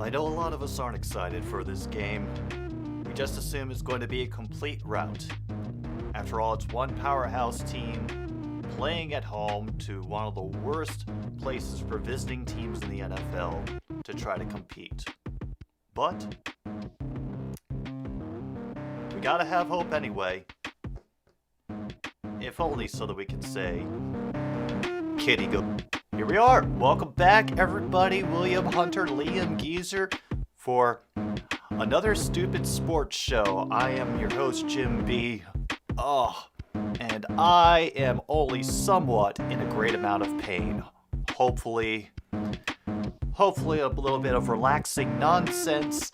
I know a lot of us aren't excited for this game. We just assume it's going to be a complete rout. After all, it's one powerhouse team playing at home to one of the worst places for visiting teams in the NFL to try to compete. But we gotta have hope anyway. If only so that we can say, Kitty go. Here we are. Welcome back, everybody. William Hunter, Liam Geezer, for another stupid sports show. I am your host, Jim B. And I am only somewhat in a great amount of pain. Hopefully a little bit of relaxing nonsense,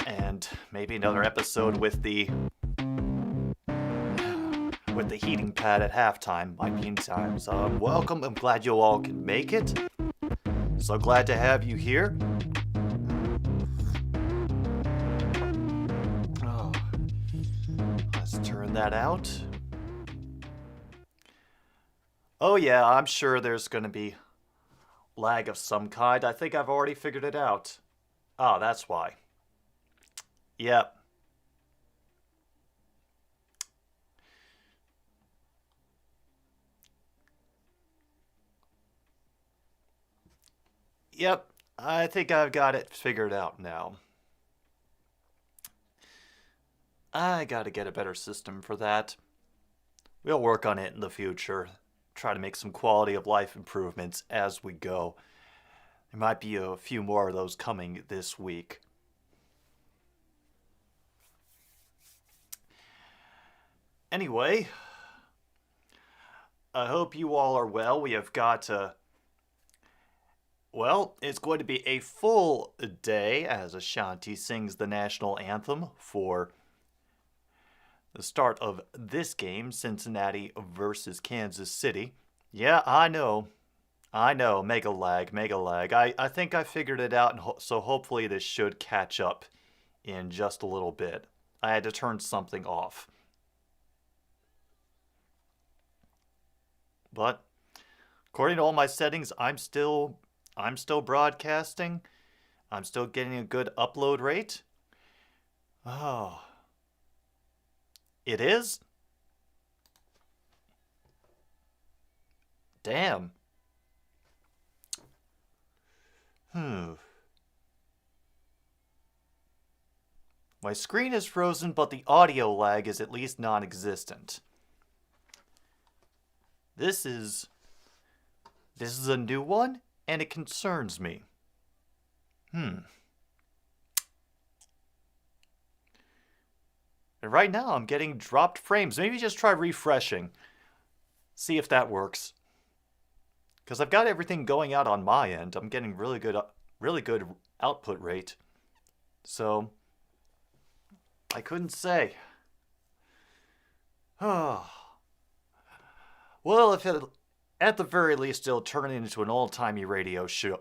and maybe another episode with the heating pad at halftime might be in time. So welcome. I'm glad you all can make it. So glad to have you here. Oh, let's turn that out. Oh yeah, I'm sure there's going to be lag of some kind. I think I've already figured it out. Oh, that's why. Yep. Yep, I think I've got it figured out now. I gotta get a better system for that. We'll work on it in the future. Try to make some quality of life improvements as we go. There might be a few more of those coming this week. Anyway, I hope you all are well. We have got well, it's going to be a full day as Ashanti sings the national anthem for the start of this game, Cincinnati versus Kansas City. Yeah, I know, mega lag. I think I figured it out, and so hopefully this should catch up in just a little bit. I had to turn something off. But according to all my settings, I'm still broadcasting. I'm still getting a good upload rate. Oh. It is? Damn. My screen is frozen, but the audio lag is at least non-existent. This is a new one, and it concerns me. And right now, I'm getting dropped frames. Maybe just try refreshing. See if that works. Because I've got everything going out on my end. I'm getting really good output rate. So, I couldn't say. Oh. Well, if it, at the very least, it'll turn into an old-timey radio show.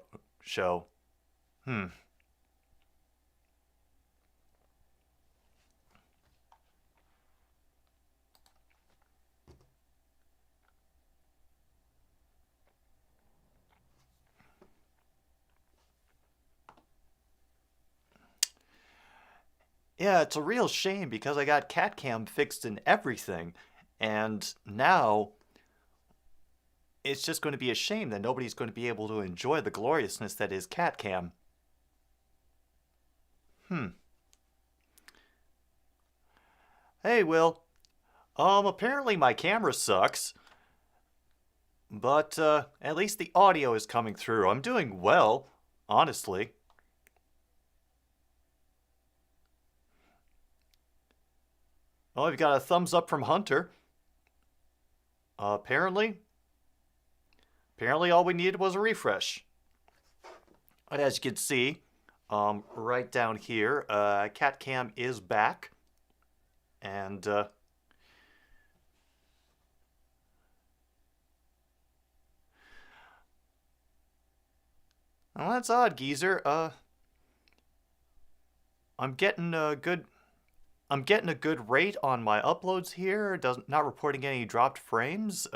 Yeah, it's a real shame because I got CatCam fixed and everything, and now it's just going to be a shame that nobody's going to be able to enjoy the gloriousness that is CatCam. Hey, Will. Apparently my camera sucks, but at least the audio is coming through. I'm doing well, honestly. Oh, we've got a thumbs up from Hunter. Apparently all we needed was a refresh. But as you can see, right down here, CatCam is back. And, well, that's odd, Geezer. I'm getting a good rate on my uploads here. Not reporting any dropped frames.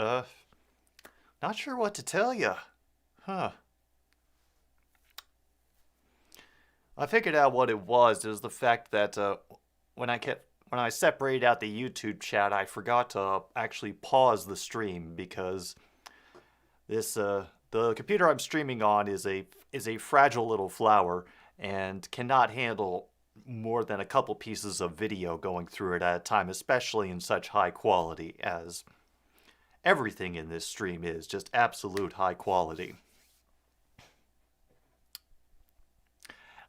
Not sure what to tell you. Huh. I figured out what it was. It was the fact that when I separated out the YouTube chat, I forgot to actually pause the stream because the computer I'm streaming on is a fragile little flower and cannot handle more than a couple pieces of video going through it at a time, especially in such high quality as everything in this stream is just absolute high quality.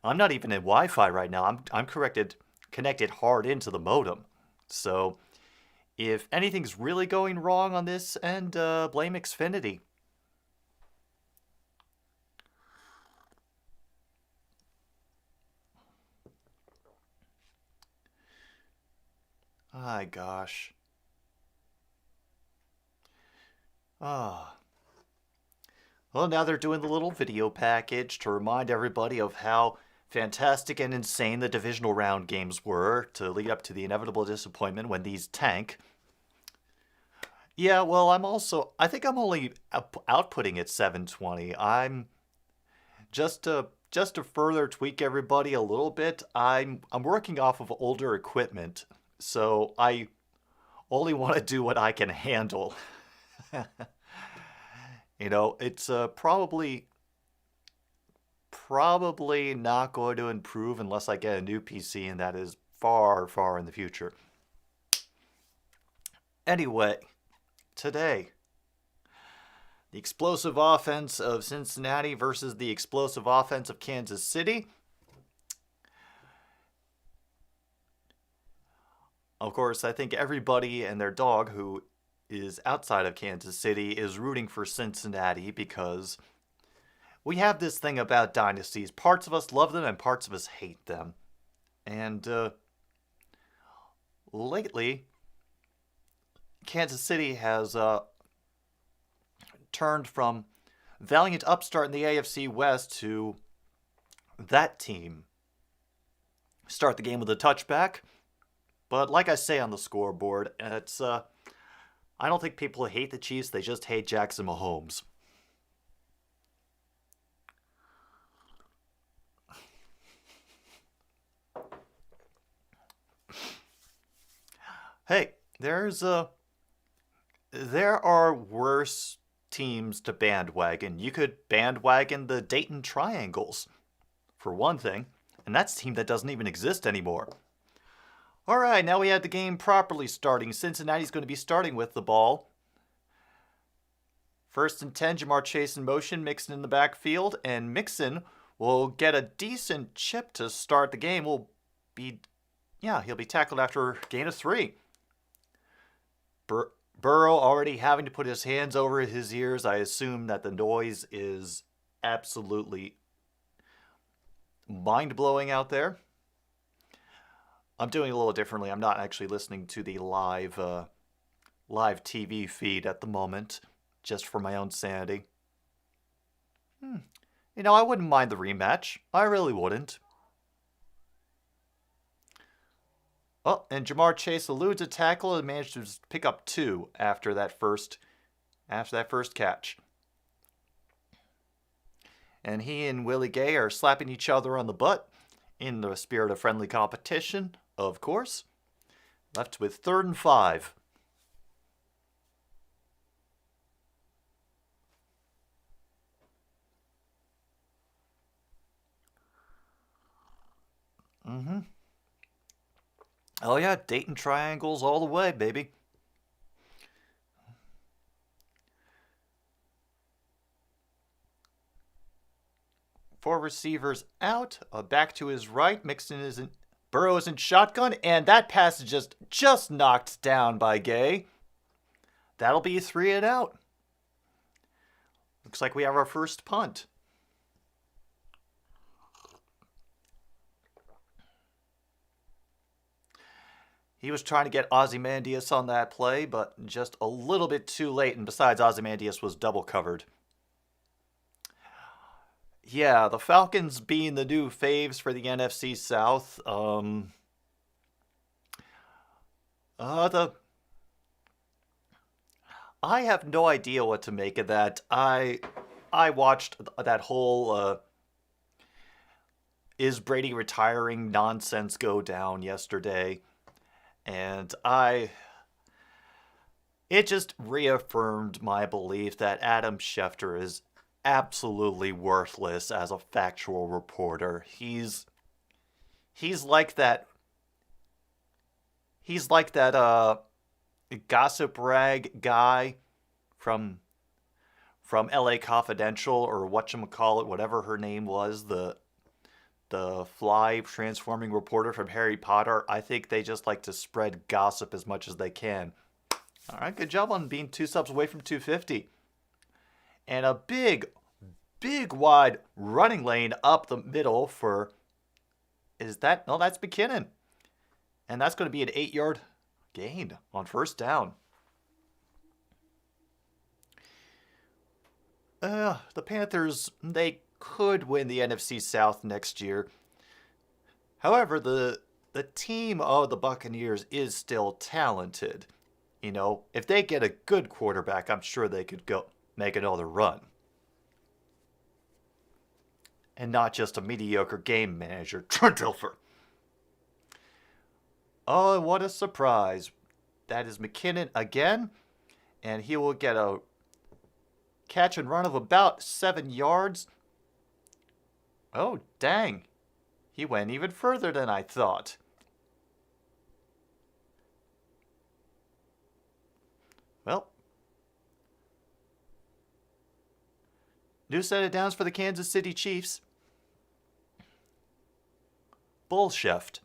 I'm not even in Wi-Fi right now. I'm connected hard into the modem. So if anything's really going wrong on this end, blame Xfinity. My gosh. Ah. Well, now they're doing the little video package to remind everybody of how fantastic and insane the divisional round games were to lead up to the inevitable disappointment when these tank. Yeah, well, I think I'm only outputting at 720. I'm just to further tweak everybody a little bit. I'm working off of older equipment, so I only want to do what I can handle. You know, it's probably not going to improve unless I get a new PC, and that is far, far in the future. Anyway, today, the explosive offense of Cincinnati versus the explosive offense of Kansas City. Of course, I think everybody and their dog who is outside of Kansas City is rooting for Cincinnati because we have this thing about dynasties. Parts of us love them and parts of us hate them. And lately, Kansas City has turned from valiant upstart in the AFC West to that team. Start the game with a touchback. But like I say on the scoreboard, it's I don't think people hate the Chiefs. They just hate Jackson Mahomes. Hey, there are worse teams to bandwagon. You could bandwagon the Dayton Triangles, for one thing, and that's a team that doesn't even exist anymore. All right, now we have the game properly starting. Cincinnati's going to be starting with the ball. 1st and 10, Jamar Chase in motion, Mixon in the backfield, and Mixon will get a decent chip to start the game. He'll be tackled after a gain of 3. Burrow already having to put his hands over his ears. I assume that the noise is absolutely mind-blowing out there. I'm doing it a little differently. I'm not actually listening to the live TV feed at the moment, just for my own sanity. You know, I wouldn't mind the rematch. I really wouldn't. Oh, and Jamar Chase eludes a tackle and managed to pick up 2 after that first catch. And he and Willie Gay are slapping each other on the butt in the spirit of friendly competition, of course. Left with 3rd and 5. Oh yeah, Dayton Triangles all the way, baby. 4 receivers out, back to his right. Burrow is in shotgun, and that pass is just knocked down by Gay. That'll be 3 and out. Looks like we have our first punt. He was trying to get Ozymandias on that play, but just a little bit too late, and besides, Ozymandias was double covered. Yeah, the Falcons being the new faves for the NFC South. I have no idea what to make of that. I watched that whole is Brady retiring nonsense go down yesterday. And it just reaffirmed my belief that Adam Schefter is absolutely worthless as a factual reporter. He's like that. He's like that gossip rag guy from LA Confidential, or whatchamacallit, whatever her name was, the fly transforming reporter from Harry Potter. I think they just like to spread gossip as much as they can. All right, good job on being 2 subs away from 250. And a big wide running lane up the middle for, no, that's McKinnon. And that's going to be an 8-yard gain on first down. The Panthers, they could win the NFC South next year. However, the team of the Buccaneers is still talented. You know, if they get a good quarterback, I'm sure they could go make another run. And not just a mediocre game manager, Trent Dilfer. Oh, what a surprise. That is McKinnon again. And he will get a catch and run of about 7 yards. Oh, dang. He went even further than I thought. Well, new set of downs for the Kansas City Chiefs. Bullsheft.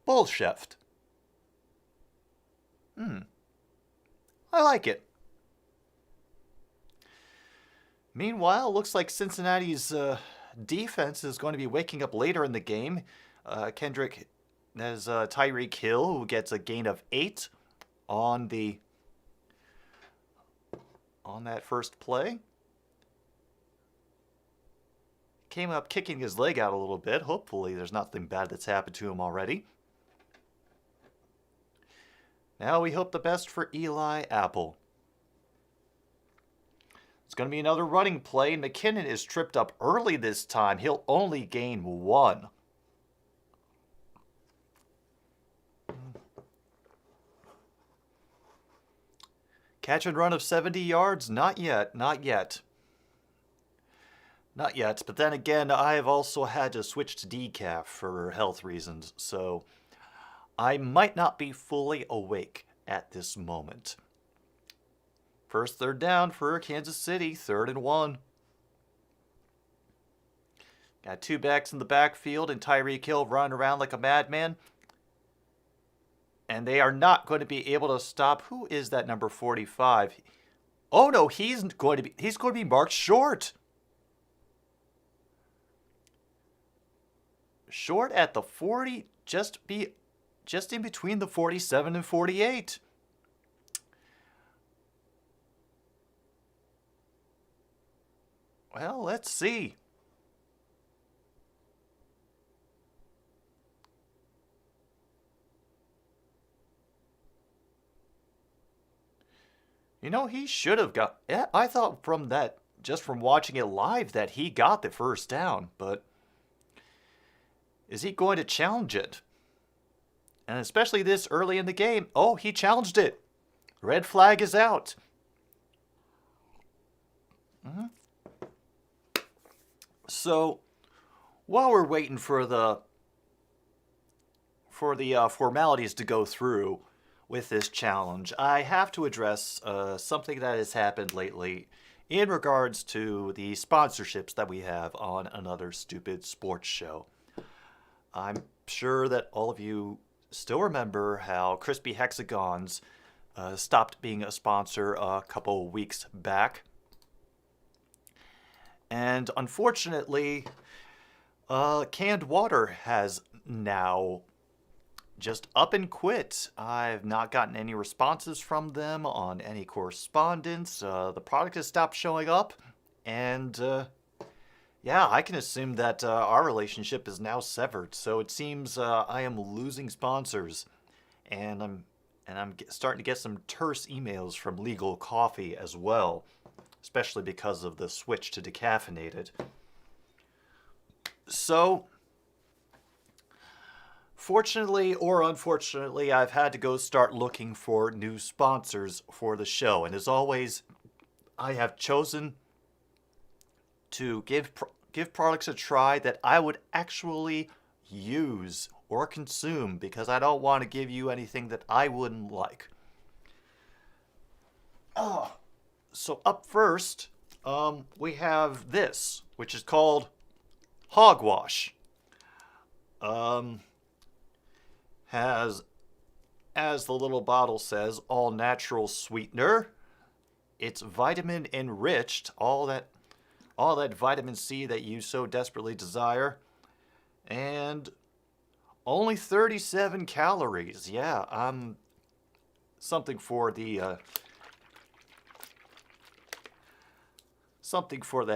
Bullsheft. I like it. Meanwhile, looks like Cincinnati's defense is going to be waking up later in the game. Kendrick has Tyreek Hill, who gets a gain of 8 on that first play. Came up kicking his leg out a little bit. Hopefully there's nothing bad that's happened to him already. Now we hope the best for Eli Apple. It's going to be another running play. McKinnon is tripped up early this time. He'll only gain 1. Catch and run of 70 yards? Not yet. Not yet. Not yet. But then again, I have also had to switch to decaf for health reasons. So I might not be fully awake at this moment. First third down for Kansas City, 3rd and 1. Got 2 backs in the backfield and Tyreek Hill running around like a madman. And they are not going to be able to stop. Who is that number 45? Oh no, he's going to be marked short. Short at the 40, just in between the 47 and 48. Well, let's see. You know, he should have got... Yeah, I thought from that, just from watching it live, that he got the first down, but... Is he going to challenge it? And especially this early in the game. Oh, he challenged it. Red flag is out. So, while we're waiting for the formalities to go through with this challenge, I have to address something that has happened lately in regards to the sponsorships that we have on Another Stupid Sports Show. I'm sure that all of you still remember how Crispy Hexagons stopped being a sponsor a couple weeks back. And unfortunately, canned water has now just up and quit. I've not gotten any responses from them on any correspondence. The product has stopped showing up. And yeah, I can assume that our relationship is now severed. So it seems I am losing sponsors. And I'm starting to get some terse emails from Legal Coffee as well. especially because of the switch to decaffeinated. So, fortunately or unfortunately, I've had to go start looking for new sponsors for the show. And as always, I have chosen to give products a try that I would actually use or consume, because I don't want to give you anything that I wouldn't like. So up first, we have this, which is called Hogwash. Has, as the little bottle says, all natural sweetener. It's vitamin enriched, all that vitamin C that you so desperately desire, and only 37 calories. Yeah, something for the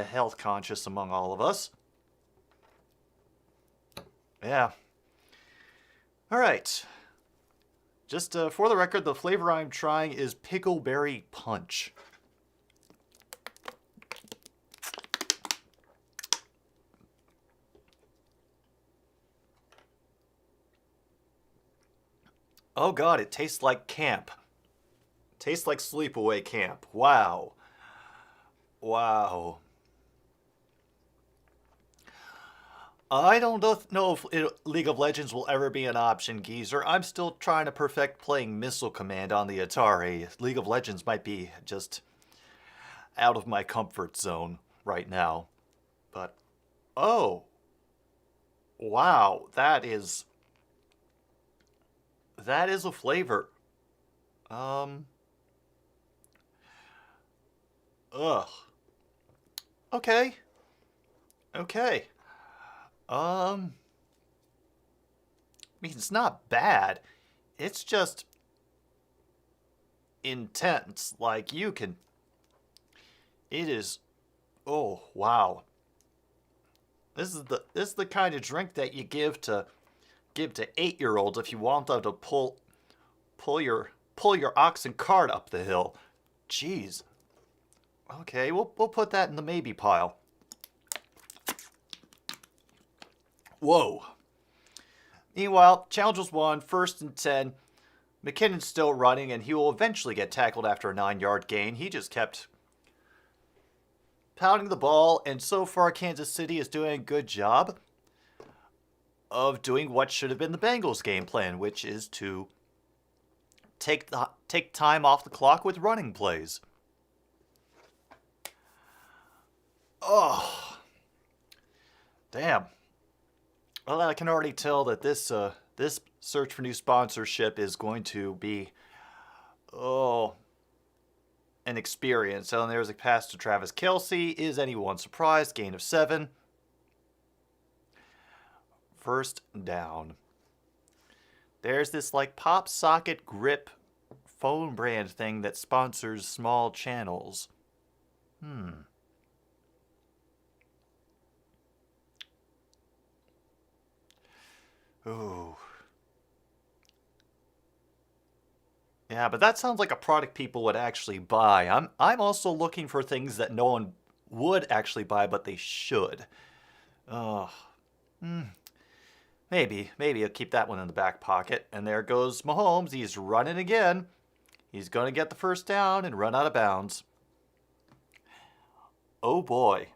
health conscious among all of us. Yeah. All right. Just for the record, the flavor I'm trying is Pickleberry Punch. Oh God, it tastes like camp. Tastes like sleepaway camp. Wow. Wow. I don't know if League of Legends will ever be an option, Geezer. I'm still trying to perfect playing Missile Command on the Atari. League of Legends might be just out of my comfort zone right now. But, oh. Wow, that is a flavor. Ugh. Okay. Okay. I mean, it's not bad. It's just intense. Like, you can... It is... Oh, wow. This is the kind of drink that you give to 8-year-olds if you want them to pull your oxen cart up the hill. Jeez. Okay, we'll put that in the maybe pile. Whoa. Meanwhile, challenge was won, 1st and 10. McKinnon's still running, and he will eventually get tackled after a 9-yard gain. He just kept pounding the ball, and so far Kansas City is doing a good job of doing what should have been the Bengals' game plan, which is to take time off the clock with running plays. Oh, damn. Well, I can already tell that this search for new sponsorship is going to be, an experience. And there's a pass to Travis Kelce. Is anyone surprised? Gain of 7. 1st down. There's this like pop socket grip phone brand thing that sponsors small channels. Ooh. Yeah, but that sounds like a product people would actually buy. I'm also looking for things that no one would actually buy, but they should. Maybe I'll keep that one in the back pocket. And there goes Mahomes. He's running again. He's going to get the 1st down and run out of bounds. Oh boy.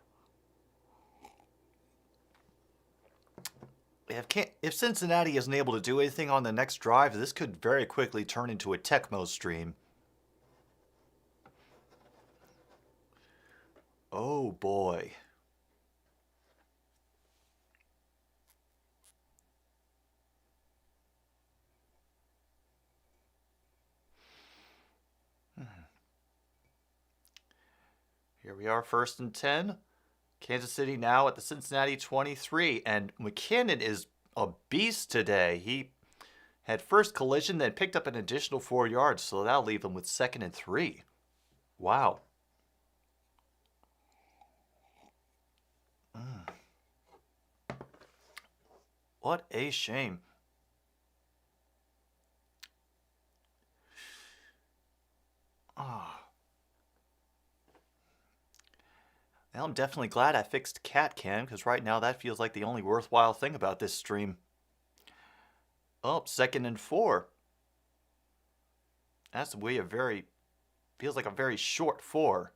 If Cincinnati isn't able to do anything on the next drive, this could very quickly turn into a Tecmo stream. Oh boy. Here we are, 1st and 10. Kansas City now at the Cincinnati 23, and McKinnon is a beast today. He had first collision, then picked up an additional 4 yards, so that'll leave him with 2nd and 3. Wow. What a shame. Well, I'm definitely glad I fixed cat cam, because right now that feels like the only worthwhile thing about this stream. Oh, 2nd and 4. That's way a very, feels like a very short 4.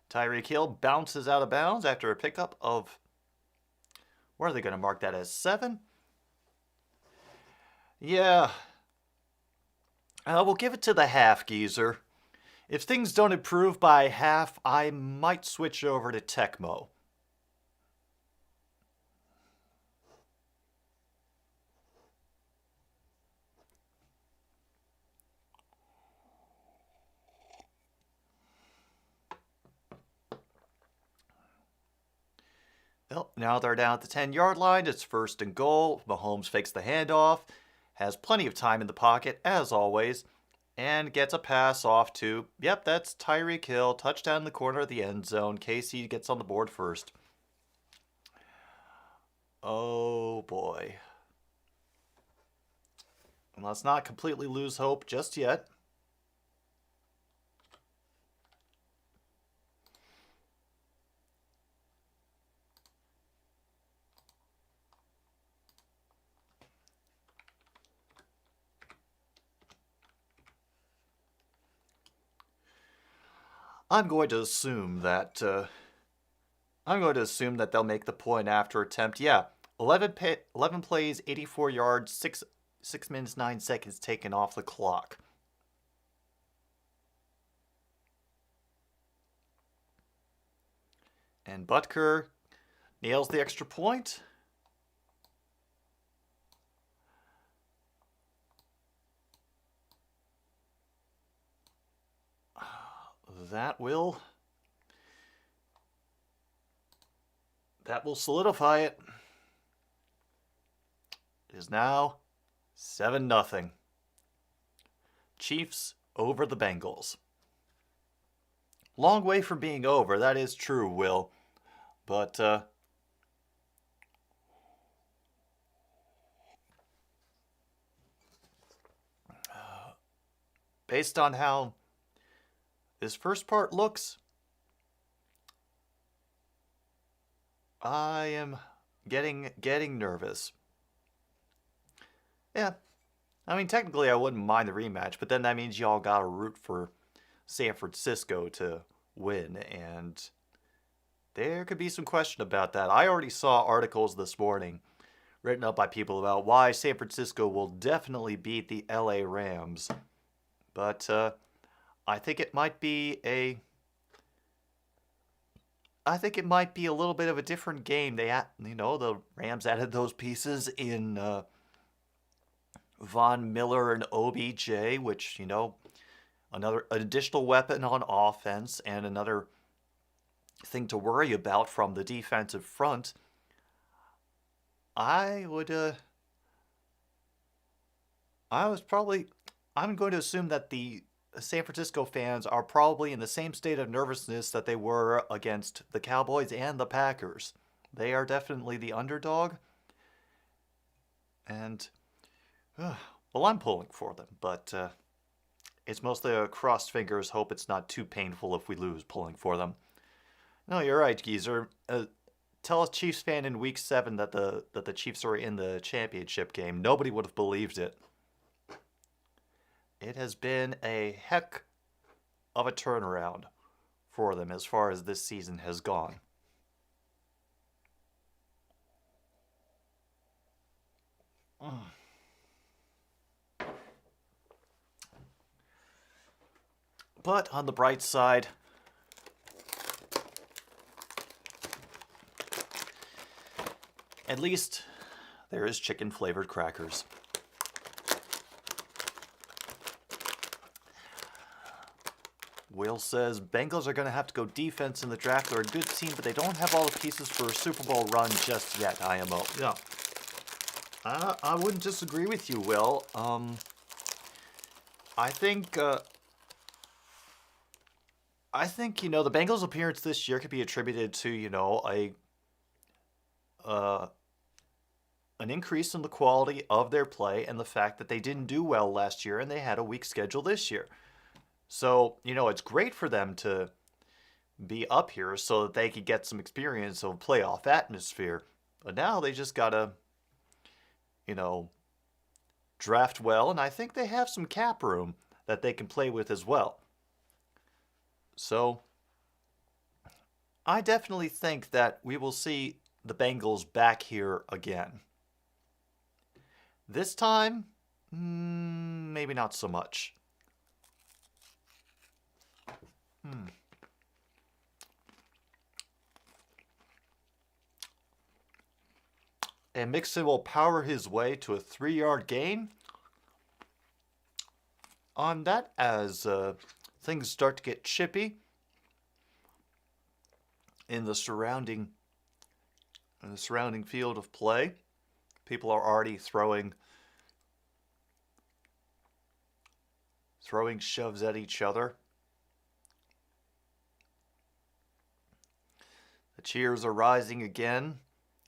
Tyreek Hill bounces out of bounds after a pickup of, where are they going to mark that as, 7? Yeah. We'll give it to the half, geezer. If things don't improve by half, I might switch over to Tecmo. Well, now they're down at the 10-yard line. It's 1st and goal. Mahomes fakes the handoff, has plenty of time in the pocket, as always, and gets a pass off to, yep, that's Tyreek Hill. Touchdown in the corner of the end zone. KC gets on the board first. Oh, boy. And let's not completely lose hope just yet. I'm going to assume that they'll make the point after attempt. Yeah, 11 plays, 84 yards, 6 minutes 9 seconds taken off the clock. And Butker nails the extra point. That will solidify it. It is now 7-0. Chiefs over the Bengals. Long way from being over, that is true, Will. But based on how this first part looks, I am getting nervous. Yeah, I mean, technically I wouldn't mind the rematch, but then that means y'all gotta root for San Francisco to win, and there could be some question about that. I already saw articles this morning written up by people about why San Francisco will definitely beat the LA Rams. But I think it might be a little bit of a different game. The Rams added those pieces in Von Miller and OBJ, which, an additional weapon on offense and another thing to worry about from the defensive front. I'm going to assume that the San Francisco fans are probably in the same state of nervousness that they were against the Cowboys and the Packers. They are definitely the underdog. And, well, I'm pulling for them, but it's mostly a crossed fingers, hope it's not too painful if we lose pulling for them. No, you're right, geezer. Tell a Chiefs fan in Week 7 that the Chiefs are in the championship game. Nobody would have believed it. It has been a heck of a turnaround for them as far as this season has gone. But on the bright side, at least there is chicken-flavored crackers. Will says, Bengals are going to have to go defense in the draft. They're a good team, but they don't have all the pieces for a Super Bowl run just yet, IMO. Yeah. I wouldn't disagree with you, Will. I think, the Bengals' appearance this year could be attributed to, an increase in the quality of their play and the fact that they didn't do well last year and they had a weak schedule this year. So, it's great for them to be up here so that they could get some experience of playoff atmosphere. But now they just gotta, you know, draft well, and I think they have some cap room that they can play with as well. So I definitely think that we will see the Bengals back here again. This time, maybe not so much. And Mixon will power his way to a 3-yard gain on that as things start to get chippy in the surrounding field of play. People are already throwing shoves at each other. The cheers are rising again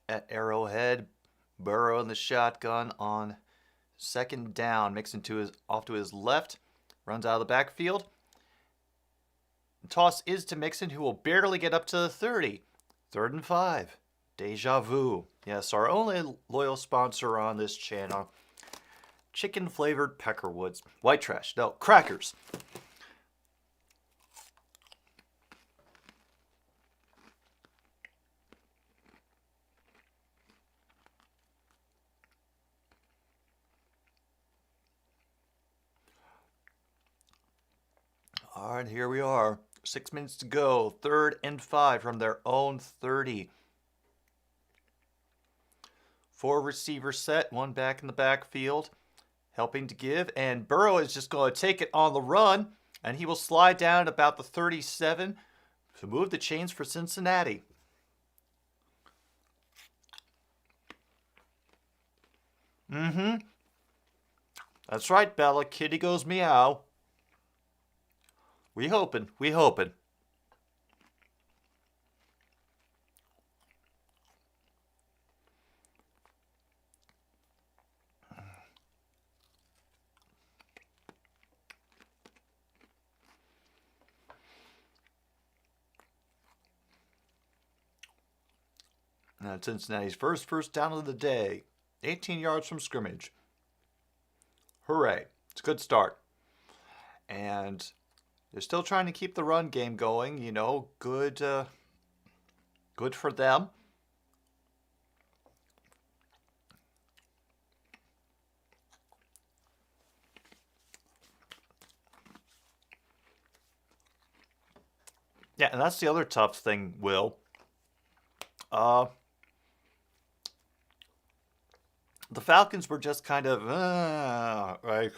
at Arrowhead. Burrow in the shotgun on second down. Mixon off to his left. Runs out of the backfield. The toss is to Mixon, who will barely get up to the 30. 3rd and 5. Deja vu. Yes, our only loyal sponsor on this channel. Chicken flavored Peckerwoods. White trash. No, crackers. All right, here we are. 6 minutes to go. 3rd and 5 from their own 30. 4 receivers set, 1 back in the backfield, helping to give. And Burrow is just going to take it on the run, and he will slide down at about the 37 to move the chains for Cincinnati. That's right, Bella. Kitty goes meow. We hoping. Now Cincinnati's first down of the day. 18 yards from scrimmage. Hooray. It's a good start. And they're still trying to keep the run game going. You know, good for them. Yeah, and that's the other tough thing, Will. The Falcons were just kind of like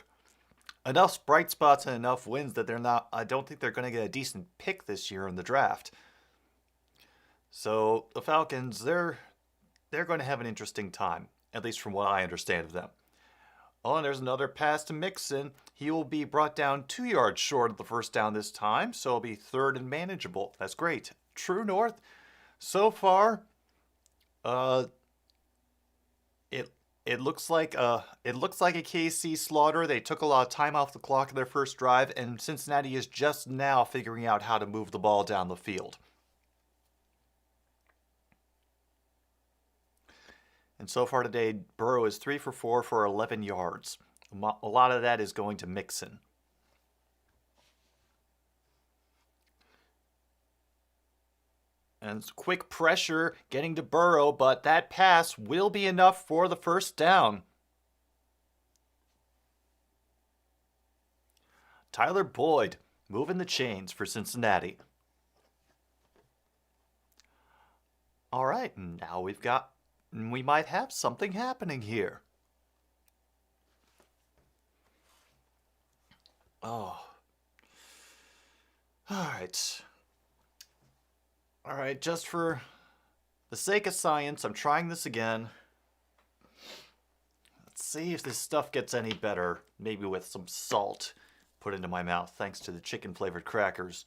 enough bright spots and enough wins that I don't think they're going to get a decent pick this year in the draft. So the Falcons, they're going to have an interesting time, at least from what I understand of them. Oh, and there's another pass to Mixon. He will be brought down 2 yards short of the first down this time, so it'll be 3rd and manageable. That's great. True North, so far, it looks like a KC slaughter. They took a lot of time off the clock in their first drive, and Cincinnati is just now figuring out how to move the ball down the field. And so far today, Burrow is 3 for 4 for 11 yards. A lot of that is going to Mixon. And quick pressure getting to Burrow, but that pass will be enough for the first down. Tyler Boyd moving the chains for Cincinnati. All right, now we might have something happening here. Oh. All right, just for the sake of science, I'm trying this again. Let's see if this stuff gets any better. Maybe with some salt put into my mouth, thanks to the chicken-flavored crackers.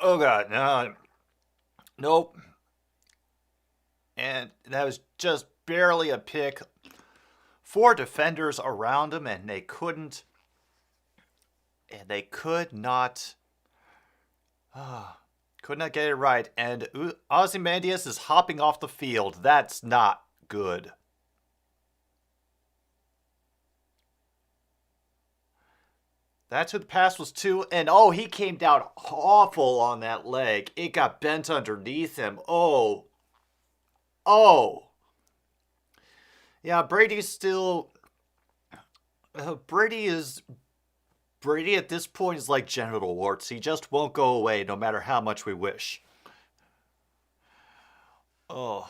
Oh, God, no. Nope. And that was just barely a pick. 4 defenders around him, and they could not Could not get it right. And Ozymandias is hopping off the field. That's not good. That's who the pass was to. And oh, he came down awful on that leg. It got bent underneath him. Oh. Oh. Yeah, Brady's still... Brady at this point is like genital warts. He just won't go away no matter how much we wish. Oh.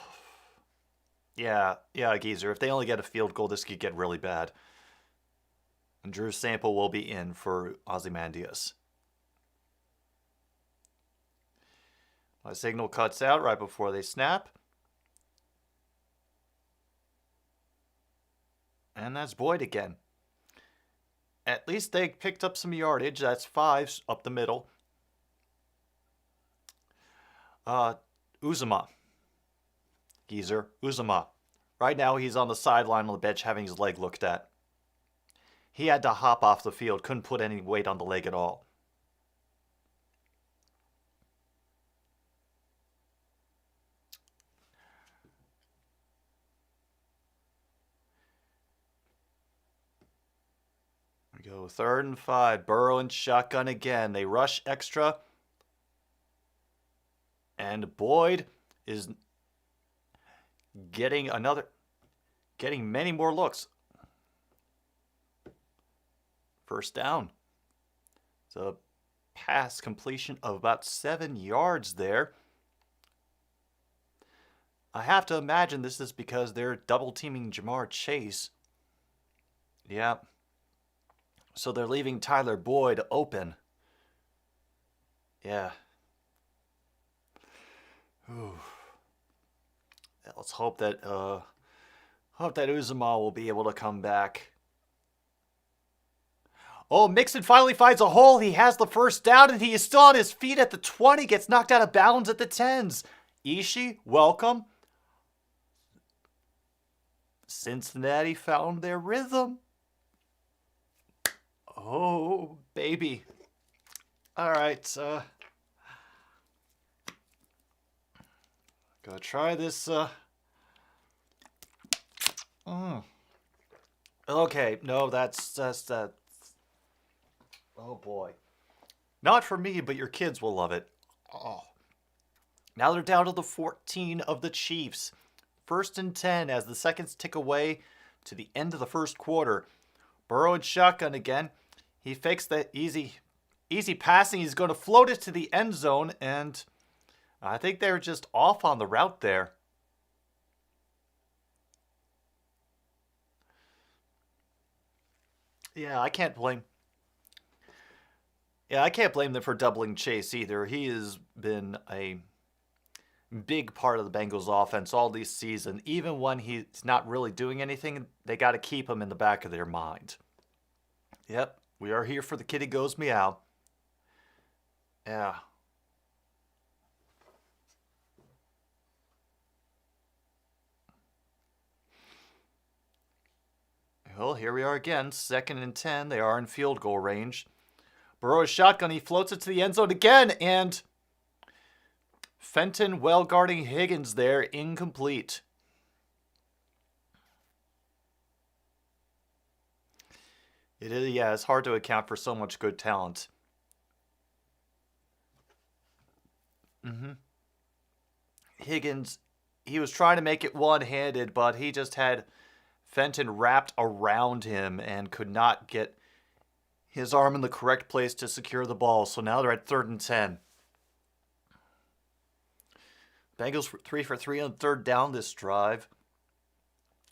Yeah, Geezer. If they only get a field goal, this could get really bad. And Drew Sample will be in for Ozymandias. My signal cuts out right before they snap. And that's Boyd again. At least they picked up some yardage. That's 5 up the middle. Uzama. Geezer. Uzama. Right now he's on the sideline on the bench having his leg looked at. He had to hop off the field. Couldn't put any weight on the leg at all. We go 3rd and 5. Burrow and shotgun again. They rush extra. And Boyd is getting many more looks. First down. It's a pass completion of about 7 yards there. I have to imagine this is because they're double teaming Jamar Chase. Yeah. So they're leaving Tyler Boyd open. Yeah. Ooh. Let's hope that Uzama will be able to come back. Oh, Mixon finally finds a hole. He has the first down, and he is still on his feet at the 20. Gets knocked out of bounds at the 10s. Ishii, welcome. Cincinnati found their rhythm. Oh, baby. All right. Gonna try this. Okay, no, that's oh boy. Not for me, but your kids will love it. Oh. Now they're down to the 14 of the Chiefs. 1st and 10 as the seconds tick away to the end of the first quarter. Burrow and shotgun again. He fakes the easy passing. He's going to float it to the end zone, and I think they were just off on the route there. Yeah, I can't blame them for doubling Chase either. He has been a big part of the Bengals offense all this season. Even when he's not really doing anything, they got to keep him in the back of their mind. Yep, we are here for the kitty goes meow. Yeah. Well, here we are again. 2nd and 10. They are in field goal range. Burrow's shotgun. He floats it to the end zone again. And Fenton well guarding Higgins there. Incomplete. It is, yeah, it's hard to account for so much good talent. Higgins, he was trying to make it one-handed, but he just had Fenton wrapped around him and could not get his arm in the correct place to secure the ball. So now they're at 3rd and 10. Bengals 3 for 3 on 3rd down this drive.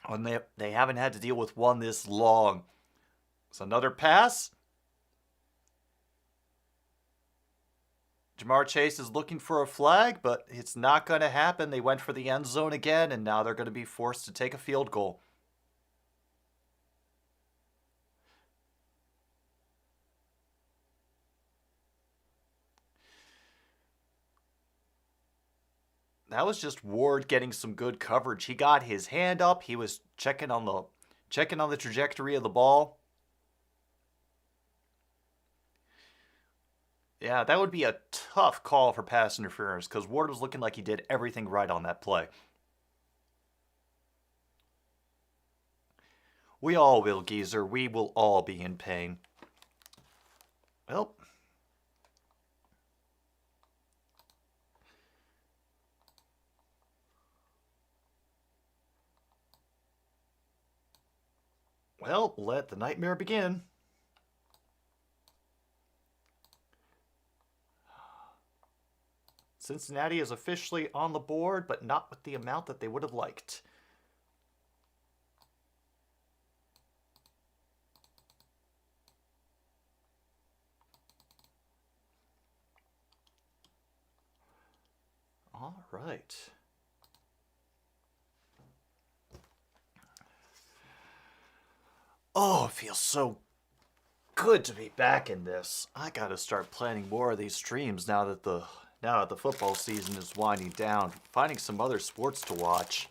And they haven't had to deal with one this long. It's another pass. Jamar Chase is looking for a flag, but it's not going to happen. They went for the end zone again, and now they're going to be forced to take a field goal. That was just Ward getting some good coverage. He got his hand up. He was checking on the trajectory of the ball. Yeah, that would be a tough call for pass interference because Ward was looking like he did everything right on that play. We all will, Geezer. We will all be in pain. Well. Well, let the nightmare begin. Cincinnati is officially on the board, but not with the amount that they would have liked. All right. Oh, it feels so good to be back in this. I gotta start planning more of these streams now that the football season is winding down. Finding some other sports to watch.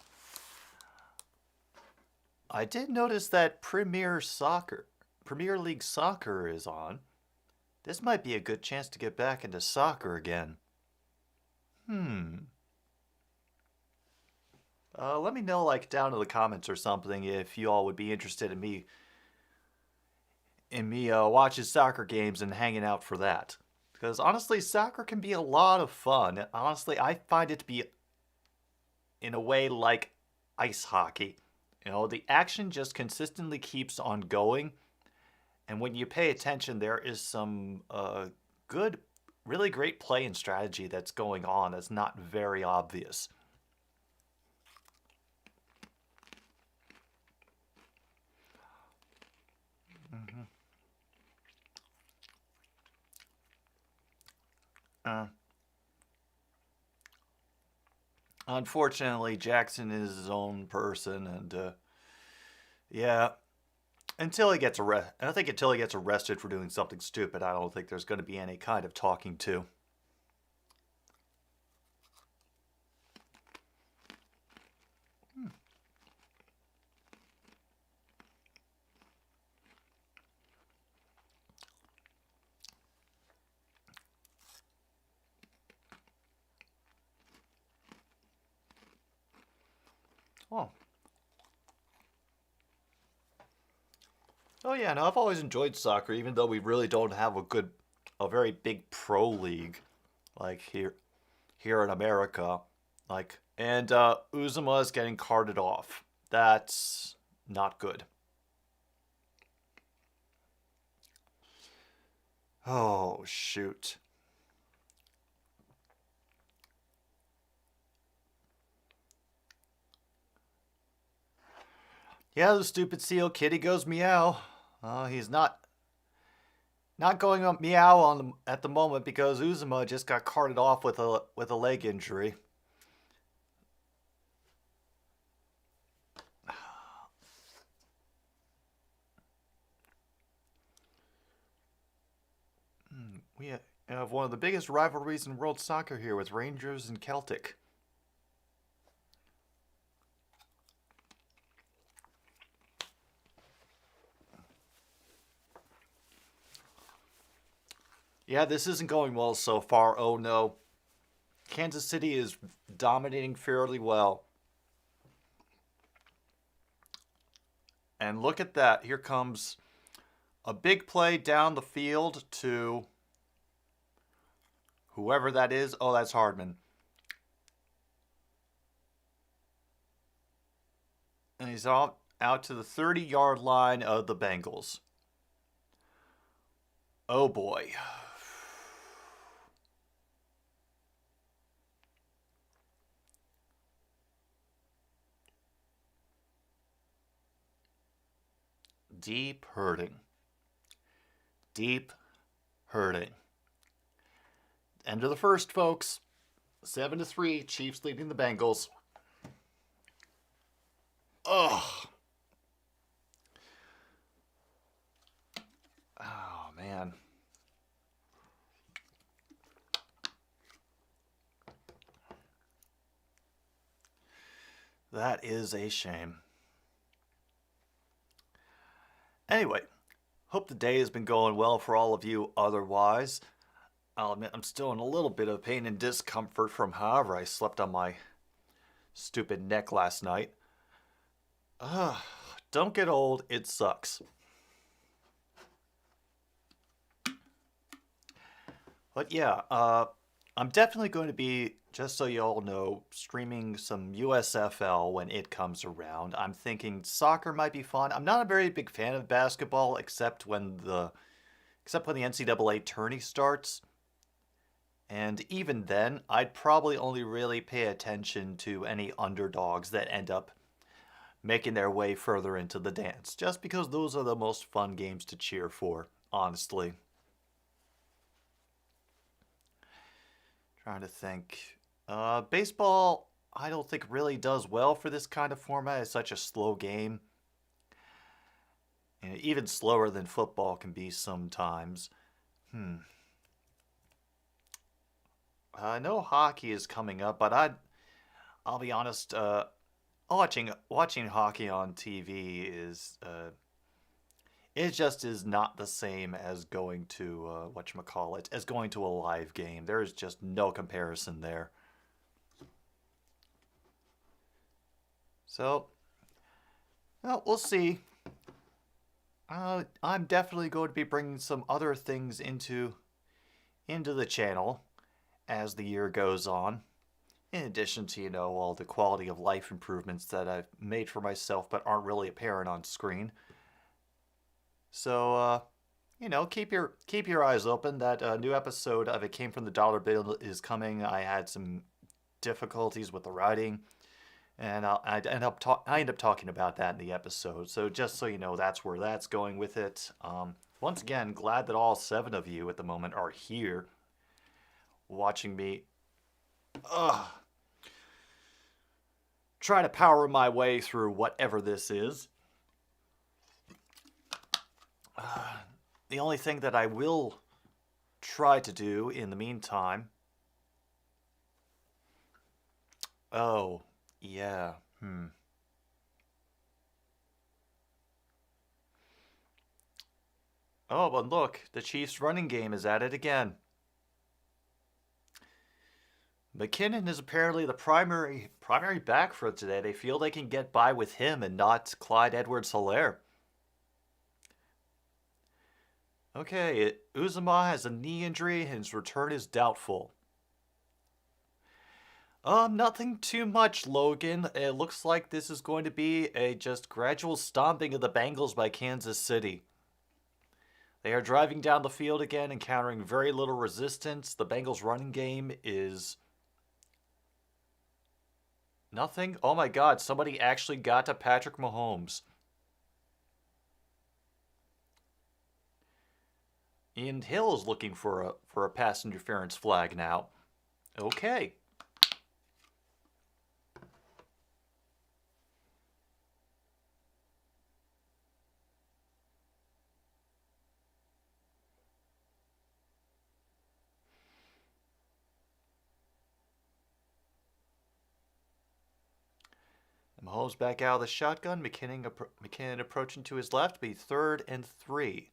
I did notice that Premier League Soccer is on. This might be a good chance to get back into soccer again. Let me know, like, down in the comments or something if you all would be interested in me watching soccer games and hanging out for that. Because honestly, soccer can be a lot of fun. Honestly, I find it to be, in a way, like ice hockey. You know, the action just consistently keeps on going. And when you pay attention, there is some good, really great play and strategy that's going on that's not very obvious. Unfortunately, Jackson is his own person, and yeah, until he gets arrested, I think until he gets arrested for doing something stupid, I don't think there's going to be any kind of talking to. Oh. Oh yeah, no, I've always enjoyed soccer, even though we really don't have a very big pro league, like here in America, and Uzuma is getting carted off. That's not good. Oh shoot. Yeah, the stupid seal kitty goes meow. He's not going up meow at the moment because Uzuma just got carted off with a leg injury. We have one of the biggest rivalries in world soccer here with Rangers and Celtic. Yeah, this isn't going well so far. Oh no. Kansas City is dominating fairly well. And look at that. Here comes a big play down the field to whoever that is. Oh, that's Hardman. And he's out to the 30-yard line of the Bengals. Oh boy. Deep hurting. Deep hurting. End of the first, folks. 7-3, Chiefs leading the Bengals. Ugh. Oh, man. That is a shame. Anyway, hope the day has been going well for all of you otherwise. I'll admit I'm still in a little bit of pain and discomfort from however I slept on my stupid neck last night. Ugh, don't get old, it sucks. But yeah, I'm definitely going to be, just so you all know, streaming some USFL when it comes around. I'm thinking soccer might be fun. I'm not a very big fan of basketball, except when the NCAA tourney starts. And even then, I'd probably only really pay attention to any underdogs that end up making their way further into the dance, just because those are the most fun games to cheer for, honestly. Trying to think. Baseball, I don't think really does well for this kind of format. It's such a slow game. And even slower than football can be sometimes. Hmm. I know hockey is coming up, but I'll be honest. Watching hockey on TV is it just is not the same as going to whatchamacallit, as going to a live game. There is just no comparison there. So, well, we'll see. I'm definitely going to be bringing some other things into the channel as the year goes on. In addition to, all the quality of life improvements that I've made for myself but aren't really apparent on screen. So, keep your eyes open. That new episode of It Came from the Dollar Bill is coming. I had some difficulties with the writing, and I end up talking about that in the episode. So just so you know, that's where that's going with it. Once again, glad that all 7 of you at the moment are here, watching me. Try to power my way through whatever this is. The only thing that I will try to do in the meantime. Oh, yeah. Oh, but look, the Chiefs' running game is at it again. McKinnon is apparently the primary back for today. They feel they can get by with him and not Clyde Edwards-Helaire. Okay, Uzuma has a knee injury and his return is doubtful. Nothing too much, Logan. It looks like this is going to be a just gradual stomping of the Bengals by Kansas City. They are driving down the field again, encountering very little resistance. The Bengals' running game is nothing. Oh my God, somebody actually got to Patrick Mahomes. Ian Hill is looking for a pass interference flag now. Okay. Mahomes back out of the shotgun. McKinnon approaching to his left. Be 3rd and 3.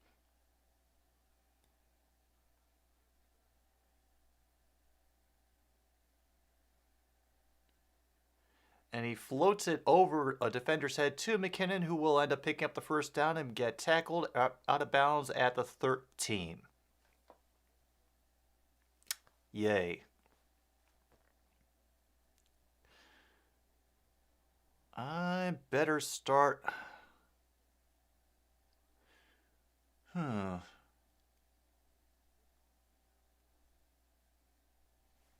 And he floats it over a defender's head to McKinnon, who will end up picking up the first down and get tackled out of bounds at the 13. Yay. I better start.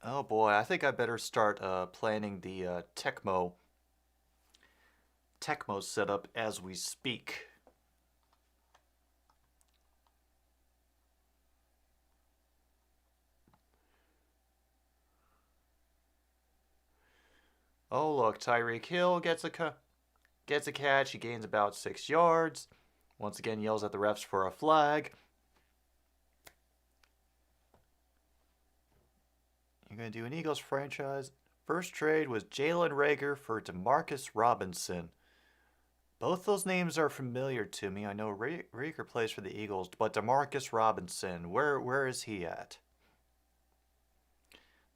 Oh boy, I think I better start planning the Tecmo setup as we speak. Oh look, Tyreek Hill gets a catch. He gains about 6 yards. Once again, yells at the refs for a flag. You're going to do an Eagles franchise. First trade was Jalen Reagor for Demarcus Robinson. Both those names are familiar to me. I know Reagor plays for the Eagles, but Demarcus Robinson, where is he at?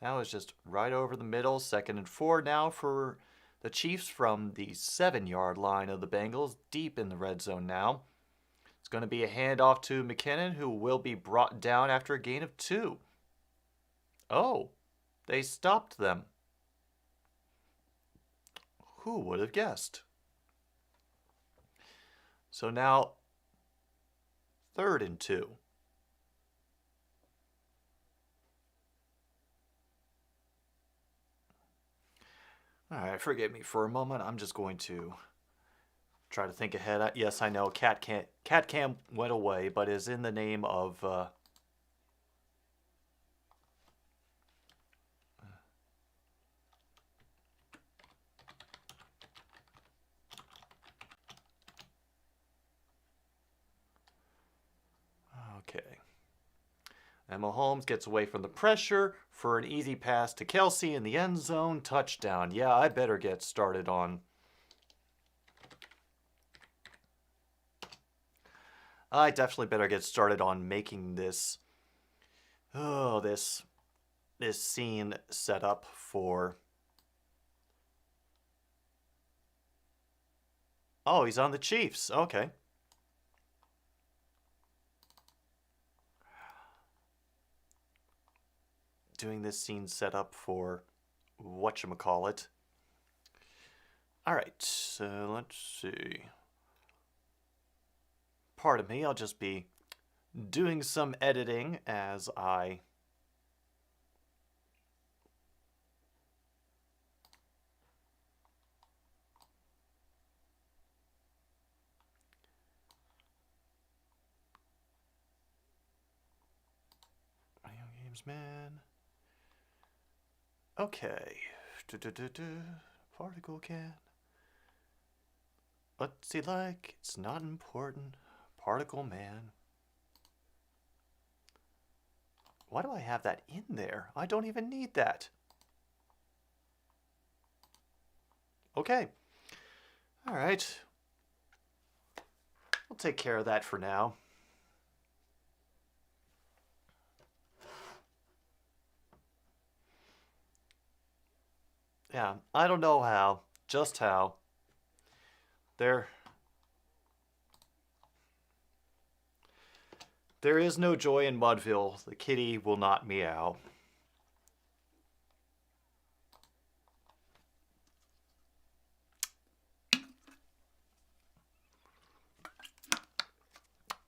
That was just right over the middle. 2nd and 4 now for the Chiefs from the 7-yard line of the Bengals, deep in the red zone now. It's going to be a handoff to McKinnon, who will be brought down after a gain of 2. Oh, they stopped them. Who would have guessed? So now, 3rd and 2. All right, forgive me for a moment. I'm just going to try to think ahead. Yes, I know cat cam went away, but is in the name of okay. And Mahomes gets away from the pressure for an easy pass to Kelsey in the end zone. Touchdown. Yeah, I better get started on. I definitely better get started on making this. Oh, this scene set up for. Oh, he's on the Chiefs. Okay. Doing this scene set up for whatchamacallit. All right, so let's see. Pardon me, I'll just be doing some editing as I video games, man. Okay. Particle can. What's he like? It's not important. Particle man. Why do I have that in there? I don't even need that. Okay. All right. I'll take care of that for now. Yeah, I don't know how. Just how. There is no joy in Mudville. The kitty will not meow.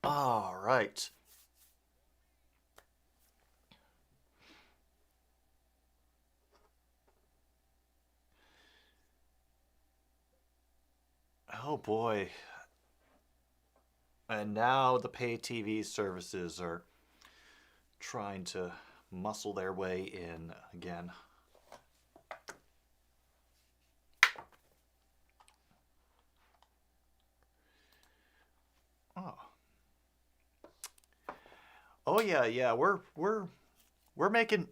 All right. Oh boy. And now the pay TV services are trying to muscle their way in again. Oh. Oh yeah. We're making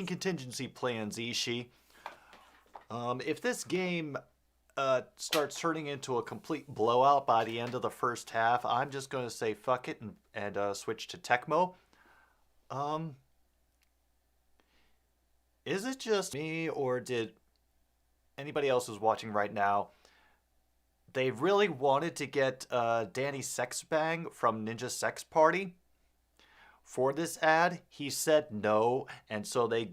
contingency plans, Ishii. If this game starts turning into a complete blowout by the end of the first half, I'm just going to say fuck it and switch to Tecmo. Is it just me, or did anybody else who's watching right now, they really wanted to get Danny Sexbang from Ninja Sex Party for this ad? He said no, and so they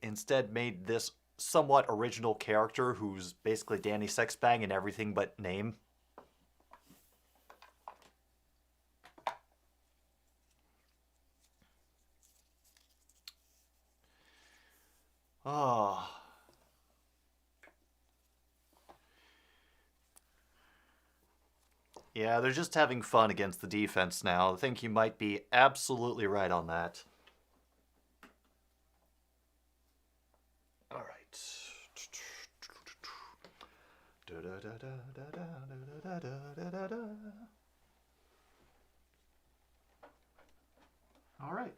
instead made this somewhat original character who's basically Danny Sexbang in everything but name. Oh. Yeah, they're just having fun against the defense now. I think you might be absolutely right on that. All right. All right.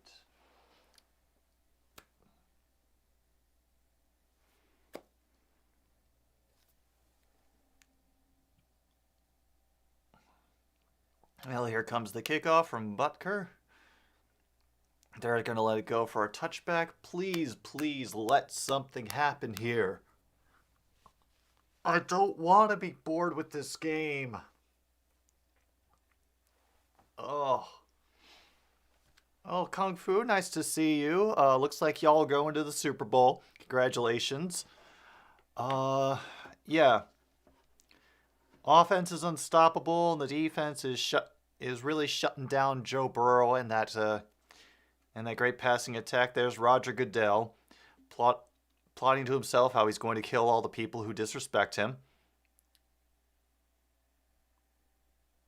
Well, here comes the kickoff from Butker. They're going to let it go for a touchback. Please, please let something happen here. I don't want to be bored with this game. Oh. Oh, Kung Fu, nice to see you. Looks like y'all going to the Super Bowl. Congratulations. Yeah. Offense is unstoppable, and the defense is really shutting down Joe Burrow and that great passing attack. There's Roger Goodell plotting to himself how he's going to kill all the people who disrespect him.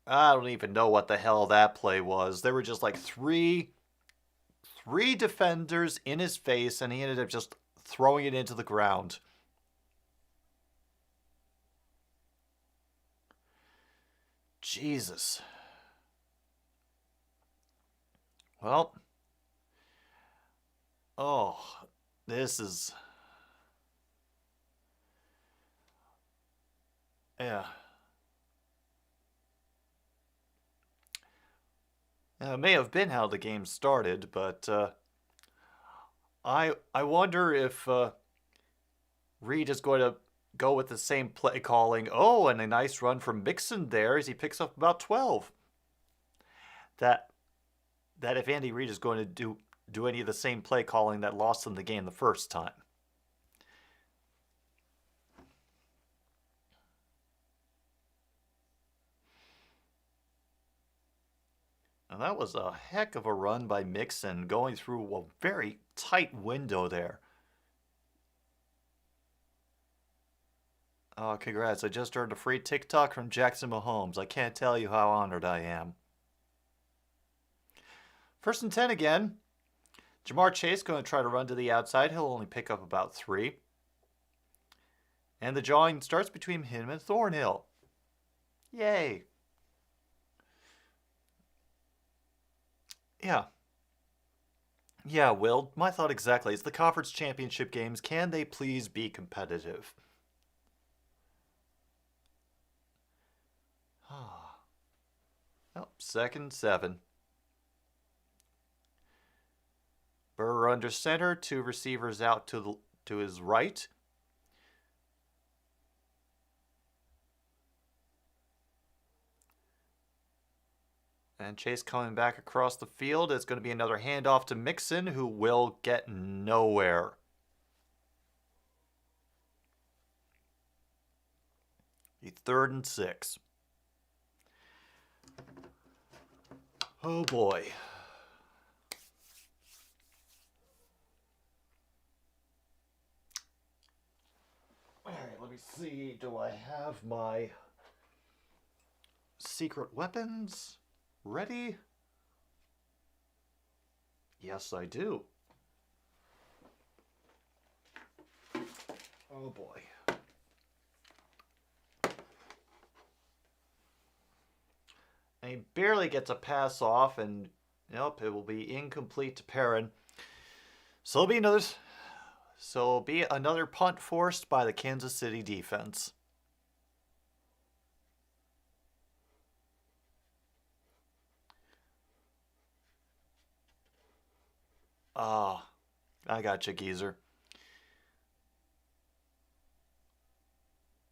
I don't even know what the hell that play was. There were just like three defenders in his face, and he ended up just throwing it into the ground. Jesus. Well. Oh, this is... Yeah. It may have been how the game started, but I wonder if Reed is going to go with the same play calling. Oh, and a nice run from Mixon there as he picks up about 12. That if Andy Reid is going to do any of the same play calling that lost them the game the first time. And that was a heck of a run by Mixon, going through a very tight window there. Oh, congrats. I just earned a free TikTok from Jackson Mahomes. I can't tell you how honored I am. 1st and 10 again. Jamar Chase going to try to run to the outside. He'll only pick up about 3. And the jawing starts between him and Thornhill. Yay. Yeah, Will, my thought exactly. It's the conference championship games. Can they please be competitive? Oh, 2nd and 7. Burr under center, 2 receivers out to his right. And Chase coming back across the field. It's going to be another handoff to Mixon, who will get nowhere. The 3rd and 6. Oh boy. All right, let me see. Do I have my secret weapons ready? Yes, I do. Oh boy. And he barely gets a pass off, and nope, it will be incomplete to Perrin. So it'll be another punt forced by the Kansas City defense. Ah, I got you, geezer.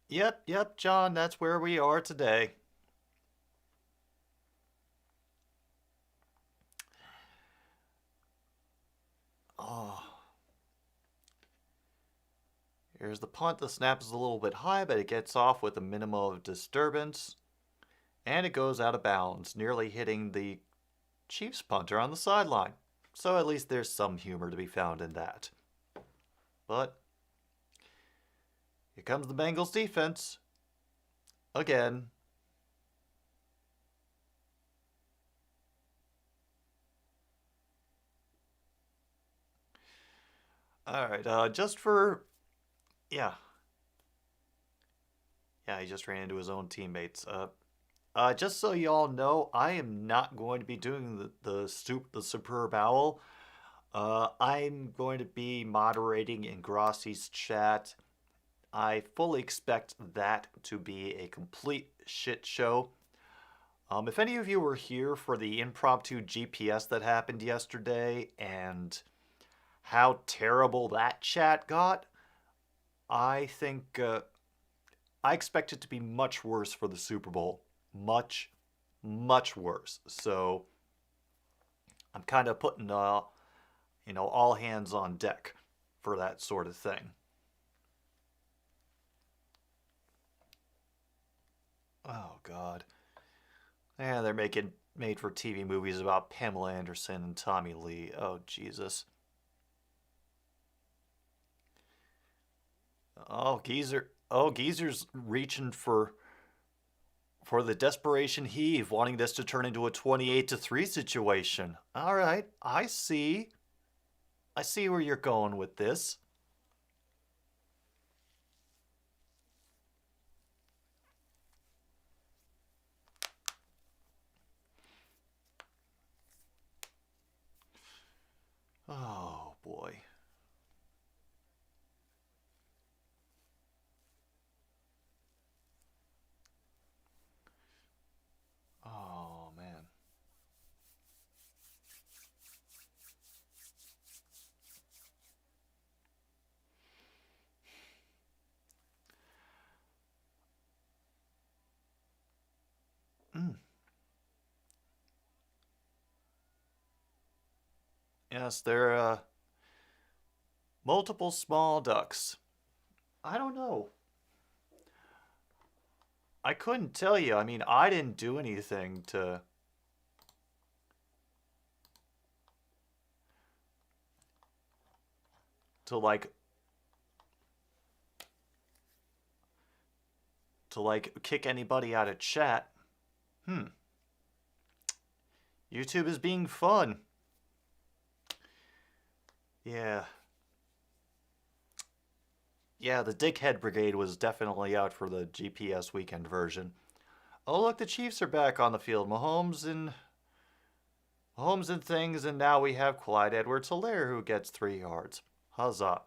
Yep, John, that's where we are today. Oh. Here's the punt. The snap is a little bit high, but it gets off with a minimum of disturbance. And it goes out of bounds, nearly hitting the Chiefs punter on the sideline. So at least there's some humor to be found in that. But here comes the Bengals defense. Again. Alright, just for... Yeah, he just ran into his own teammates. Just so y'all know, I am not going to be doing the superb owl. I'm going to be moderating in Grossi's chat. I fully expect that to be a complete shit show. If any of you were here for the impromptu GPS that happened yesterday and how terrible that chat got, I think I expect it to be much worse for the Super Bowl. Much, much worse. So I'm kind of putting, all hands on deck for that sort of thing. Oh, God. Yeah, they're making made-for-TV movies about Pamela Anderson and Tommy Lee. Oh, Jesus. Oh, Geezer's reaching for the desperation heave, wanting this to turn into a 28-3 situation. All right, I see. I see where you're going with this. Oh, boy. Oh, man. Mm. Yes, there are multiple small ducks. I don't know. I couldn't tell you. I mean, I didn't do anything to like kick anybody out of chat. YouTube is being fun. Yeah. Yeah, the Dickhead Brigade was definitely out for the GPS weekend version. Oh, look, the Chiefs are back on the field. Mahomes and things, and now we have Clyde Edwards-Helaire who gets 3 yards. Huzzah.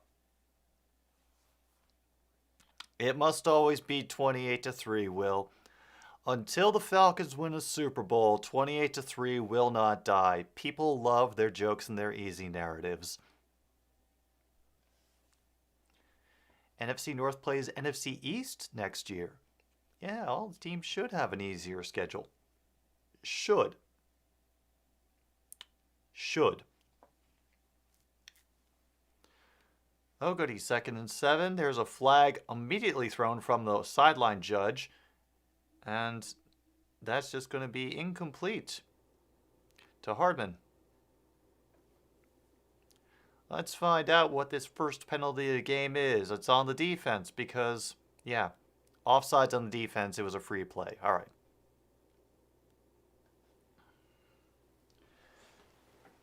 It must always be 28-3, Will. Until the Falcons win a Super Bowl, 28-3 will not die. People love their jokes and their easy narratives. NFC North plays NFC East next year. Yeah, all the teams should have an easier schedule. Should. Oh, goody. 2nd and 7. There's a flag immediately thrown from the sideline judge. And that's just going to be incomplete to Hardman. Let's find out what this first penalty of the game is. It's on the defense because, yeah, offsides on the defense. It was a free play. All right.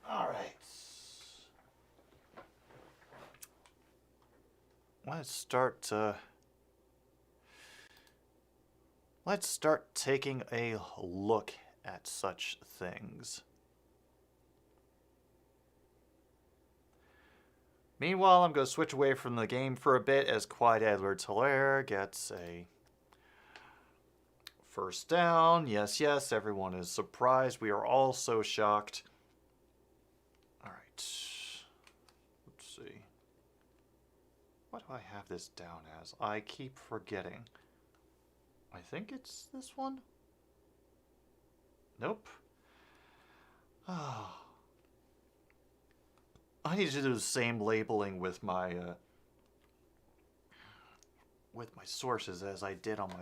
All right. Let's start taking a look at such things. Meanwhile, I'm going to switch away from the game for a bit as Clyde Edwards-Helaire gets a first down. Yes, everyone is surprised. We are all so shocked. All right. Let's see. What do I have this down as? I keep forgetting. I think it's this one? Nope. Ah. I need to do the same labeling with my sources as I did on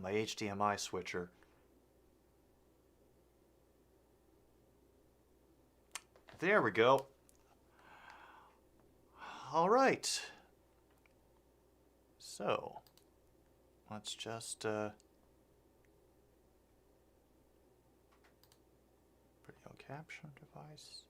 my HDMI switcher. There we go. All right. So, let's just video caption device.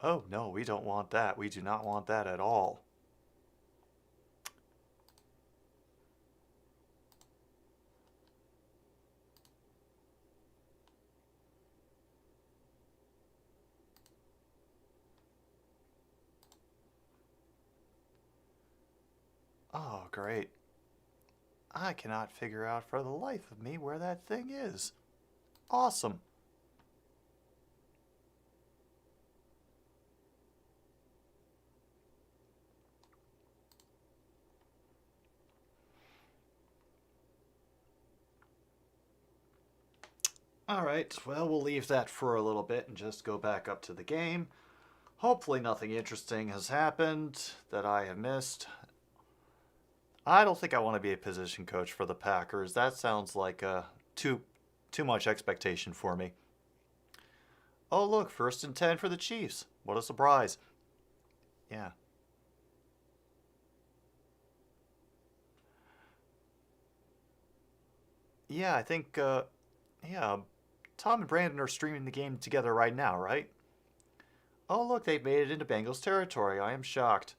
Oh, no, we don't want that. We do not want that at all. great. I cannot figure out for the life of me where that thing is. Awesome. Alright, well, we'll leave that for a little bit and just go back up to the game. Hopefully nothing interesting has happened that I have missed. I don't think I want to be a position coach for the Packers. That sounds like too much expectation for me. Oh, look, 1st and 10 for the Chiefs. What a surprise. Yeah. Yeah, I think, yeah, Tom and Brandon are streaming the game together right now, right? Oh, look, they've made it into Bengals territory. I am shocked.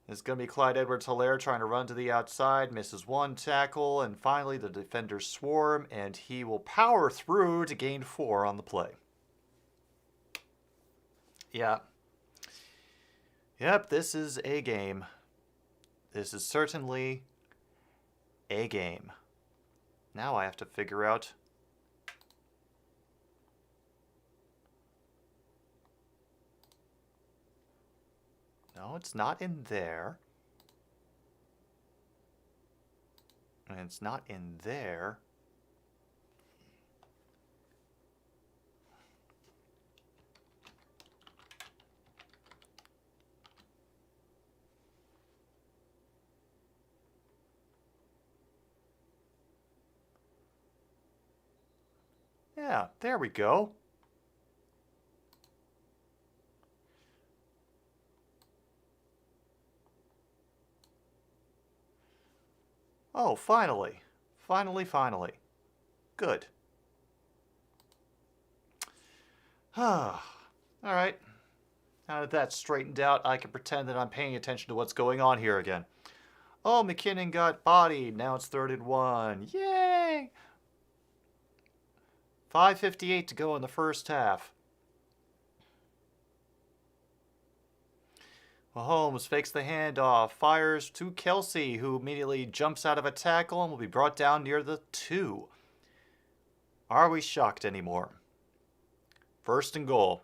It's going to be Clyde Edwards-Helaire trying to run to the outside, misses one tackle, and finally the defenders swarm, and he will power through to gain 4 on the play. Yeah. Yep, this is a game. This is certainly a game. Now I have to figure out... No, it's not in there. And it's not in there. Yeah, there we go. Oh, finally. Finally. Good. Alright. Now that that's straightened out, I can pretend that I'm paying attention to what's going on here again. Oh, McKinnon got bodied. Now it's 3rd and 1. Yay! 5:58 to go in the first half. Mahomes fakes the handoff, fires to Kelsey, who immediately jumps out of a tackle and will be brought down near the 2. Are we shocked anymore? 1st and goal.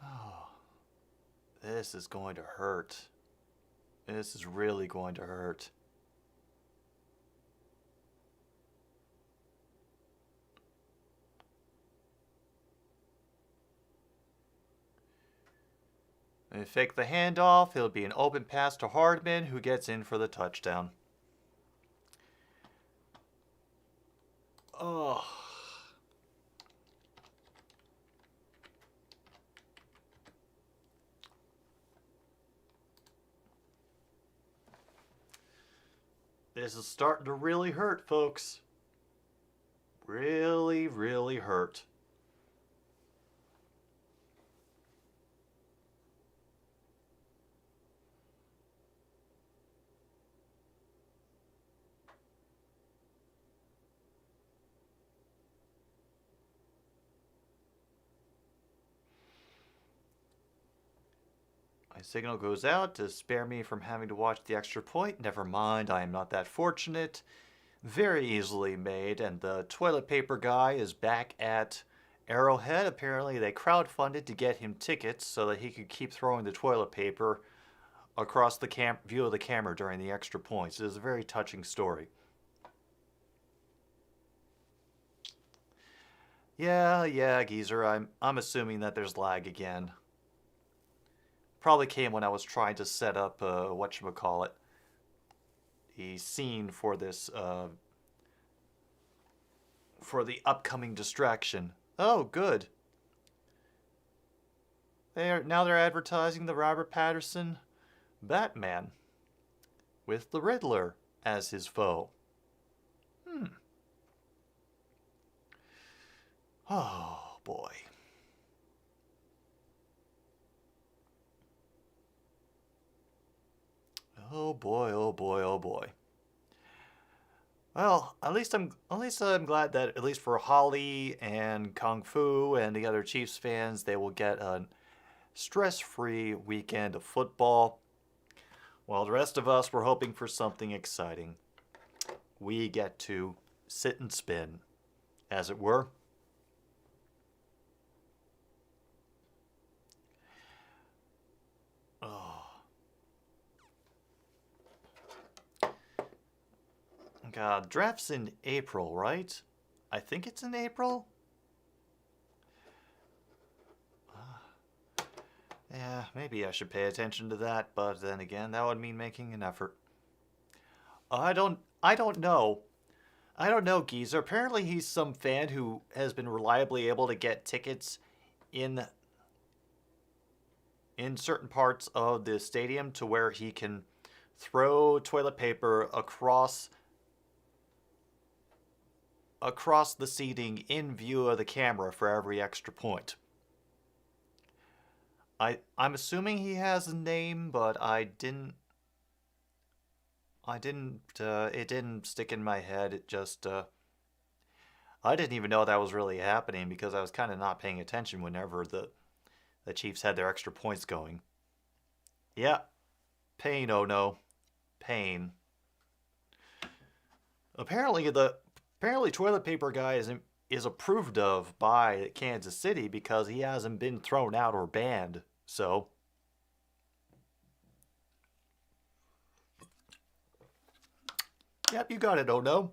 Oh, this is going to hurt. This is really going to hurt. They fake the handoff. It'll be an open pass to Hardman, who gets in for the touchdown. Oh. This is starting to really hurt, folks. Really hurt. My signal goes out to spare me from having to watch the extra point. Never mind, I am not that fortunate. Very easily made, and the toilet paper guy is back at Arrowhead. Apparently they crowdfunded to get him tickets so that he could keep throwing the toilet paper across the view of the camera during the extra points. It is a very touching story. Yeah, geezer, I'm assuming that there's lag again. Probably came when I was trying to set up, whatchamacallit, the scene for this, for the upcoming distraction. Oh, good. Now they're advertising the Robert Pattinson Batman with the Riddler as his foe. Oh, boy. Oh boy. Well, at least I'm glad that at least for Holly and Kung Fu and the other Chiefs fans, they will get a stress-free weekend of football. While the rest of us were hoping for something exciting. We get to sit and spin, as it were. Oh, God, draft's in April, right? I think it's in April. Yeah, maybe I should pay attention to that, but then again, that would mean making an effort. I don't know. I don't know, Geezer. Apparently he's some fan who has been reliably able to get tickets in in certain parts of the stadium to where he can throw toilet paper across the seating in view of the camera for every extra point. I'm assuming he has a name, but I didn't it didn't stick in my head. It just I didn't even know that was really happening because I was kind of not paying attention whenever the Chiefs had their extra points going. Yeah, pain, oh no. Pain. Apparently apparently toilet paper guy is approved of by Kansas City because he hasn't been thrown out or banned. So, yep, you got it, oh no.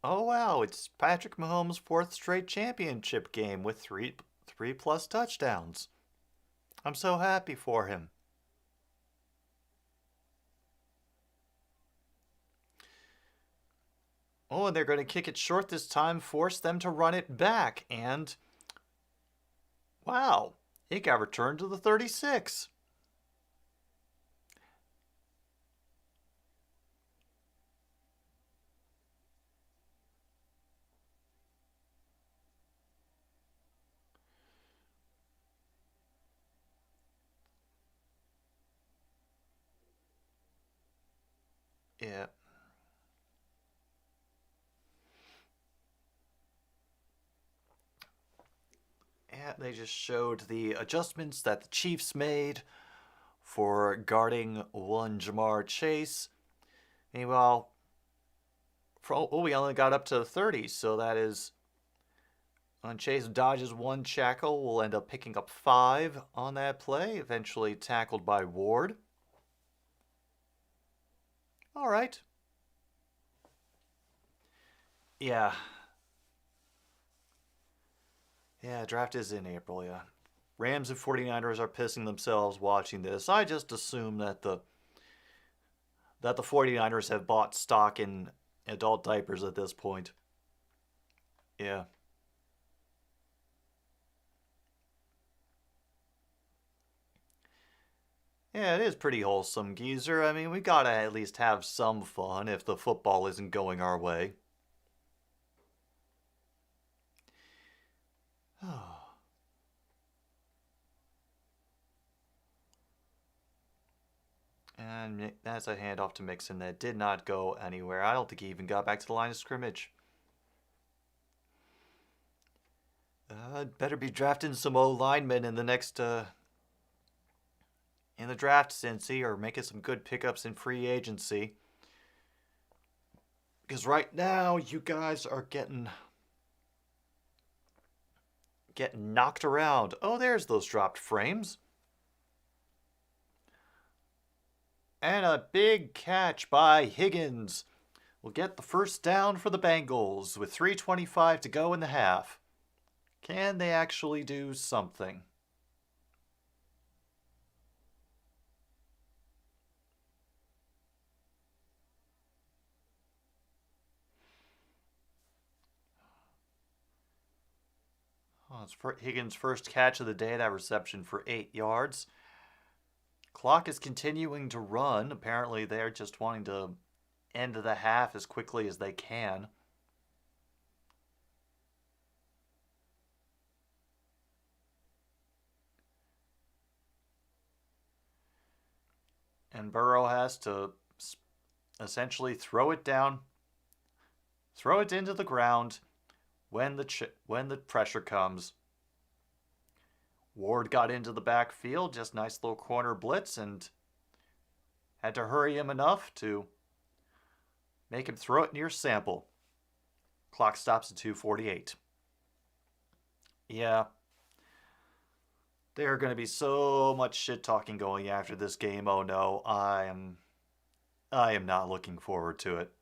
Oh wow, it's Patrick Mahomes' fourth straight championship game with three plus touchdowns. I'm so happy for him. Oh, and they're going to kick it short this time, force them to run it back, and wow, it got returned to the 36. Yeah. And they just showed the adjustments that the Chiefs made for guarding one Jamar Chase. Meanwhile, we only got up to 30, so that is when Chase dodges one shackle, we'll end up picking up 5 on that play, eventually tackled by Ward. All right. Yeah. Yeah, draft is in April, yeah. Rams and 49ers are pissing themselves watching this. I just assume that the 49ers have bought stock in adult diapers at this point. Yeah. Yeah, it is pretty wholesome, Geezer. I mean, we gotta at least have some fun if the football isn't going our way. And that's a handoff to Mixon that did not go anywhere. I don't think he even got back to the line of scrimmage. Better be drafting some O linemen in the next in the draft, Cincy, or making some good pickups in free agency. Because right now you guys are getting knocked around. Oh, there's those dropped frames. And a big catch by Higgins will get the first down for the Bengals with 3:25 to go in the half. Can they actually do something? Oh, it's Higgins' first catch of the day, that reception for 8 yards. Clock is continuing to run. Apparently, they're just wanting to end the half as quickly as they can. And Burrow has to essentially throw it down, throw it into the ground when the pressure comes. Ward got into the backfield, just nice little corner blitz, and had to hurry him enough to make him throw it near Sample. Clock stops at 2:48. Yeah. There's going to be so much shit talking going after this game. Oh no, I am not looking forward to it.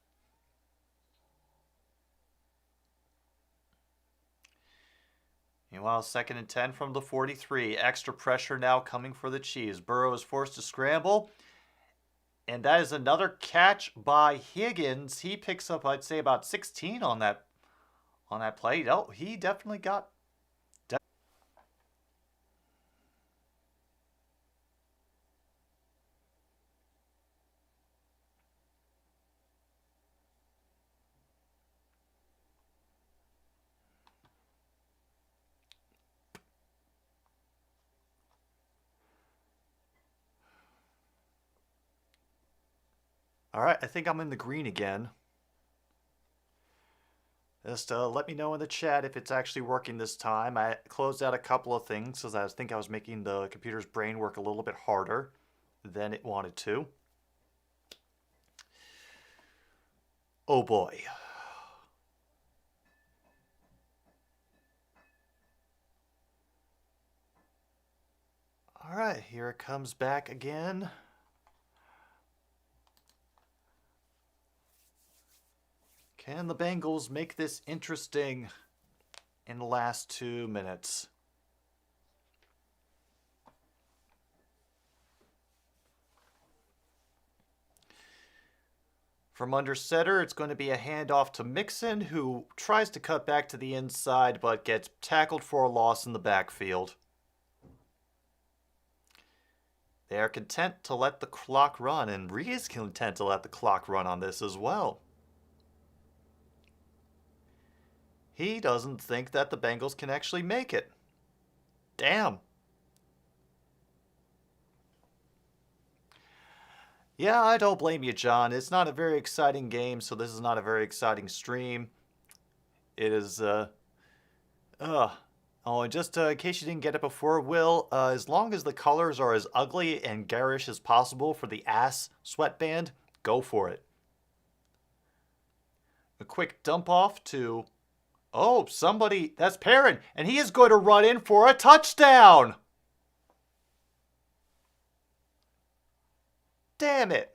Meanwhile, 2nd and 10 from the 43. Extra pressure now coming for the Chiefs. Burrow is forced to scramble. And that is another catch by Higgins. He picks up, I'd say, about 16 on that play. Oh, he definitely got... All right, I think I'm in the green again. Just let me know in the chat if it's actually working this time. I closed out a couple of things because I think I was making the computer's brain work a little bit harder than it wanted to. Oh boy. All right, here it comes back again. Can the Bengals make this interesting in the last 2 minutes? From under center, it's going to be a handoff to Mixon, who tries to cut back to the inside but gets tackled for a loss in the backfield. They are content to let the clock run, and Reed is content to let the clock run on this as well. He doesn't think that the Bengals can actually make it. Damn. Yeah, I don't blame you, John. It's not a very exciting game, so this is not a very exciting stream. It is, Oh, and just in case you didn't get it before, Will, as long as the colors are as ugly and garish as possible for the ass sweatband, go for it. A quick dump off to... Oh, somebody... That's Perrin, and he is going to run in for a touchdown! Damn it.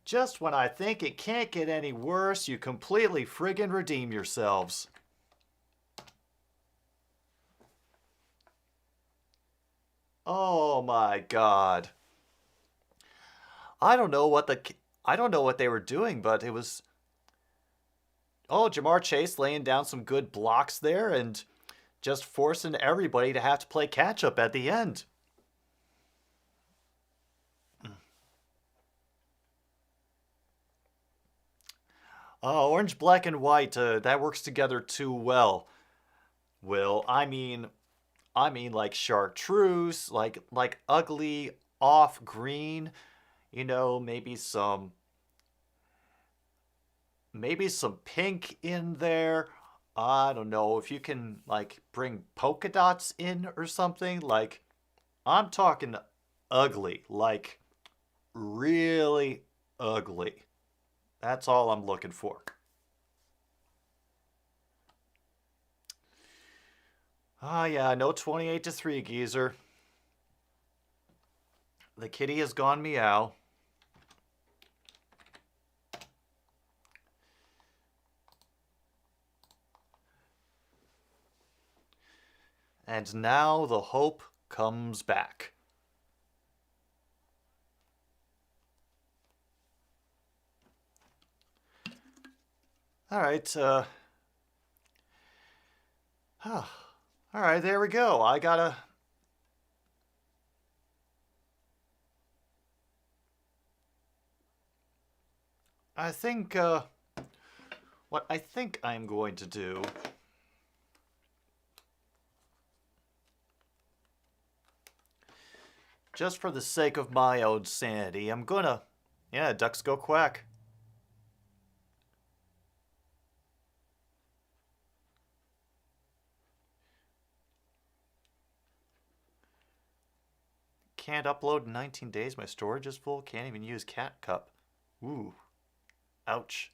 Just when I think it can't get any worse, you completely friggin' redeem yourselves. Oh my god. I don't know what they were doing, but it was... Oh, Jamar Chase laying down some good blocks there and just forcing everybody to have to play catch-up at the end. Orange, black, and white, that works together too well. Will, I mean like chartreuse, like ugly off green, you know, maybe some pink in there. I don't know if you can like bring polka dots in or something. Like, I'm talking ugly, like really ugly. That's all I'm looking for. Ah, yeah, no 28-3, geezer. The kitty has gone meow. And now the hope comes back. All right, all right, there we go. I think, what I think I'm going to do just for the sake of my own sanity, I'm gonna... Yeah, ducks go quack. Can't upload in 19 days. My storage is full. Can't even use Cat Cup. Ooh. Ouch.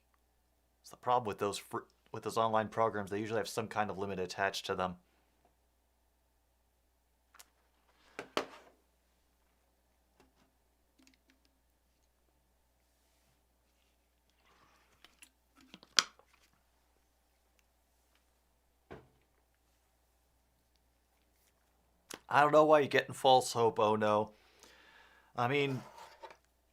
That's the problem with those online programs. They usually have some kind of limit attached to them. I don't know why you're getting false hope, oh no. I mean,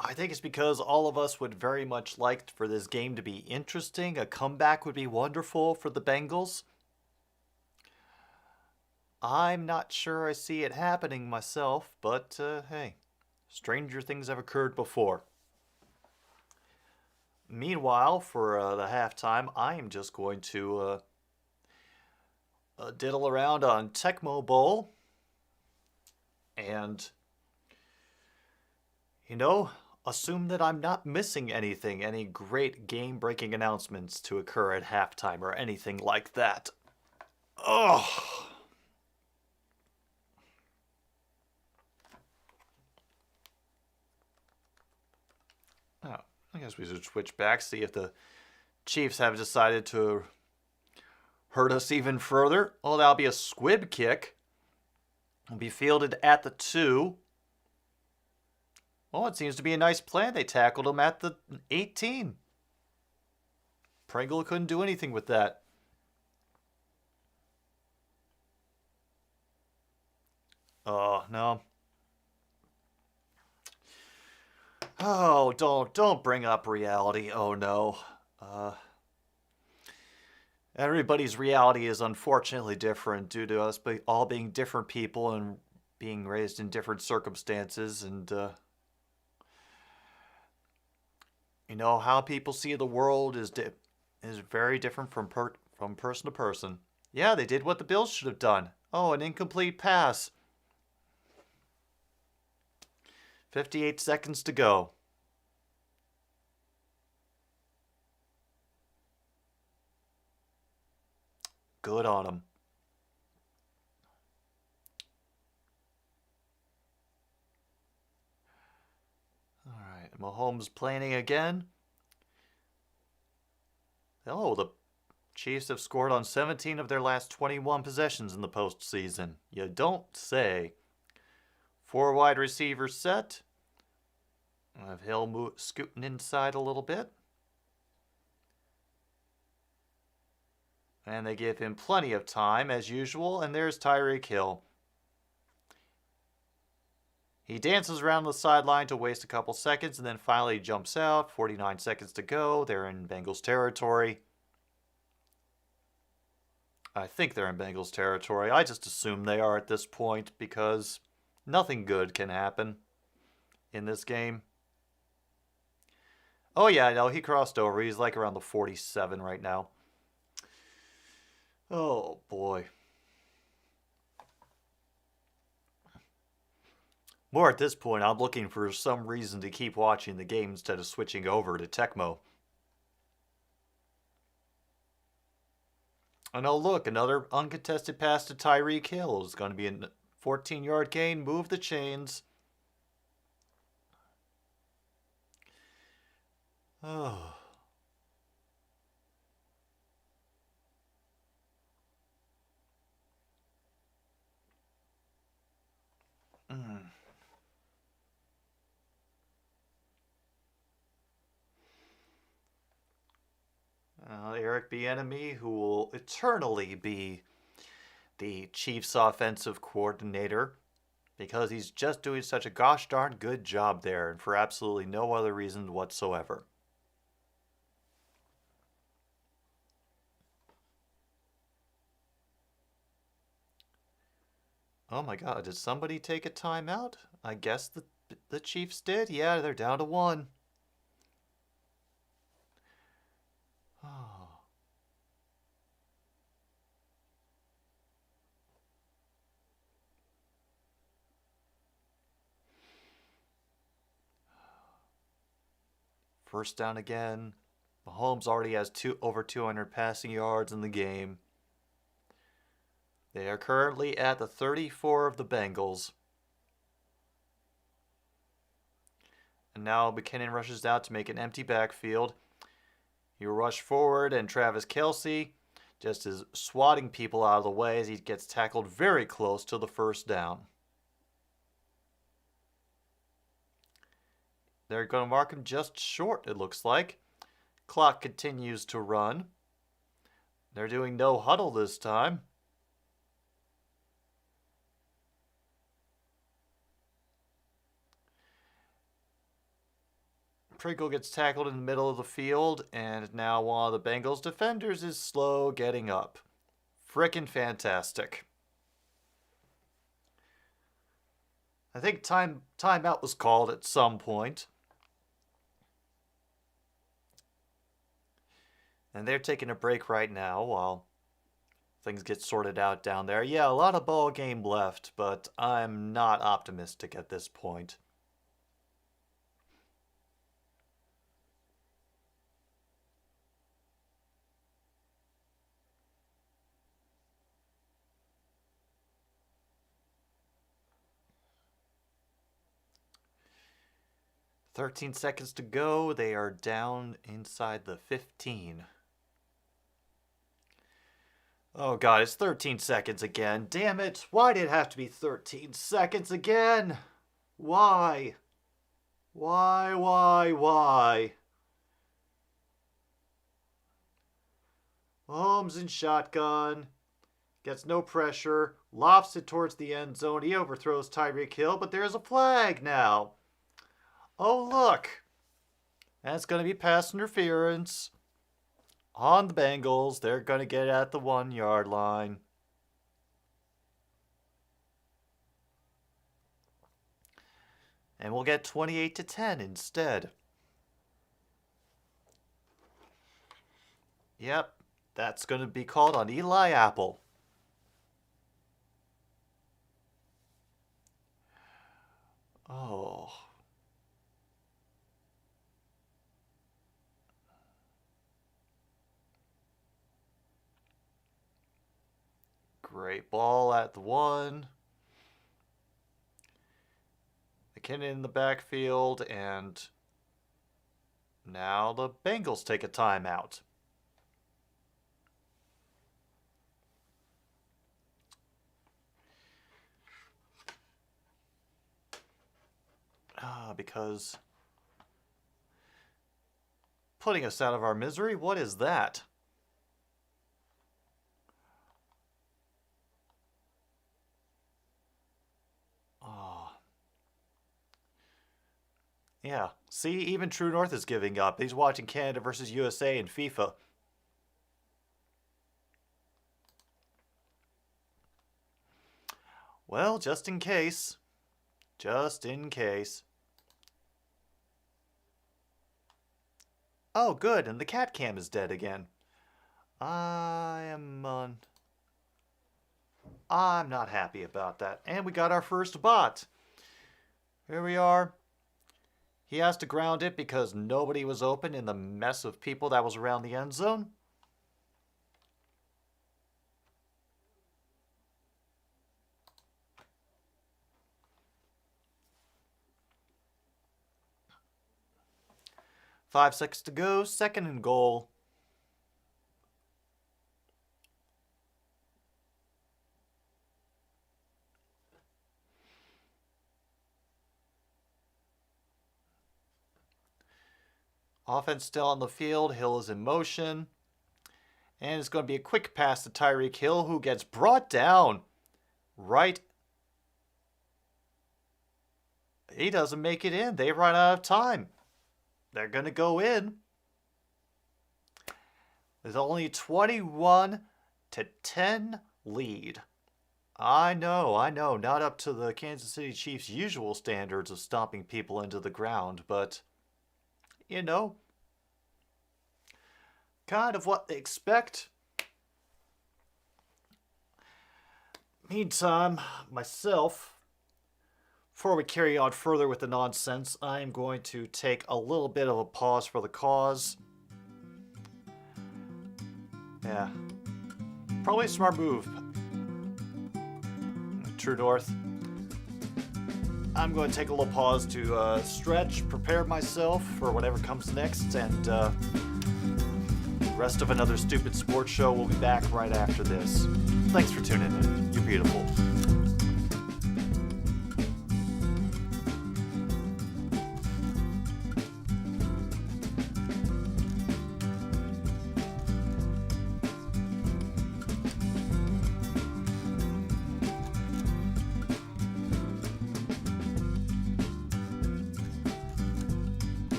I think it's because all of us would very much like for this game to be interesting. A comeback would be wonderful for the Bengals. I'm not sure I see it happening myself, but hey, stranger things have occurred before. Meanwhile, for the halftime, I am just going to diddle around on Tecmo Bowl. And, you know, assume that I'm not missing anything, any great game-breaking announcements to occur at halftime or anything like that. Oh. Oh, I guess we should switch back, see if the Chiefs have decided to hurt us even further. Oh, that'll be a squib kick. Will be fielded at the 2. Well, it seems to be a nice plan. They tackled him at the 18. Pringle couldn't do anything with that. Oh, no. Oh, don't bring up reality. Oh, no. Everybody's reality is unfortunately different due to us all being different people and being raised in different circumstances. And, you know, how people see the world is very different from person to person. Yeah, they did what the Bills should have done. Oh, an incomplete pass. 58 seconds to go. Good on him. All right, Mahomes planning again. Oh, the Chiefs have scored on 17 of their last 21 possessions in the postseason. You don't say. 4 wide receivers set. I have Hill scooting inside a little bit. And they give him plenty of time, as usual. And there's Tyreek Hill. He dances around the sideline to waste a couple seconds and then finally jumps out. 49 seconds to go. They're in Bengals territory. I think they're in Bengals territory. I just assume they are at this point because nothing good can happen in this game. Oh yeah, no, he crossed over. He's like around the 47 right now. Oh boy. More at this point, I'm looking for some reason to keep watching the game instead of switching over to Tecmo. And oh look, another uncontested pass to Tyreek Hill. It's going to be a 14-yard gain. Move the chains. Oh. Eric Bieniemy, who will eternally be the Chiefs' offensive coordinator because he's just doing such a gosh darn good job there and for absolutely no other reason whatsoever. Oh my god, did somebody take a timeout? I guess the Chiefs did. Yeah, they're down to 1. Oh. First down again. Mahomes already has over 200 passing yards in the game. They are currently at the 34 of the Bengals. And now McKinnon rushes out to make an empty backfield. He will rush forward, and Travis Kelce just is swatting people out of the way as he gets tackled very close to the first down. They're going to mark him just short, it looks like. Clock continues to run. They're doing no huddle this time. Pringle gets tackled in the middle of the field, and now one of the Bengals defenders is slow getting up. Frickin' fantastic. I think timeout was called at some point. And they're taking a break right now while things get sorted out down there. Yeah, a lot of ball game left, but I'm not optimistic at this point. "13 seconds to go. They are down inside the 15. Oh god, it's 13 seconds again. Damn it. Why did it have to be 13 seconds again? Why? Why? Mahomes in shotgun. Gets no pressure. Lofts it towards the end zone. He overthrows Tyreek Hill, but there's a flag now. Oh, look. That's going to be pass interference on the Bengals. They're going to get at the 1 yard line. And we'll get 28-10 instead. Yep, that's going to be called on Eli Apple. Oh. Great ball at the 1. McKinnon in the backfield, and now the Bengals take a timeout. Because putting us out of our misery, what is that? Yeah, see, even True North is giving up. He's watching Canada versus USA in FIFA. Well, just in case. Just in case. Oh, good, and the cat cam is dead again. I'm not happy about that. And we got our first bot. Here we are. He has to ground it because nobody was open in the mess of people that was around the end zone. Five seconds to go, 2nd and goal. Offense still on the field. Hill is in motion. And it's going to be a quick pass to Tyreek Hill, who gets brought down right. He doesn't make it in. They run out of time. They're going to go in. There's only 21-10 lead. I know. Not up to the Kansas City Chiefs' usual standards of stomping people into the ground, but, you know, kind of what they expect. Meantime, myself, before we carry on further with the nonsense, I'm going to take a little bit of a pause for the cause. Yeah. Probably a smart move. True North. I'm going to take a little pause to stretch, prepare myself for whatever comes next, and the rest of another stupid sports show will be back right after this. Thanks for tuning in. You're beautiful.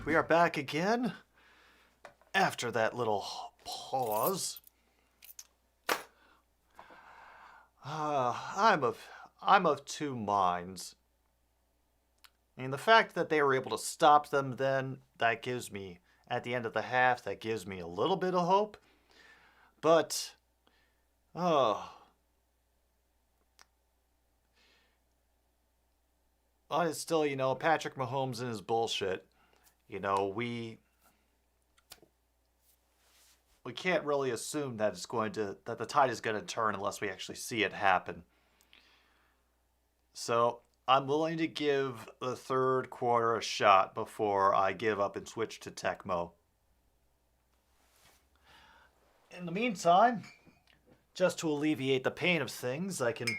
We are back again after that little pause. I'm of two minds. And the fact that they were able to stop them then, that gives me, at the end of the half, that gives me a little bit of hope. But, but it's still, Patrick Mahomes and his bullshit. We can't really assume that that the tide is going to turn unless we actually see it happen. So I'm willing to give the third quarter a shot before I give up and switch to Tecmo. In the meantime, just to alleviate the pain of things, I can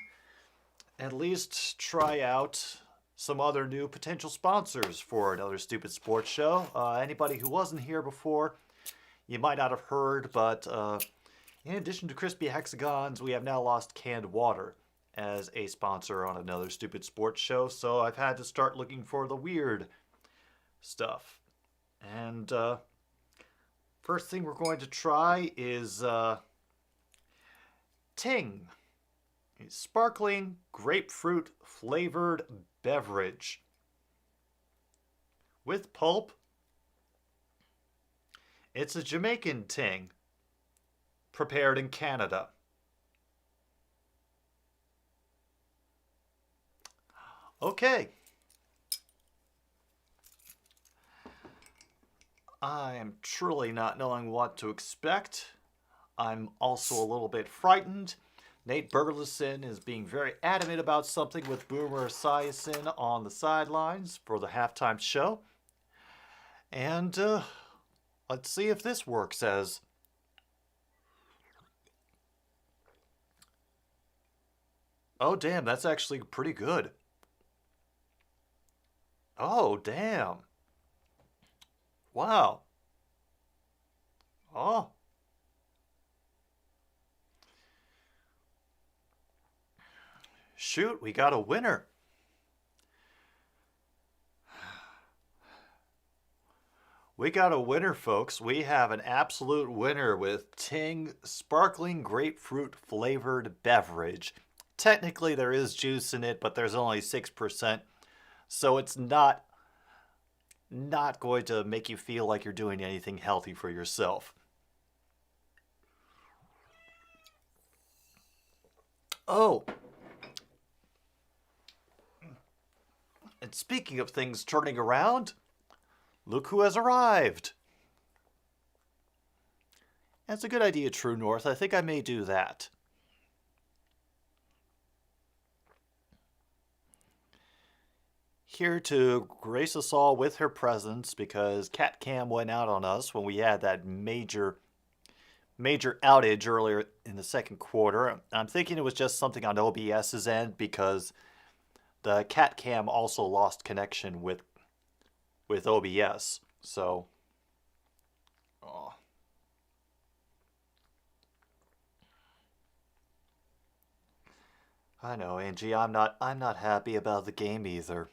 at least try out some other new potential sponsors for another stupid sports show. Anybody who wasn't here before, you might not have heard, but in addition to crispy hexagons, we have now lost canned water as a sponsor on another stupid sports show, so I've had to start looking for the weird stuff. And first thing we're going to try is Ting, a sparkling grapefruit flavored beverage with pulp. It's a Jamaican Ting prepared in Canada. Okay. I am truly not knowing what to expect. I'm also a little bit frightened. Nate Burleson is being very adamant about something with Boomer Esiason on the sidelines for the halftime show. And let's see if this works as... Oh, damn, that's actually pretty good. Oh, damn. Wow. Oh. Shoot, we got a winner. We got a winner, folks. We have an absolute winner with Ting Sparkling Grapefruit Flavored Beverage. Technically, there is juice in it, but there's only 6%. So it's not going to make you feel like you're doing anything healthy for yourself. Oh. And speaking of things turning around, look who has arrived. That's a good idea, True North. I think I may do that. Here to grace us all with her presence because Cat Cam went out on us when we had that major outage earlier in the second quarter. I'm thinking it was just something on OBS's end because the Cat Cam also lost connection with OBS. So, oh. I know, Angie. I'm not happy about the game either.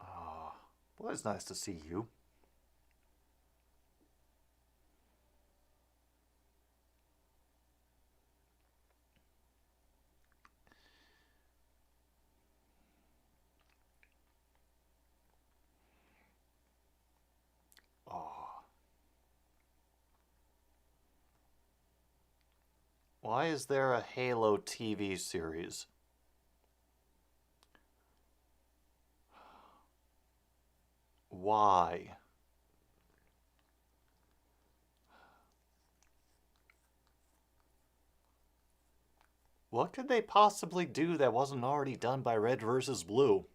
Oh, well, it's nice to see you. Oh. Why is there a Halo TV series? Why? What could they possibly do that wasn't already done by Red versus Blue?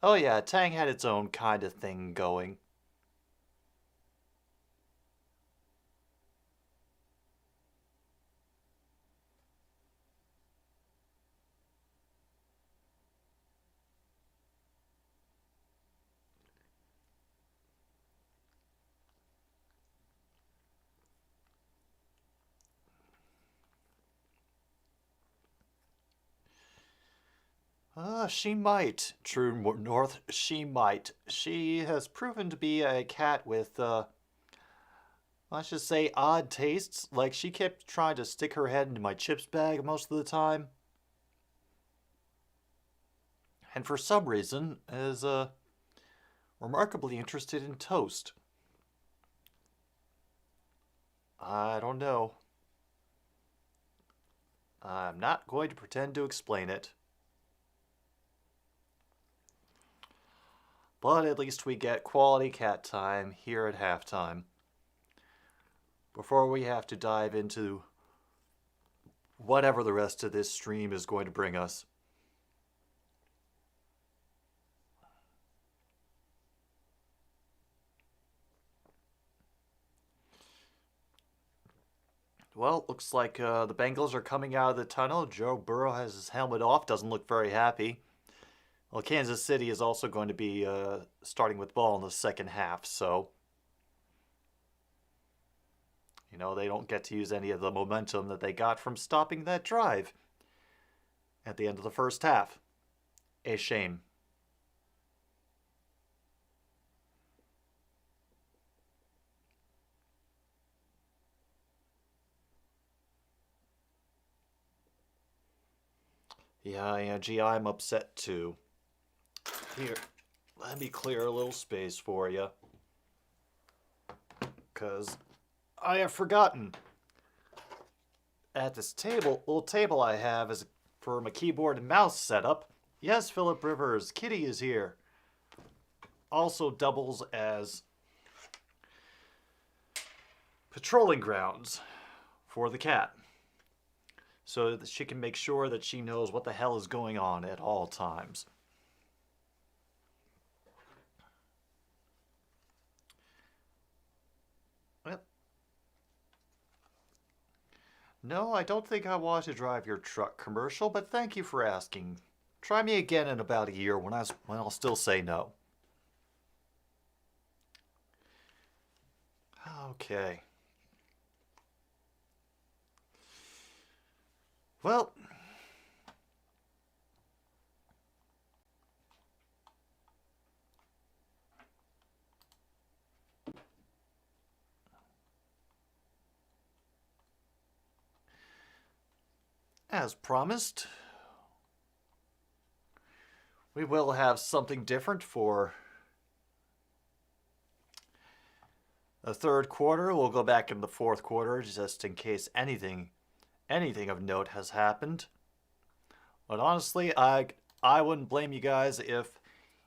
Oh yeah, Tang had its own kind of thing going. She might, True North, she might. She has proven to be a cat with, let's just say odd tastes. Like, she kept trying to stick her head into my chips bag most of the time. And for some reason, is, remarkably interested in toast. I don't know. I'm not going to pretend to explain it. But at least we get quality cat time here at halftime. Before we have to dive into whatever the rest of this stream is going to bring us. Well, looks like the Bengals are coming out of the tunnel. Joe Burrow has his helmet off, doesn't look very happy. Well, Kansas City is also going to be starting with ball in the second half, so you know, they don't get to use any of the momentum that they got from stopping that drive at the end of the first half. A shame. Yeah, Angie, I'm upset too. Here, let me clear a little space for you. Because I have forgotten. At this little table I have is for my keyboard and mouse setup. Yes, Philip Rivers, Kitty is here. Also doubles as patrolling grounds for the cat, so that she can make sure that she knows what the hell is going on at all times. Well, no, I don't think I want to drive your truck commercial, but thank you for asking. Try me again in about a year when I'll still say no. Okay. Well, as promised, we will have something different for the third quarter. We'll go back in the fourth quarter just in case anything of note has happened. But honestly, I wouldn't blame you guys if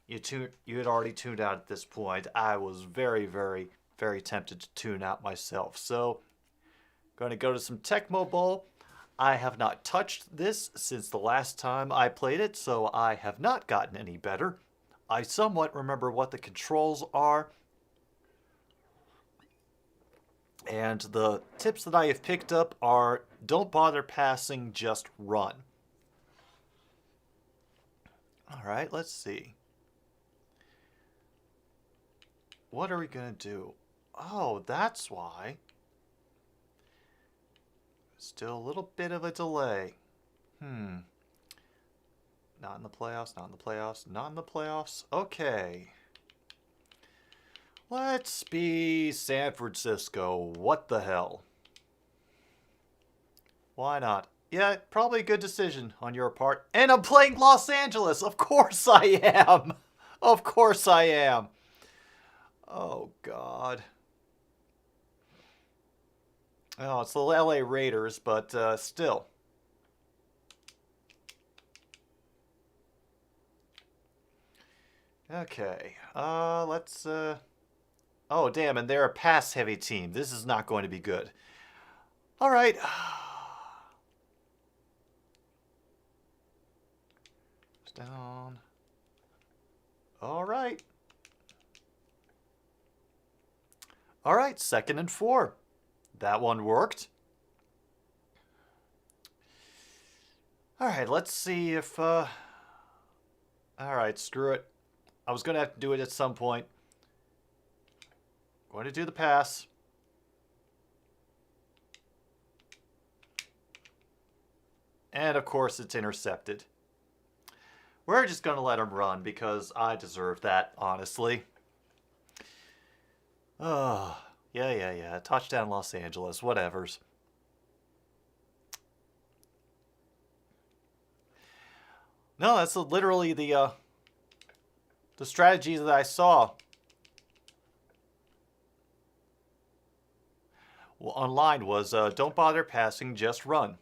you had already tuned out at this point. I was very, very, very tempted to tune out myself. So, going to go to some Tecmo Bowl. I have not touched this since the last time I played it, so I have not gotten any better. I somewhat remember what the controls are, and the tips that I have picked up are don't bother passing, just run. Alright, let's see. What are we going to do? Oh, that's why. Still a little bit of a delay. Not in the playoffs, not in the playoffs, not in the playoffs. Okay. Let's be San Francisco. What the hell? Why not? Yeah, probably a good decision on your part. And I'm playing Los Angeles. Of course I am. Of course I am. Oh, God. Oh, it's the LA Raiders, but still. Okay. Let's... Oh, damn, and they're a pass-heavy team. This is not going to be good. All right. Down. All right. All right, 2nd and 4. That one worked. All right, let's see if... All right, screw it. I was going to have to do it at some point. Going to do the pass. And, of course, it's intercepted. We're just going to let him run because I deserve that, honestly. Oh, yeah. Touchdown Los Angeles, whatevers. No, that's literally the strategy that I saw. Well, online was don't bother passing, just run.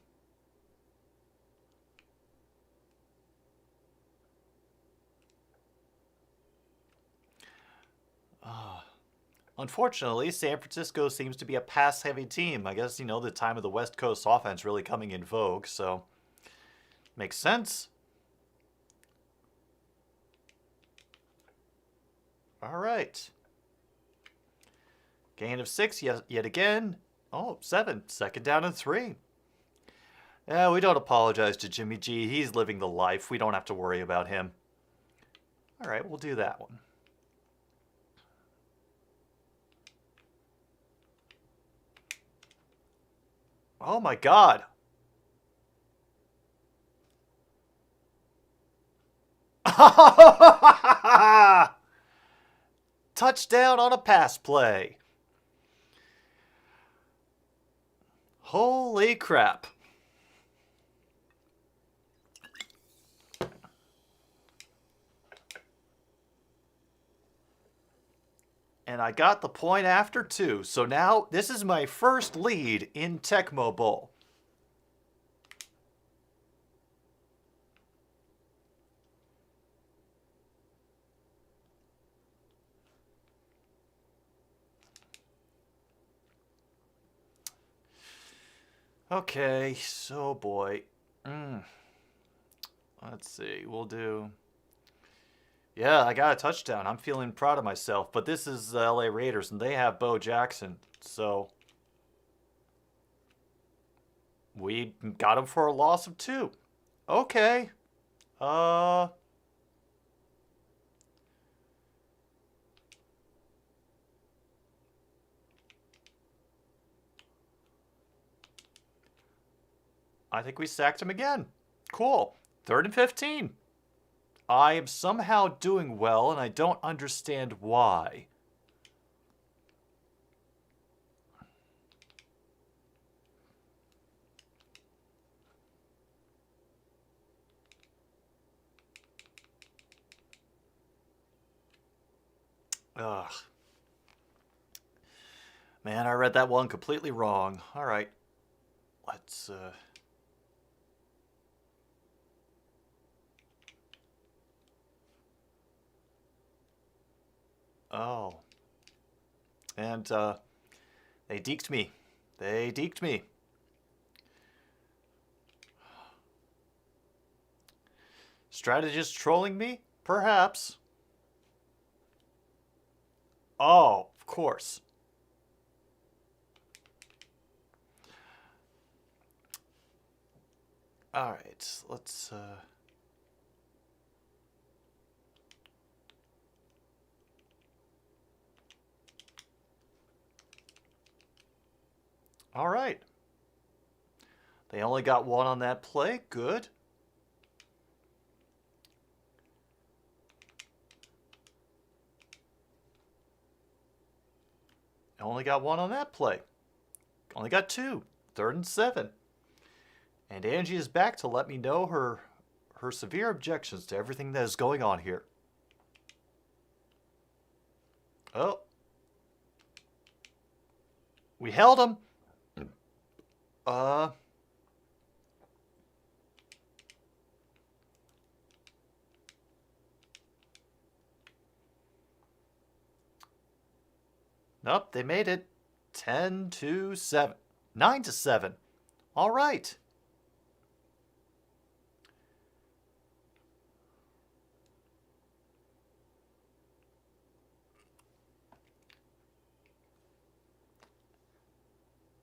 Unfortunately, San Francisco seems to be a pass-heavy team. I guess, the time of the West Coast offense really coming in vogue, so makes sense. All right. Gain of 6 yet again. Oh, 7. 2nd down and 3. Yeah, we don't apologize to Jimmy G. He's living the life. We don't have to worry about him. All right, we'll do that one. Oh my God. Touchdown on a pass play. Holy crap. And I got the point after, too. So now, this is my first lead in Tecmo Bowl. Okay, so boy. Let's see, we'll do... Yeah, I got a touchdown. I'm feeling proud of myself. But this is the LA Raiders, and they have Bo Jackson. So we got him for a loss of 2. Okay. I think we sacked him again. Cool. 3rd and 15. I am somehow doing well, and I don't understand why. Ugh. Man, I read that one completely wrong. All right. Let's, Oh. And, they deked me. They deked me. Strategist trolling me? Perhaps. Oh, of course. All right, let's, All right. They only got 1 on that play. Good. Only got 1 on that play. Only got 2. 3rd and 7. And Angie is back to let me know her severe objections to everything that is going on here. Oh. We held him. Nope, they made it. 10-7. 9-7. All right.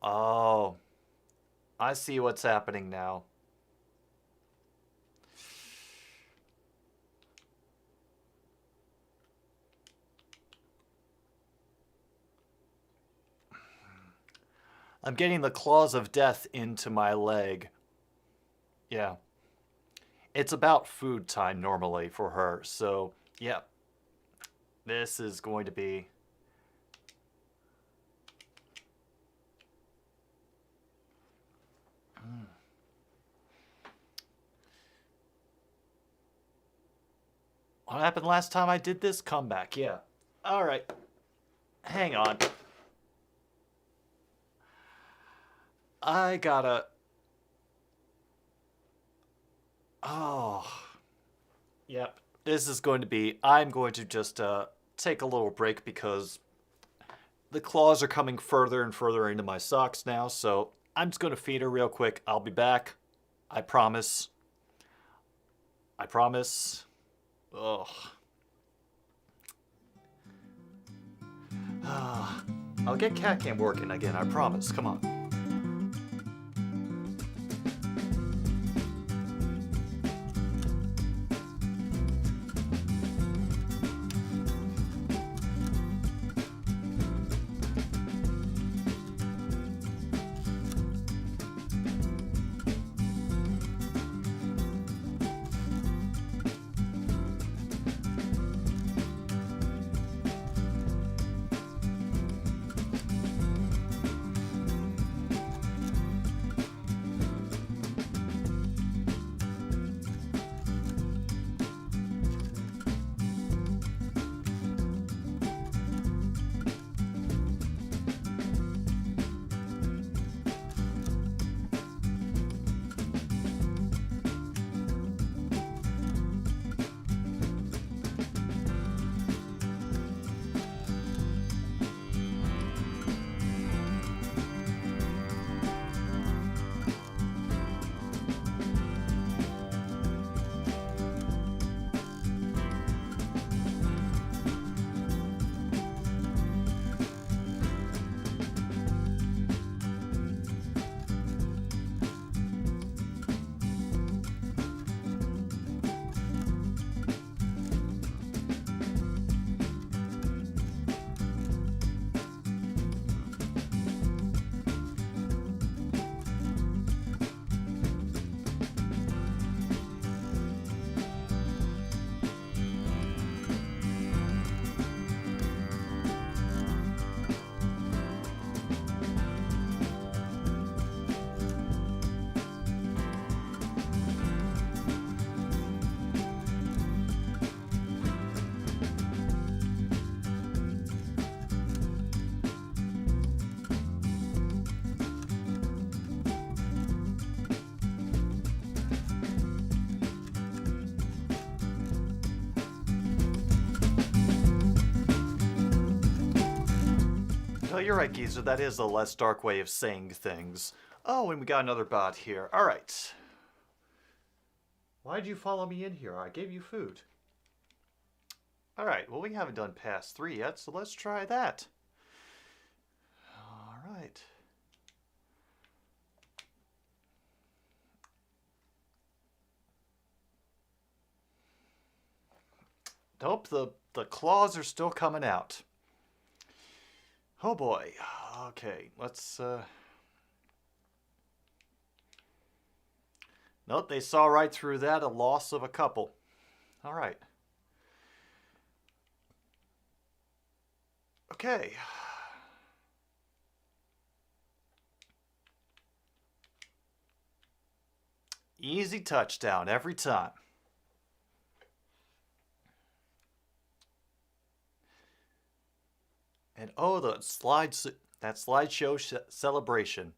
Oh, I see what's happening now. I'm getting the claws of death into my leg. Yeah. It's about food time normally for her, so yeah. This is going to be... What happened last time I did this? Comeback, yeah. All right. Hang on. I gotta... Oh. Yep. This is going to be... I'm going to just take a little break because the claws are coming further and further into my socks now, so I'm just going to feed her real quick. I'll be back. I promise. I promise. Ugh. I'll get cat cam working again, I promise. Come on. you're right, Geezer. That is a less dark way of saying things. Oh, and we got another bot here. All right. Why'd you follow me in here? I gave you food. All right. Well, we haven't done past 3 yet, so let's try that. All right. Nope, the claws are still coming out. Oh boy. Okay, let's Nope, they saw right through that, a loss of a couple. All right. Okay. Easy touchdown every time. And oh, that slideshow celebration.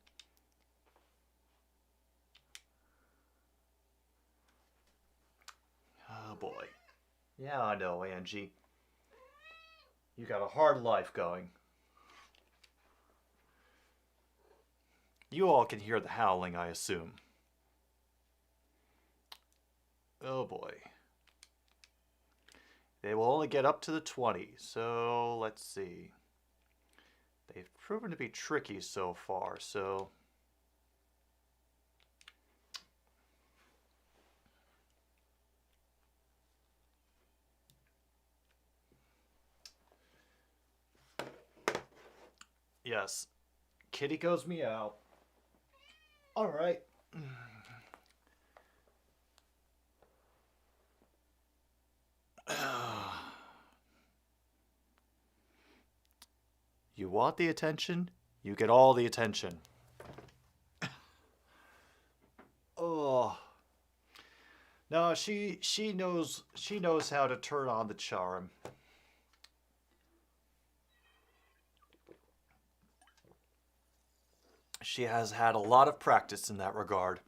Oh boy. Yeah, I know, Angie. You got a hard life going. You all can hear the howling, I assume. Oh boy. They will only get up to the 20, so let's see. They've proven to be tricky so far, so... Yes. Kitty goes meow. All right. You want the attention? You get all the attention. Oh. No, she knows how to turn on the charm. She has had a lot of practice in that regard.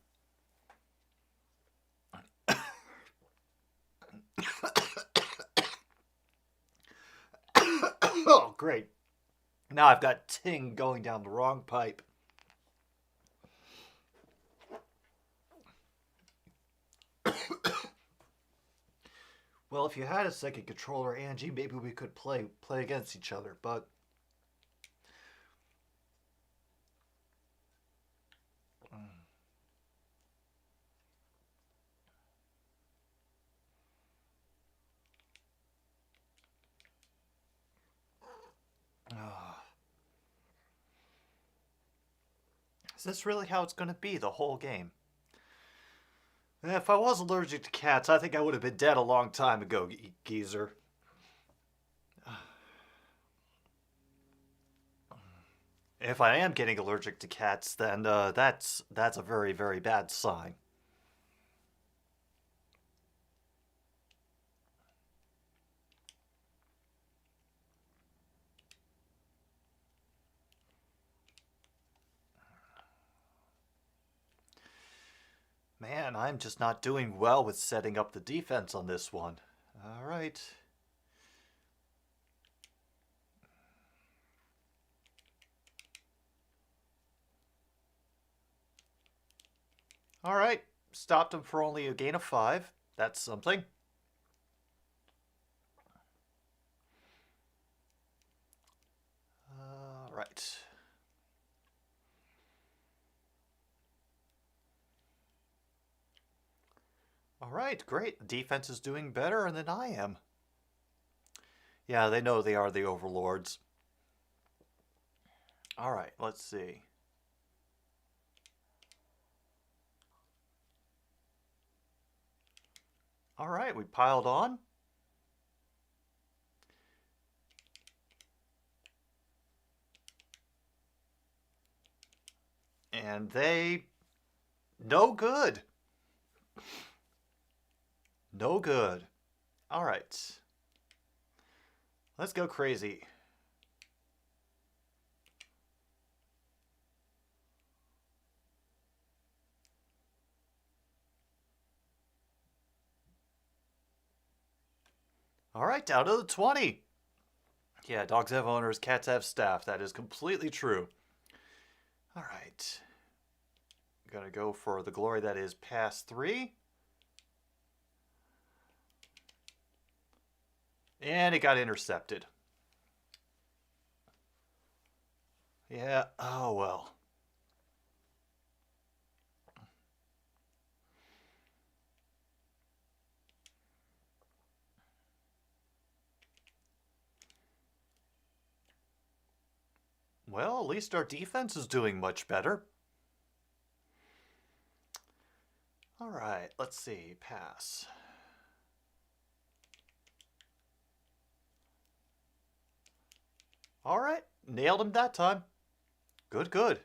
Oh, great. Now I've got ting going down the wrong pipe. Well, if you had a second controller, Angie, maybe we could play against each other, but... Is this really how it's going to be the whole game? If I was allergic to cats, I think I would have been dead a long time ago, geezer. If I am getting allergic to cats, then that's a very, very bad sign. Man, I'm just not doing well with setting up the defense on this one. All right. All right. Stopped him for only a gain of 5. That's something. All right. All right, great. The defense is doing better than I am. Yeah, they know they are the overlords. All right, let's see. All right, we piled on. And they... No good. No good. All right. Let's go crazy. All right, down to the 20. Yeah, dogs have owners, cats have staff. That is completely true. All right. Gonna go for the glory that is pass 3. And it got intercepted. Yeah, oh well. Well, at least our defense is doing much better. All right, let's see. Pass. All right, nailed him that time. Good, good.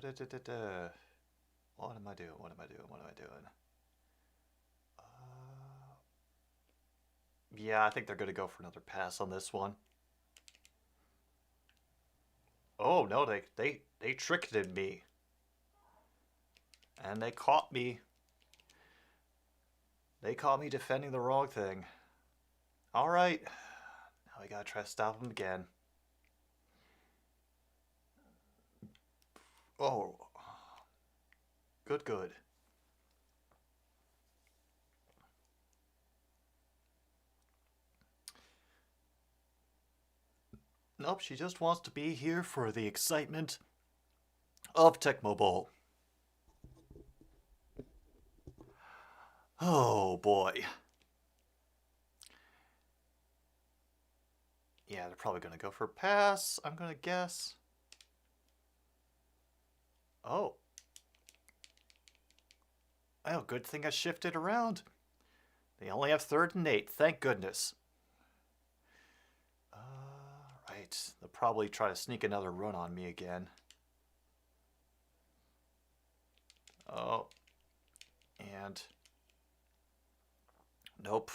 What am I doing? What am I doing? What am I doing? Yeah, I think they're going to go for another pass on this one. Oh, no, they tricked me. And they caught me. They caught me defending the wrong thing. All right. Now we got to try to stop them again. Oh. Good, good. Nope, she just wants to be here for the excitement of Tecmo Bowl. Oh boy. Yeah, they're probably going to go for a pass, I'm going to guess. Oh. Oh, good thing I shifted around. They only have 3rd and 8, thank goodness. Right, they'll probably try to sneak another run on me again. Oh. And... nope.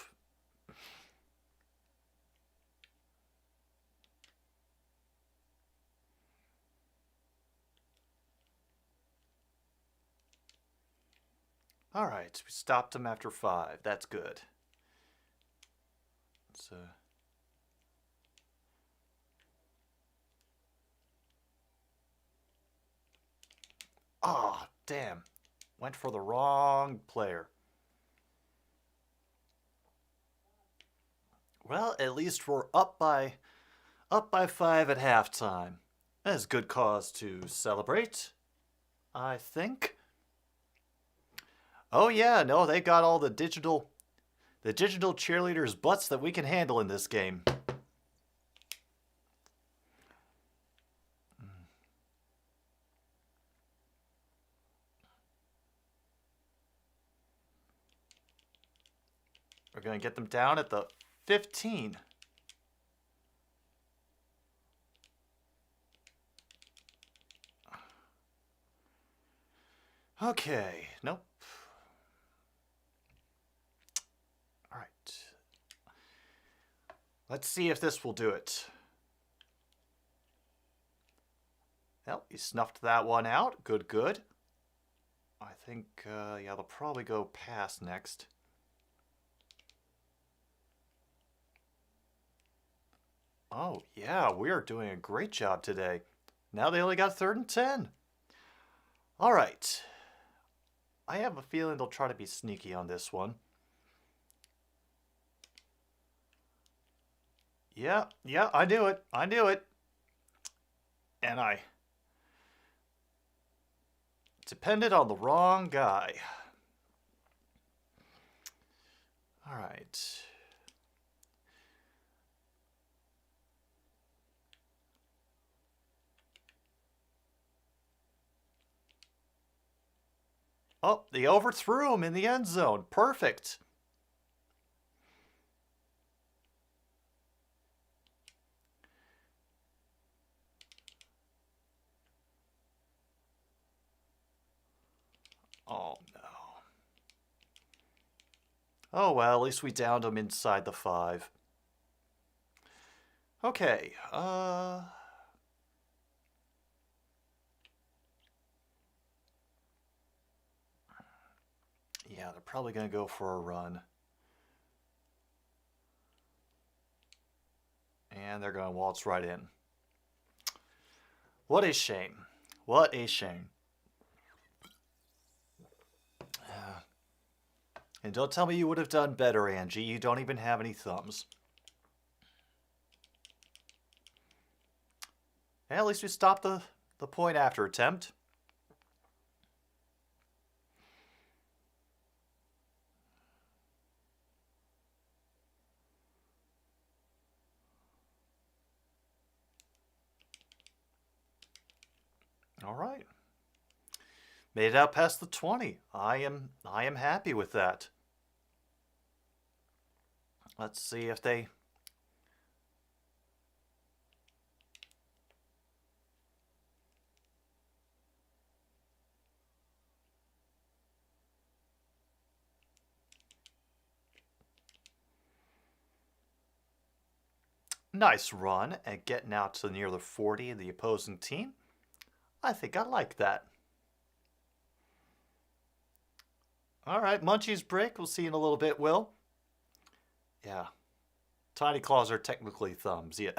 All right, we stopped him after 5. That's good. So, oh, damn. Went for the wrong player. Well, at least we're up by 5 at halftime. That is good cause to celebrate, I think. Oh yeah, no, they got all the digital cheerleaders' butts that we can handle in this game. We're going to get them down at the 15. Okay, nope. All right. Let's see if this will do it. Well, he snuffed that one out. Good, good. I think, yeah, they'll probably go pass next. Oh, yeah, we are doing a great job today. Now they only got 3rd and 10. All right. I have a feeling they'll try to be sneaky on this one. Yeah, I knew it. I knew it. And I depended on the wrong guy. All right. Oh, they overthrew him in the end zone. Perfect. Oh, no. Oh, well, at least we downed him inside the 5. Okay, yeah, they're probably going to go for a run. And they're going to waltz right in. What a shame. What a shame. And don't tell me you would have done better, Angie. You don't even have any thumbs. And at least we stopped the point after attempt. All right. Made it out past the 20. I am happy with that. Let's see if they... Nice run at getting out to near the 40 of the opposing team. I think I like that. All right, Munchie's break. We'll see you in a little bit, Will. Yeah. Tiny claws are technically thumbs, yeah.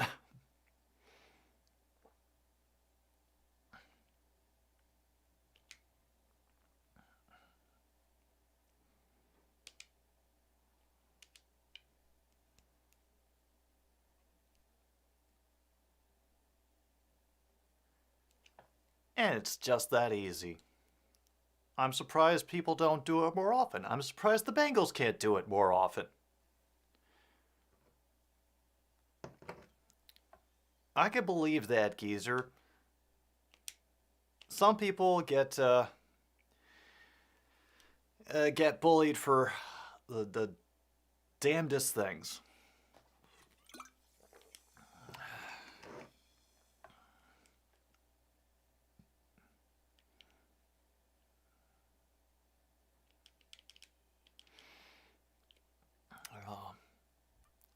And it's just that easy. I'm surprised people don't do it more often. I'm surprised the Bengals can't do it more often. I can believe that, Geezer. Some people get bullied for the damnedest things.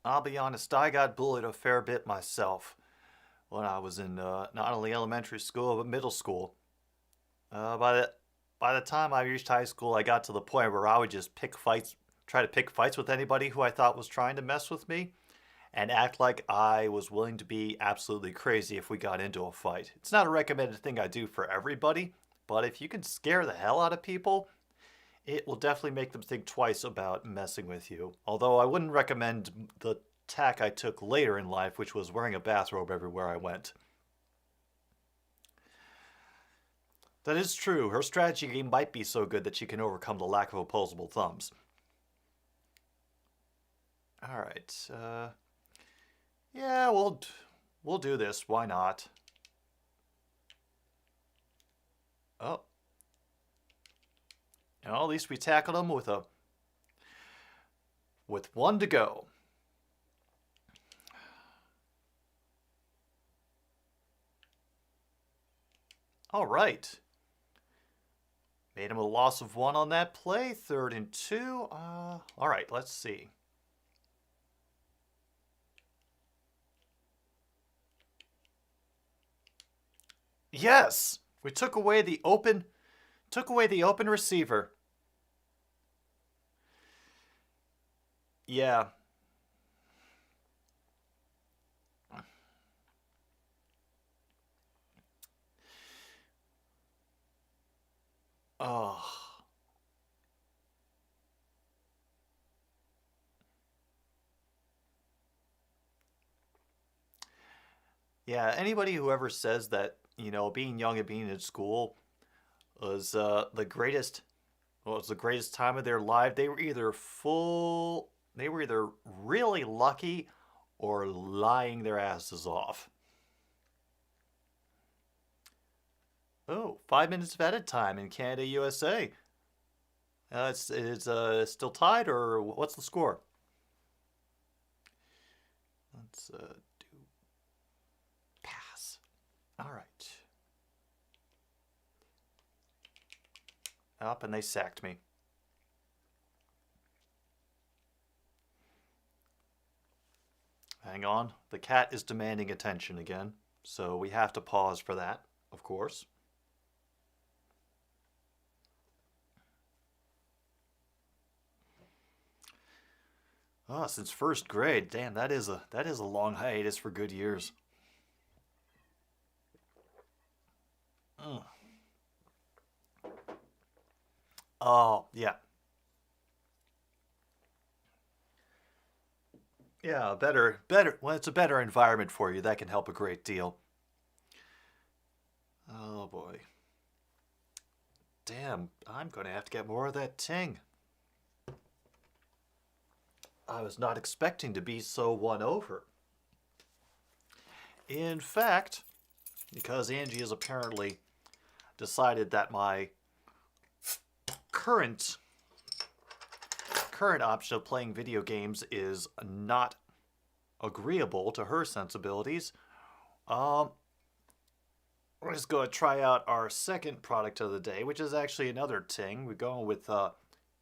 I'll be honest, I got bullied a fair bit myself when I was in not only elementary school but middle school. By the time I reached high school, I got to the point where I would just try to pick fights with anybody who I thought was trying to mess with me, and act like I was willing to be absolutely crazy if we got into a fight. It's not a recommended thing I do for everybody, but if you can scare the hell out of people, it will definitely make them think twice about messing with you. Although I wouldn't recommend the tack I took later in life, which was wearing a bathrobe everywhere I went. That is true. Her strategy might be so good that she can overcome the lack of opposable thumbs. All right. Yeah, we'll do this. Why not? Oh. Well, at least we tackled him with one to go. All right. Made him a loss of 1 on that play. 3rd and 2. All right, let's see. Yes, we took away the open receiver. Yeah. Oh. Yeah, anybody who ever says that, being young and being in school was the greatest time of their life, they were either really lucky or lying their asses off. Oh, 5 minutes of edit time in Canada, USA. It's still tied, or what's the score? Let's do pass. All right. Up, and they sacked me. Hang on. The cat is demanding attention again, so we have to pause for that, of course. Oh, since first grade. Damn, that is a long hiatus for good years. Mm. Oh, yeah. Yeah, better. Well, it's a better environment for you. That can help a great deal. Oh boy. Damn, I'm gonna have to get more of that ting. I was not expecting to be so won over. In fact, because Angie has apparently decided that my current option of playing video games is not agreeable to her sensibilities, we're just going to try out our second product of the day, which is actually another ting. We're going with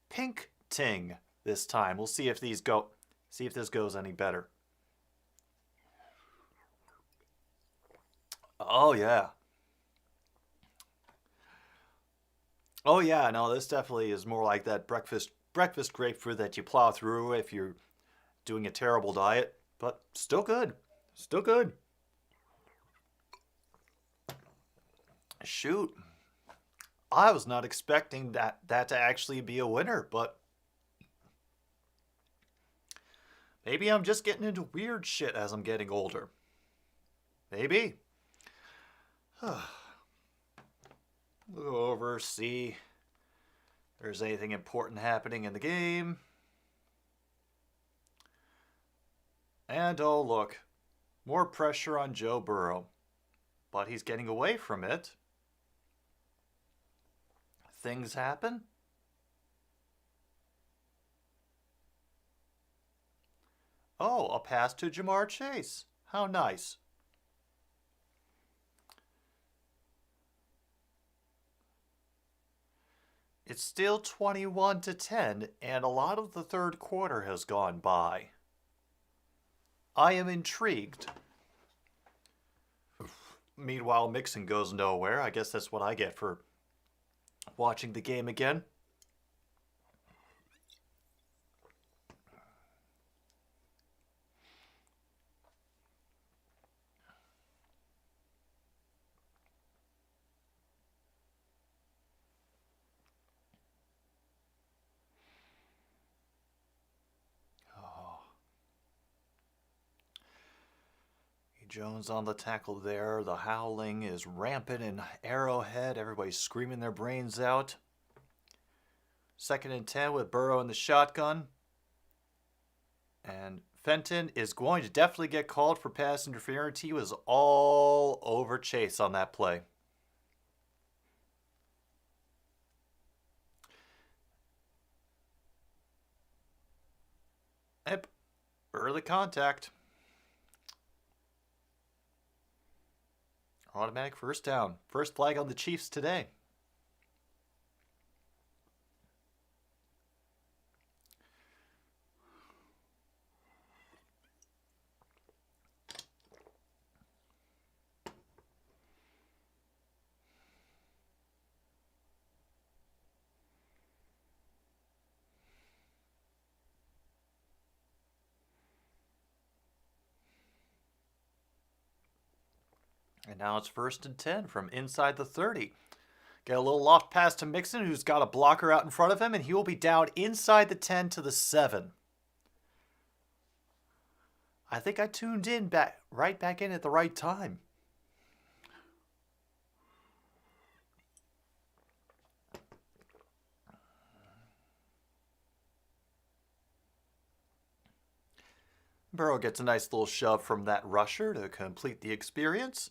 pink ting this time. We'll see if this goes any better. Oh yeah. Oh yeah, no, this definitely is more like that breakfast grapefruit that you plow through if you're doing a terrible diet, but still good. Still good. Shoot. I was not expecting that to actually be a winner, but maybe I'm just getting into weird shit as I'm getting older. Maybe. We'll go over, see if there's anything important happening in the game. And oh look, more pressure on Joe Burrow. But he's getting away from it. Things happen. Oh, a pass to Jamar Chase. How nice. It's still 21-10, and a lot of the third quarter has gone by. I am intrigued. Meanwhile, Mixon goes nowhere. I guess that's what I get for watching the game again. Jones on the tackle there. The howling is rampant in Arrowhead. Everybody's screaming their brains out. 2nd and 10 with Burrow in the shotgun. And Fenton is going to definitely get called for pass interference. He was all over Chase on that play. Yep. Early contact. Automatic first down. First flag on the Chiefs today. And now it's 1st and 10 from inside the 30. Get a little loft pass to Mixon, who's got a blocker out in front of him, and he will be down inside the 10 to the 7. I think I tuned in right back in at the right time. Burrow gets a nice little shove from that rusher to complete the experience.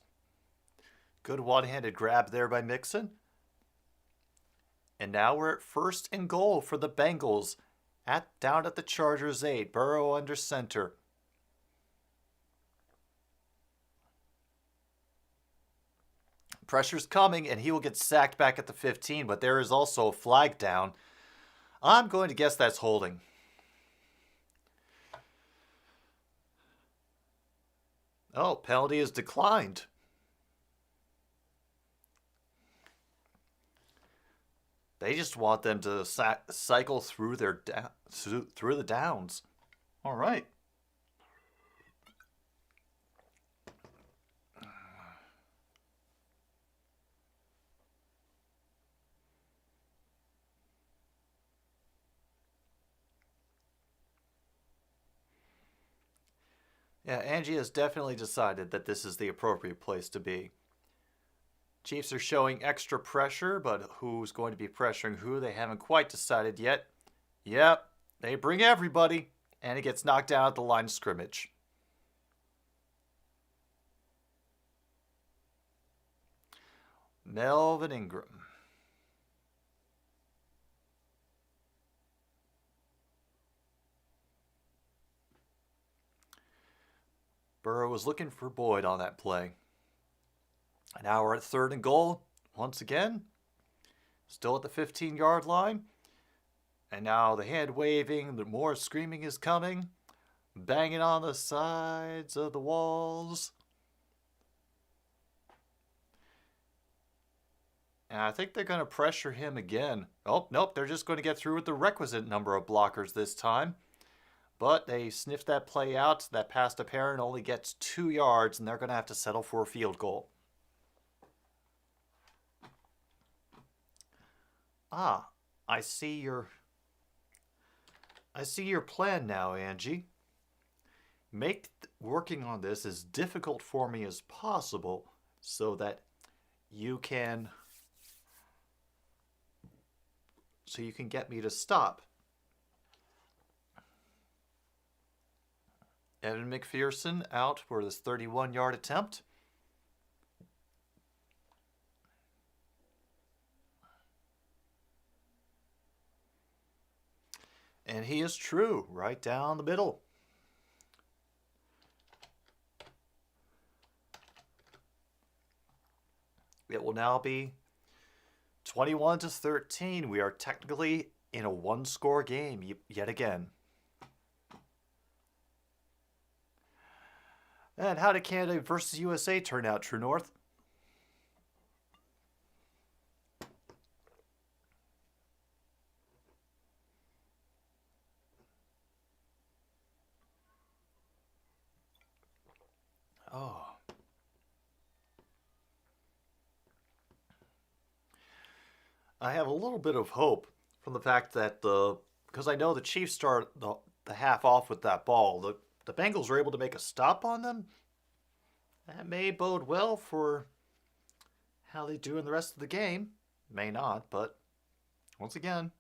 Good one-handed grab there by Mixon. And now we're at 1st and goal for the Bengals down at the Chargers 8. Burrow under center. Pressure's coming, and he will get sacked back at the 15, but there is also a flag down. I'm going to guess that's holding. Oh, penalty is declined. They just want them to cycle through the downs. All right. Yeah, Angie has definitely decided that this is the appropriate place to be. Chiefs are showing extra pressure, but who's going to be pressuring who, they haven't quite decided yet. Yep, they bring everybody, and it gets knocked down at the line of scrimmage. Melvin Ingram. Burrow was looking for Boyd on that play. And now we're at 3rd and goal. Once again, still at the 15-yard line. And now the hand waving, the more screaming is coming. Banging on the sides of the walls. And I think they're going to pressure him again. Oh, nope, they're just going to get through with the requisite number of blockers this time. But they sniffed that play out. That pass to Perrin only gets 2 yards, and they're going to have to settle for a field goal. Ah, I see your plan now, Angie. Make working on this as difficult for me as possible so that you can get me to stop. Evan McPherson out for this 31-yard attempt. And he is true, right down the middle. It will now be 21-13. We are technically in a 1-score game yet again. And how did Canada versus USA turn out, True North? Oh. I have a little bit of hope from the fact that because I know the Chiefs start the half off with that ball. The Bengals were able to make a stop on them. That may bode well for how they do in the rest of the game. May not, but once again,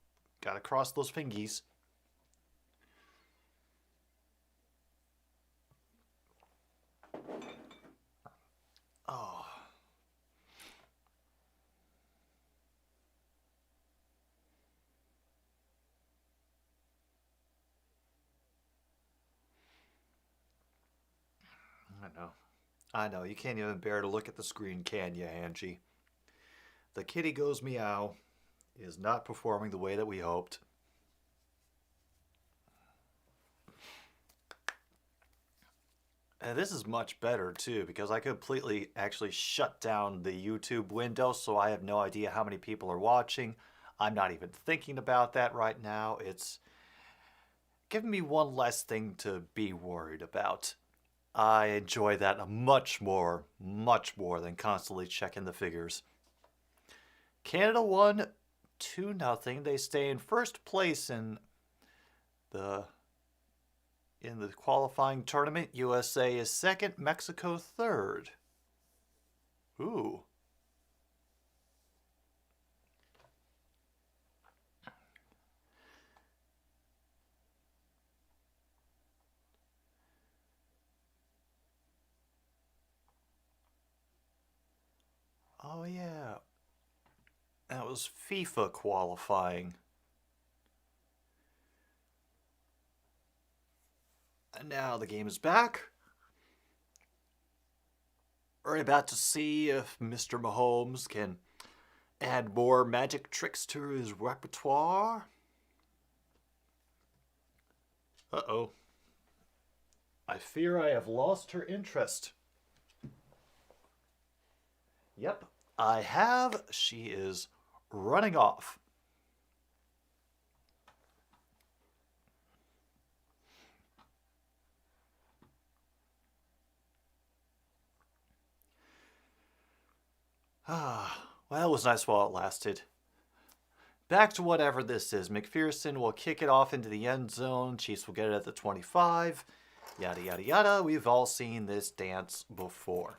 gotta cross those fingies. Oh. I know. You can't even bear to look at the screen, can you, Angie? The kitty goes meow is not performing the way that we hoped. And this is much better, too, because I completely actually shut down the YouTube window, so I have no idea how many people are watching. I'm not even thinking about that right now. It's giving me one less thing to be worried about. I enjoy that much more than constantly checking the figures. Canada won 2-0. They stay in first place in the qualifying tournament. USA is second, Mexico third. Ooh. Oh, yeah. That was FIFA qualifying. And now the game is back. We're about to see if Mr. Mahomes can add more magic tricks to his repertoire. Uh-oh. I fear I have lost her interest. Yep, I have. She is running off. Well, it was nice while it lasted. Back to whatever this is. McPherson will kick it off into the end zone. Chiefs will get it at the 25. Yada, yada, yada. We've all seen this dance before.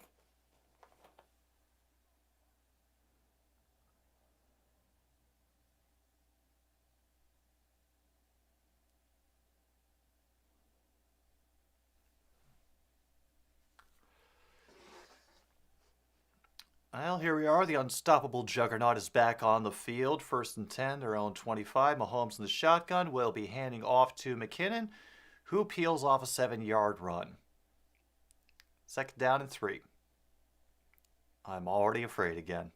Well, here we are. The unstoppable juggernaut is back on the field. 1st and 10, their own 25. Mahomes in the shotgun will be handing off to McKinnon, who peels off a 7-yard run. 2nd down and 3. I'm already afraid again.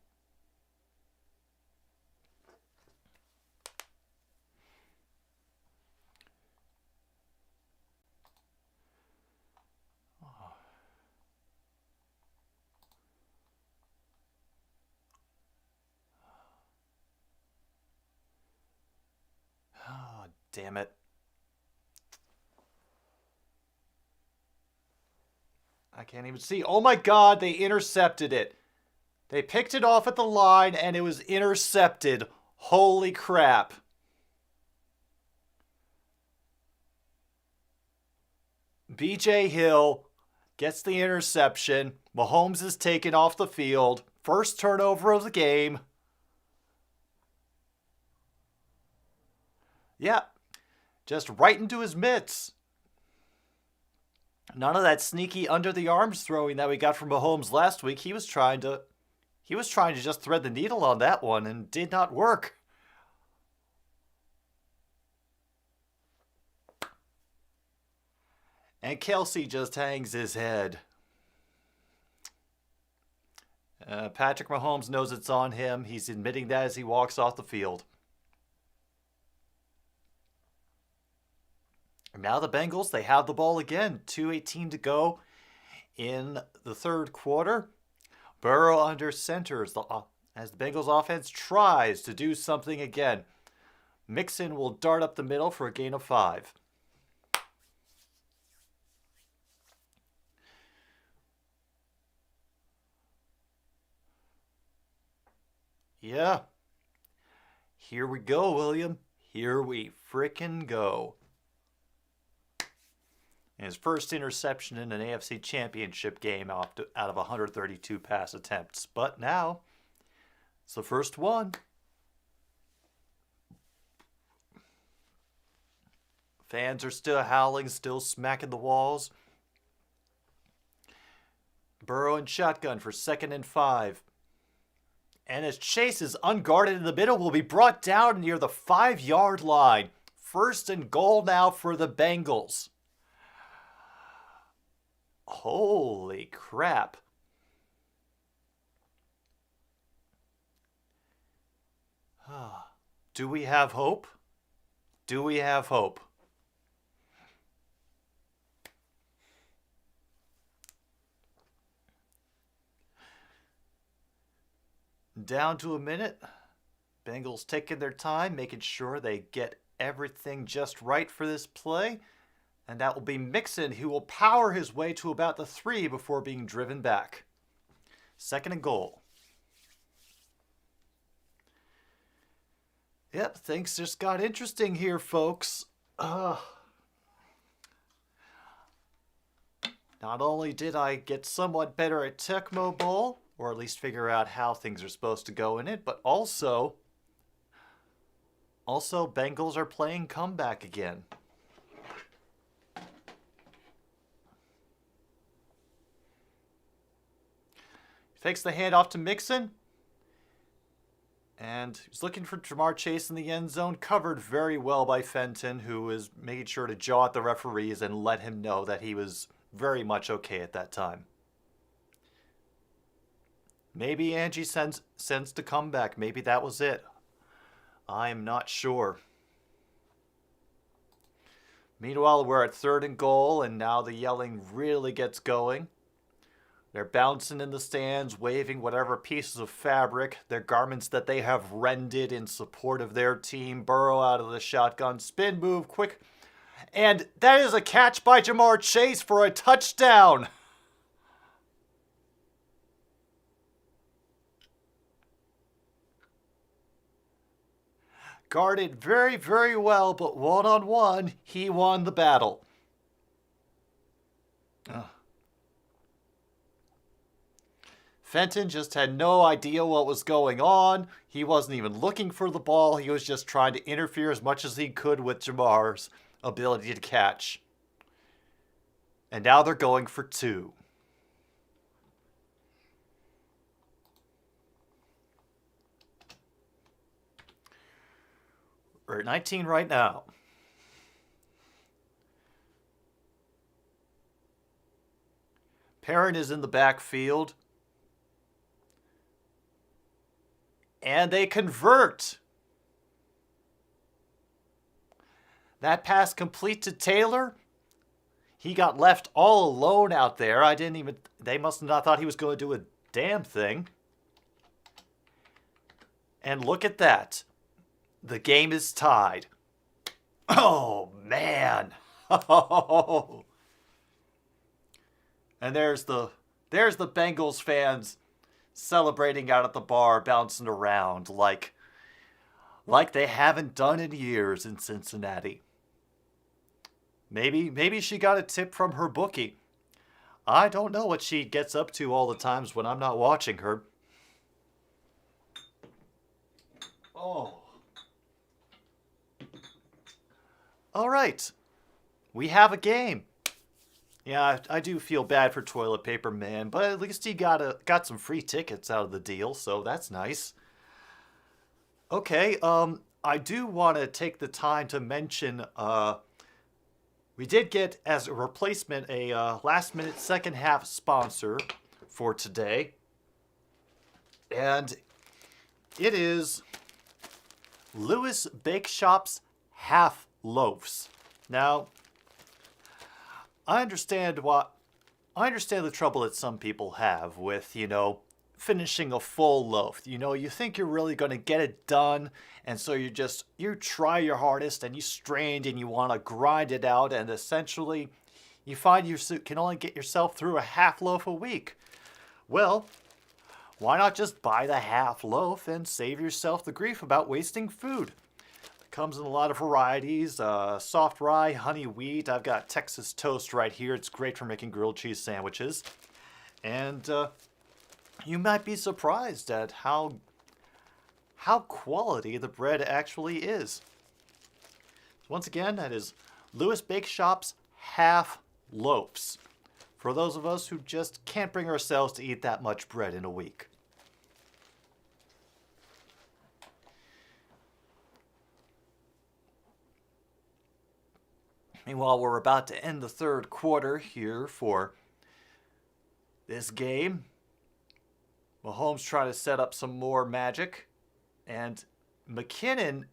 Oh, damn it. I can't even see. Oh my God, they intercepted it. They picked it off at the line and it was intercepted. Holy crap. BJ Hill gets the interception. Mahomes is taken off the field. First turnover of the game. Yeah, just right into his mitts. None of that sneaky under the arms throwing that we got from Mahomes last week. He was trying to just thread the needle on that one and did not work. And Kelsey just hangs his head. Patrick Mahomes knows it's on him. He's admitting that as he walks off the field. Now the Bengals, they have the ball again. 2:18 to go in the third quarter. Burrow under center as the Bengals offense tries to do something again. Mixon will dart up the middle for a gain of 5. Yeah. Here we go, William. Here we frickin' go. And his first interception in an AFC Championship game out of 132 pass attempts. But now, it's the first one. Fans are still howling, still smacking the walls. Burrow and shotgun for 2nd and 5. And as Chase is unguarded in the middle, will be brought down near the 5-yard line. 1st and goal now for the Bengals. Holy crap. Do we have hope? Do we have hope? Down to a minute. Bengals taking their time, making sure they get everything just right for this play. And that will be Mixon, who will power his way to about the 3 before being driven back. 2nd and goal. Yep, things just got interesting here, folks. Not only did I get somewhat better at Tecmo Bowl, or at least figure out how things are supposed to go in it, but also Bengals are playing comeback again. Takes the handoff to Mixon. And he's looking for Jamar Chase in the end zone. Covered very well by Fenton, who was making sure to jaw at the referees and let him know that he was very much okay at that time. Maybe Angie sensed a comeback. Maybe that was it. I am not sure. Meanwhile, we're at 3rd and goal, and now the yelling really gets going. They're bouncing in the stands, waving whatever pieces of fabric, their garments that they have rended in support of their team. Burrow out of the shotgun, spin move, quick. And that is a catch by Jamar Chase for a touchdown. guarded very, very well, but one-on-one, he won the battle. Ugh. Fenton just had no idea what was going on. He wasn't even looking for the ball. He was just trying to interfere as much as he could with Jamar's ability to catch. And now they're going for two. We're at 19 right now. Perrin is in the backfield. And they convert. That pass complete to Taylor. He got left all alone out there. They must have not thought he was going to do a damn thing. And look at that. The game is tied. Oh, man. And there's the Bengals fans celebrating out at the bar, bouncing around like they haven't done in years in Cincinnati. Maybe she got a tip from her bookie. I don't know what she gets up to all the times when I'm not watching her. Oh. All right. We have a game. Yeah, I do feel bad for Toilet Paper Man, but at least he got some free tickets out of the deal, so that's nice. Okay, I do want to take the time to mention, we did get, as a replacement, a last-minute second-half sponsor for today. And it is Lewis Bake Shop's Half Loaves. Now, I understand the trouble that some people have with, finishing a full loaf. You think you're really going to get it done, and so you try your hardest and you strain and you want to grind it out, and essentially you find you can only get yourself through a half loaf a week. Well, why not just buy the half loaf and save yourself the grief about wasting food? Comes in a lot of varieties, soft rye, honey wheat. I've got Texas toast right here. It's great for making grilled cheese sandwiches. And you might be surprised at how quality the bread actually is. Once again, that is Lewis Bake Shop's Half Loaves, for those of us who just can't bring ourselves to eat that much bread in a week. Meanwhile, we're about to end the third quarter here for this game. Mahomes trying to set up some more magic. And McKinnon,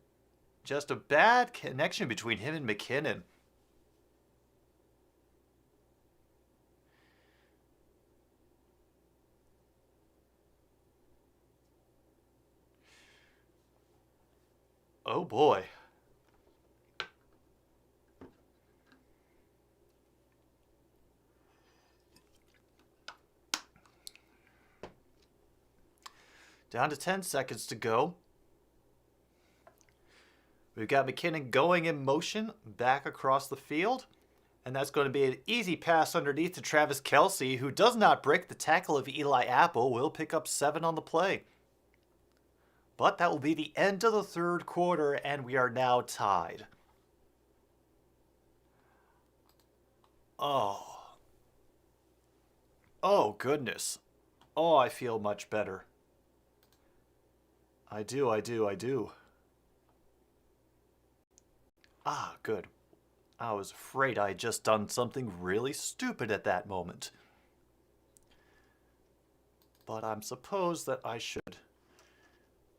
just a bad connection between him and McKinnon. Oh boy. Down to 10 seconds to go. We've got McKinnon going in motion back across the field. And that's going to be an easy pass underneath to Travis Kelce, who does not break the tackle of Eli Apple. Will pick up 7 on the play. But that will be the end of the third quarter, and we are now tied. Oh. Oh, goodness. Oh, I feel much better. I do. Ah, good. I was afraid I had just done something really stupid at that moment. But I'm supposed that I should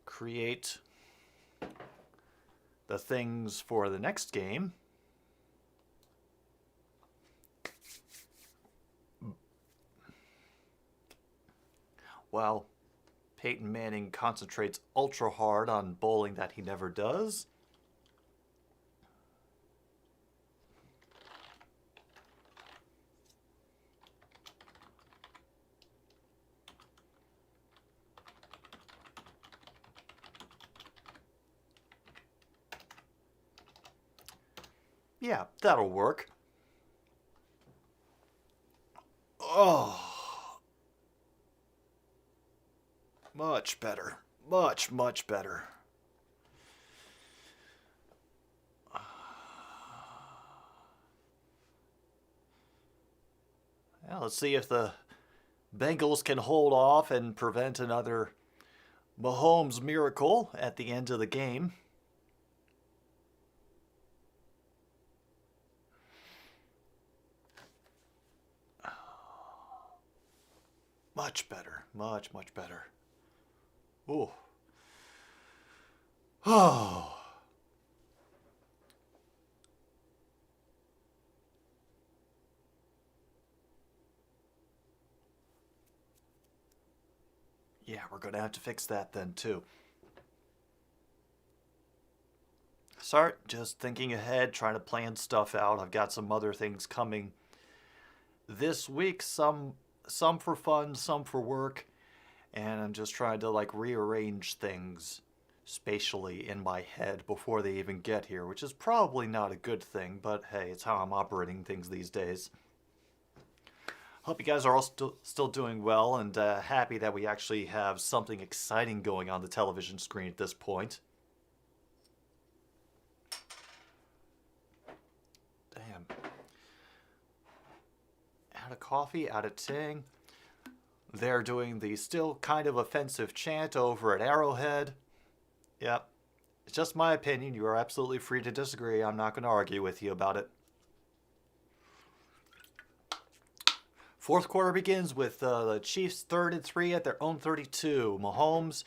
create the things for the next game. While Peyton Manning concentrates ultra hard on bowling that he never does. Yeah, that'll work. Oh, much better. Much, much better. Well, let's see if the Bengals can hold off and prevent another Mahomes miracle at the end of the game. Much better. Much, much better. Ooh. Oh. Yeah, we're going to have to fix that then, too. Sorry, just thinking ahead, trying to plan stuff out. I've got some other things coming this week, some for fun, some for work, and I'm just trying to like rearrange things spatially in my head before they even get here, which is probably not a good thing, but hey, it's how I'm operating things these days. Hope you guys are all still doing well and happy that we actually have something exciting going on the television screen at this point. Damn. Out of coffee, out of ting. They're doing the still kind of offensive chant over at Arrowhead. Yep. It's just my opinion. You are absolutely free to disagree. I'm not going to argue with you about it. Fourth quarter begins with the Chiefs 3rd and 3 at their own 32. Mahomes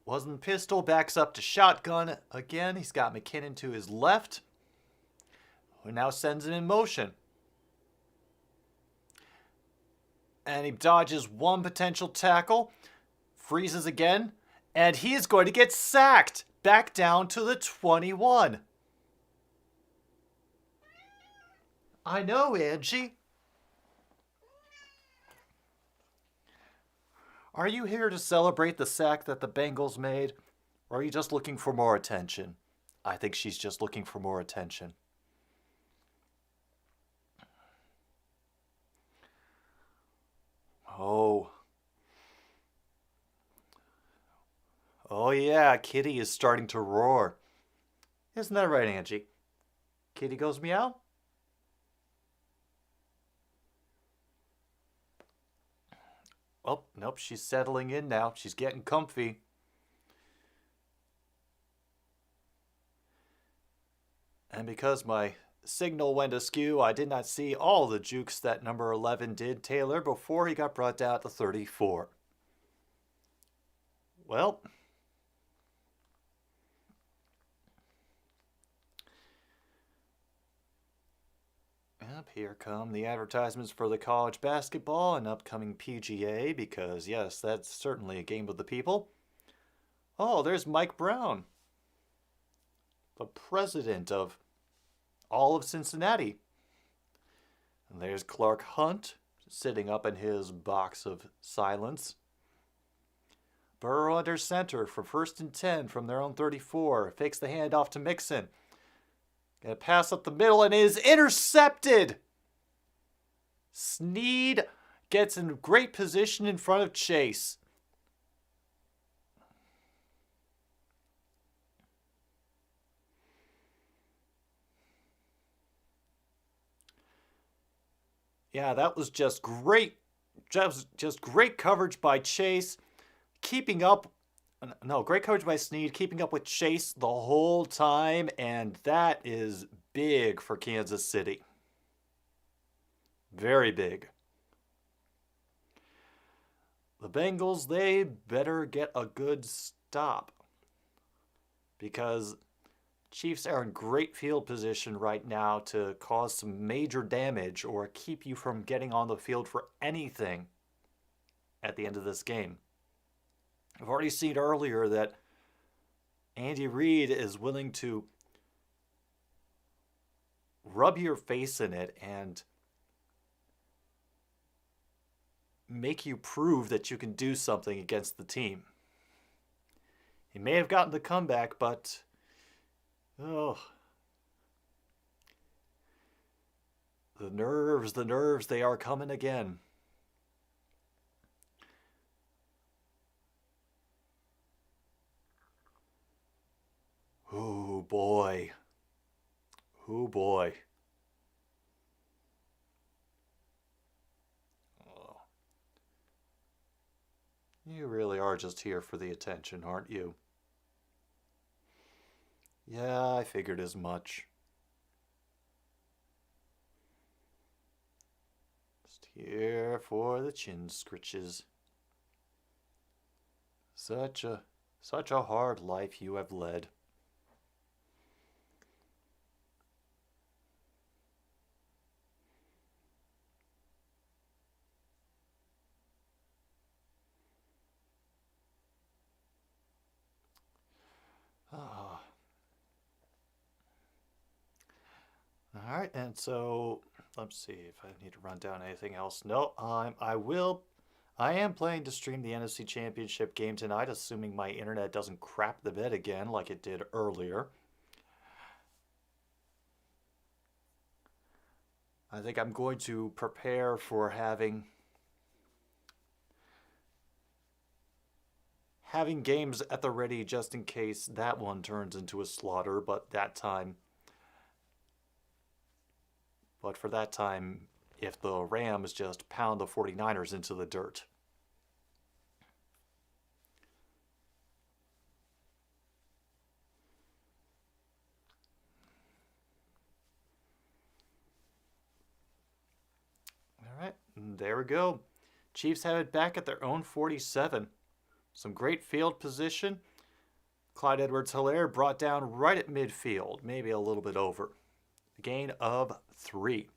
wasn't pistol, backs up to shotgun again. He's got McKinnon to his left, who now sends him in motion. And he dodges one potential tackle, freezes again, and he is going to get sacked back down to the 21. I know, Angie. Are you here to celebrate the sack that the Bengals made, or are you just looking for more attention? I think she's just looking for more attention. Oh. Oh yeah, Kitty is starting to roar. Isn't that right, Angie? Kitty goes meow? Oh, nope, she's settling in now. She's getting comfy. And because my signal went askew, I did not see all the jukes that number 11 did Taylor before he got brought down to 34. Well, up here come the advertisements for the college basketball and upcoming PGA, because yes, that's certainly a game of the people. Oh, there's Mike Brown, the president of all of Cincinnati. And there's Clark Hunt sitting up in his box of silence. Burrow under center for 1st and 10 from their own 34. Fakes the handoff to Mixon. Gonna pass up the middle and is intercepted. Snead gets in great position in front of Chase. Yeah, that was just great. Just great coverage by Chase. Great coverage by Snead, keeping up with Chase the whole time, and that is big for Kansas City. Very big. The Bengals, they better get a good stop, because Chiefs are in great field position right now to cause some major damage or keep you from getting on the field for anything at the end of this game. I've already seen earlier that Andy Reid is willing to rub your face in it and make you prove that you can do something against the team. He may have gotten the comeback, but The nerves, they are coming again. Oh boy. Oh boy. Oh. You really are just here for the attention, aren't you? Yeah, I figured as much. Just here for the chin scritches. Such a hard life you have led. Ah. All right, and so let's see if I need to run down anything else. No, I am planning to stream the NFC Championship game tonight, assuming my internet doesn't crap the bed again like it did earlier. I think I'm going to prepare for having games at the ready just in case that one turns into a slaughter, but for that time, if the Rams just pound the 49ers into the dirt. All right, there we go. Chiefs have it back at their own 47. Some great field position. Clyde Edwards-Helaire brought down right at midfield, maybe a little bit over. A gain of 3.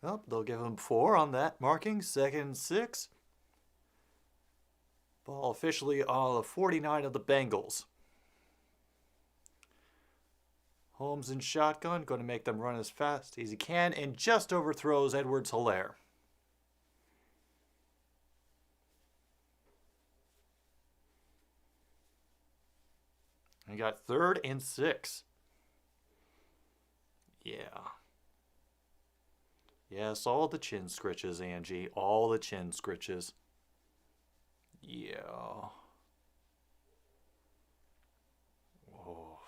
Well, they'll give him 4 on that marking. 2nd and 6. Ball officially on the 49 of the Bengals. Holmes in shotgun, going to make them run as fast as he can, and just overthrows Edwards-Helaire. He got 3rd and 6. Yeah. Yes, all the chin scritches, Angie. All the chin scritches. Yeah. Oh.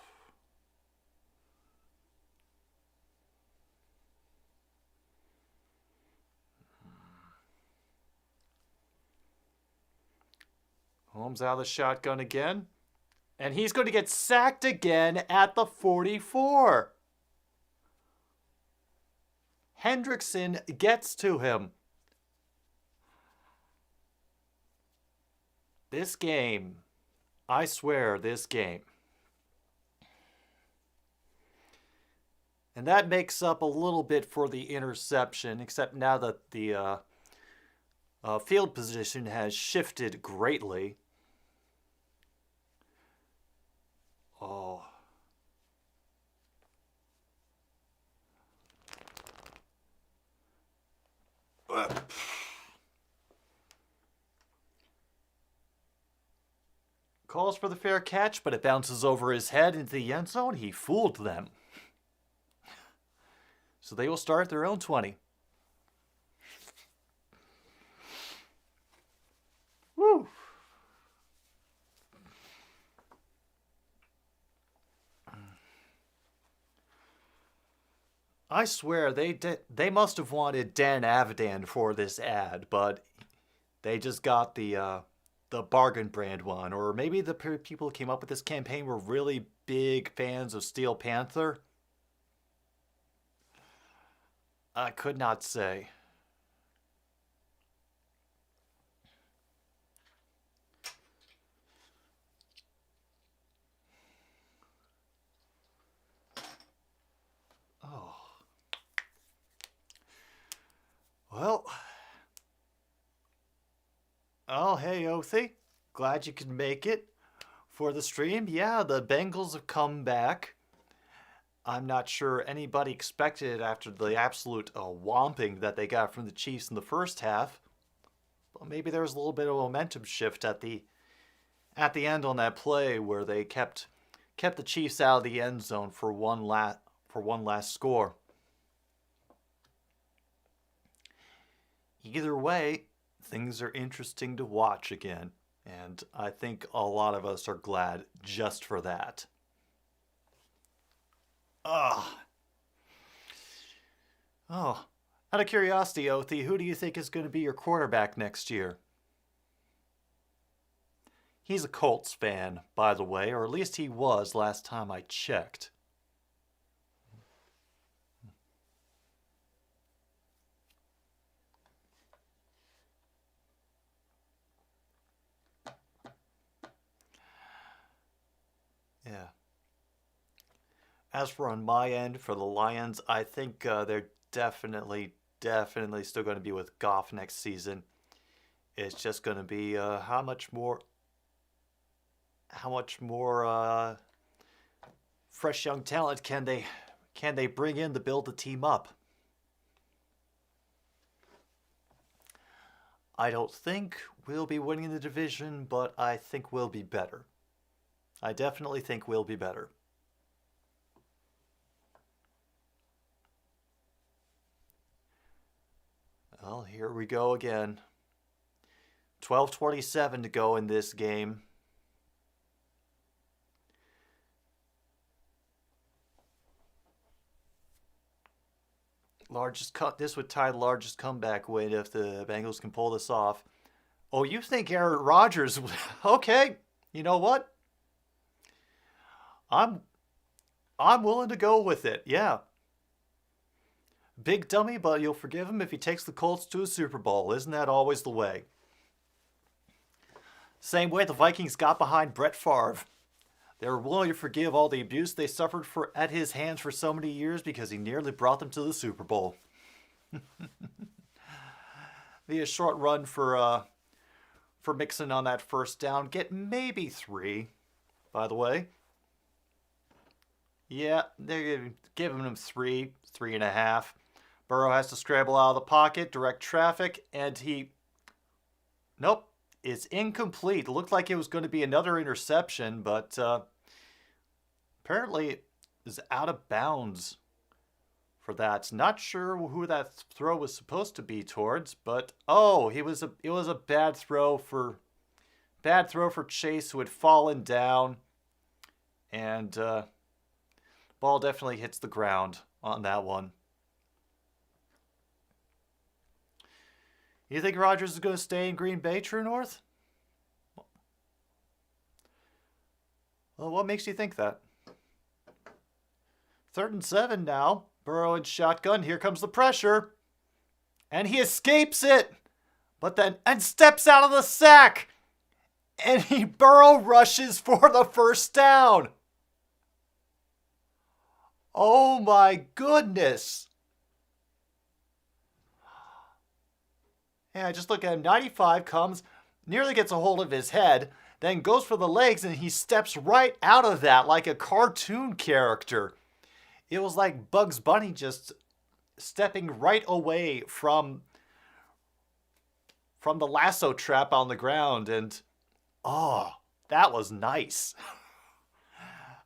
Holmes out of the shotgun again. And he's going to get sacked again at the 44. Hendrickson gets to him. This game, I swear, this game. And that makes up a little bit for the interception, except now that the field position has shifted greatly. Oh. Calls for the fair catch, but it bounces over his head into the end zone. He fooled them. So they will start their own 20. Woo! I swear they must have wanted Dan Avidan for this ad, but they just got the bargain brand one, or maybe the people who came up with this campaign were really big fans of Steel Panther. I could not say. Oh. Well. Oh, hey, Othie. Glad you could make it for the stream. Yeah, the Bengals have come back. I'm not sure anybody expected it after the absolute whomping that they got from the Chiefs in the first half. But maybe there was a little bit of a momentum shift at the end on that play where they kept the Chiefs out of the end zone for one last score. Either way, things are interesting to watch again, and I think a lot of us are glad just for that. Ugh. Oh, out of curiosity, Othie, who do you think is going to be your quarterback next year? He's a Colts fan, by the way, or at least he was last time I checked. Yeah. As for on my end, for the Lions, I think they're definitely still going to be with Goff next season. It's just going to be how much more fresh young talent can they bring in to build the team up? I don't think we'll be winning the division, but I think we'll be better. I definitely think we'll be better. Well, here we go again. 12:27 to go in this game. This would tie the largest comeback win if the Bengals can pull this off. Oh, you think Aaron Rodgers? Okay, you know what? I'm willing to go with it. Yeah. Big dummy, but you'll forgive him if he takes the Colts to a Super Bowl. Isn't that always the way? Same way the Vikings got behind Brett Favre. They were willing to forgive all the abuse they suffered at his hands for so many years because he nearly brought them to the Super Bowl. Be a short run for Mixon on that first down. Get maybe 3, by the way. Yeah, they're giving him 3.5. Burrow has to scramble out of the pocket, direct traffic, and nope, it's incomplete. It looked like it was going to be another interception, but apparently it is out of bounds for that. Not sure who that throw was supposed to be towards, but it was a bad throw for Chase, who had fallen down, and ball definitely hits the ground on that one. You think Rodgers is going to stay in Green Bay, True North? Well, what makes you think that? 3rd and 7 now. Burrow in shotgun. Here comes the pressure. And he escapes it. And steps out of the sack. And Burrow rushes for the first down. Oh my goodness. Yeah, just look at him. 95 comes, nearly gets a hold of his head, then goes for the legs, and he steps right out of that like a cartoon character. It was like Bugs Bunny just stepping right away from the lasso trap on the ground, and that was nice.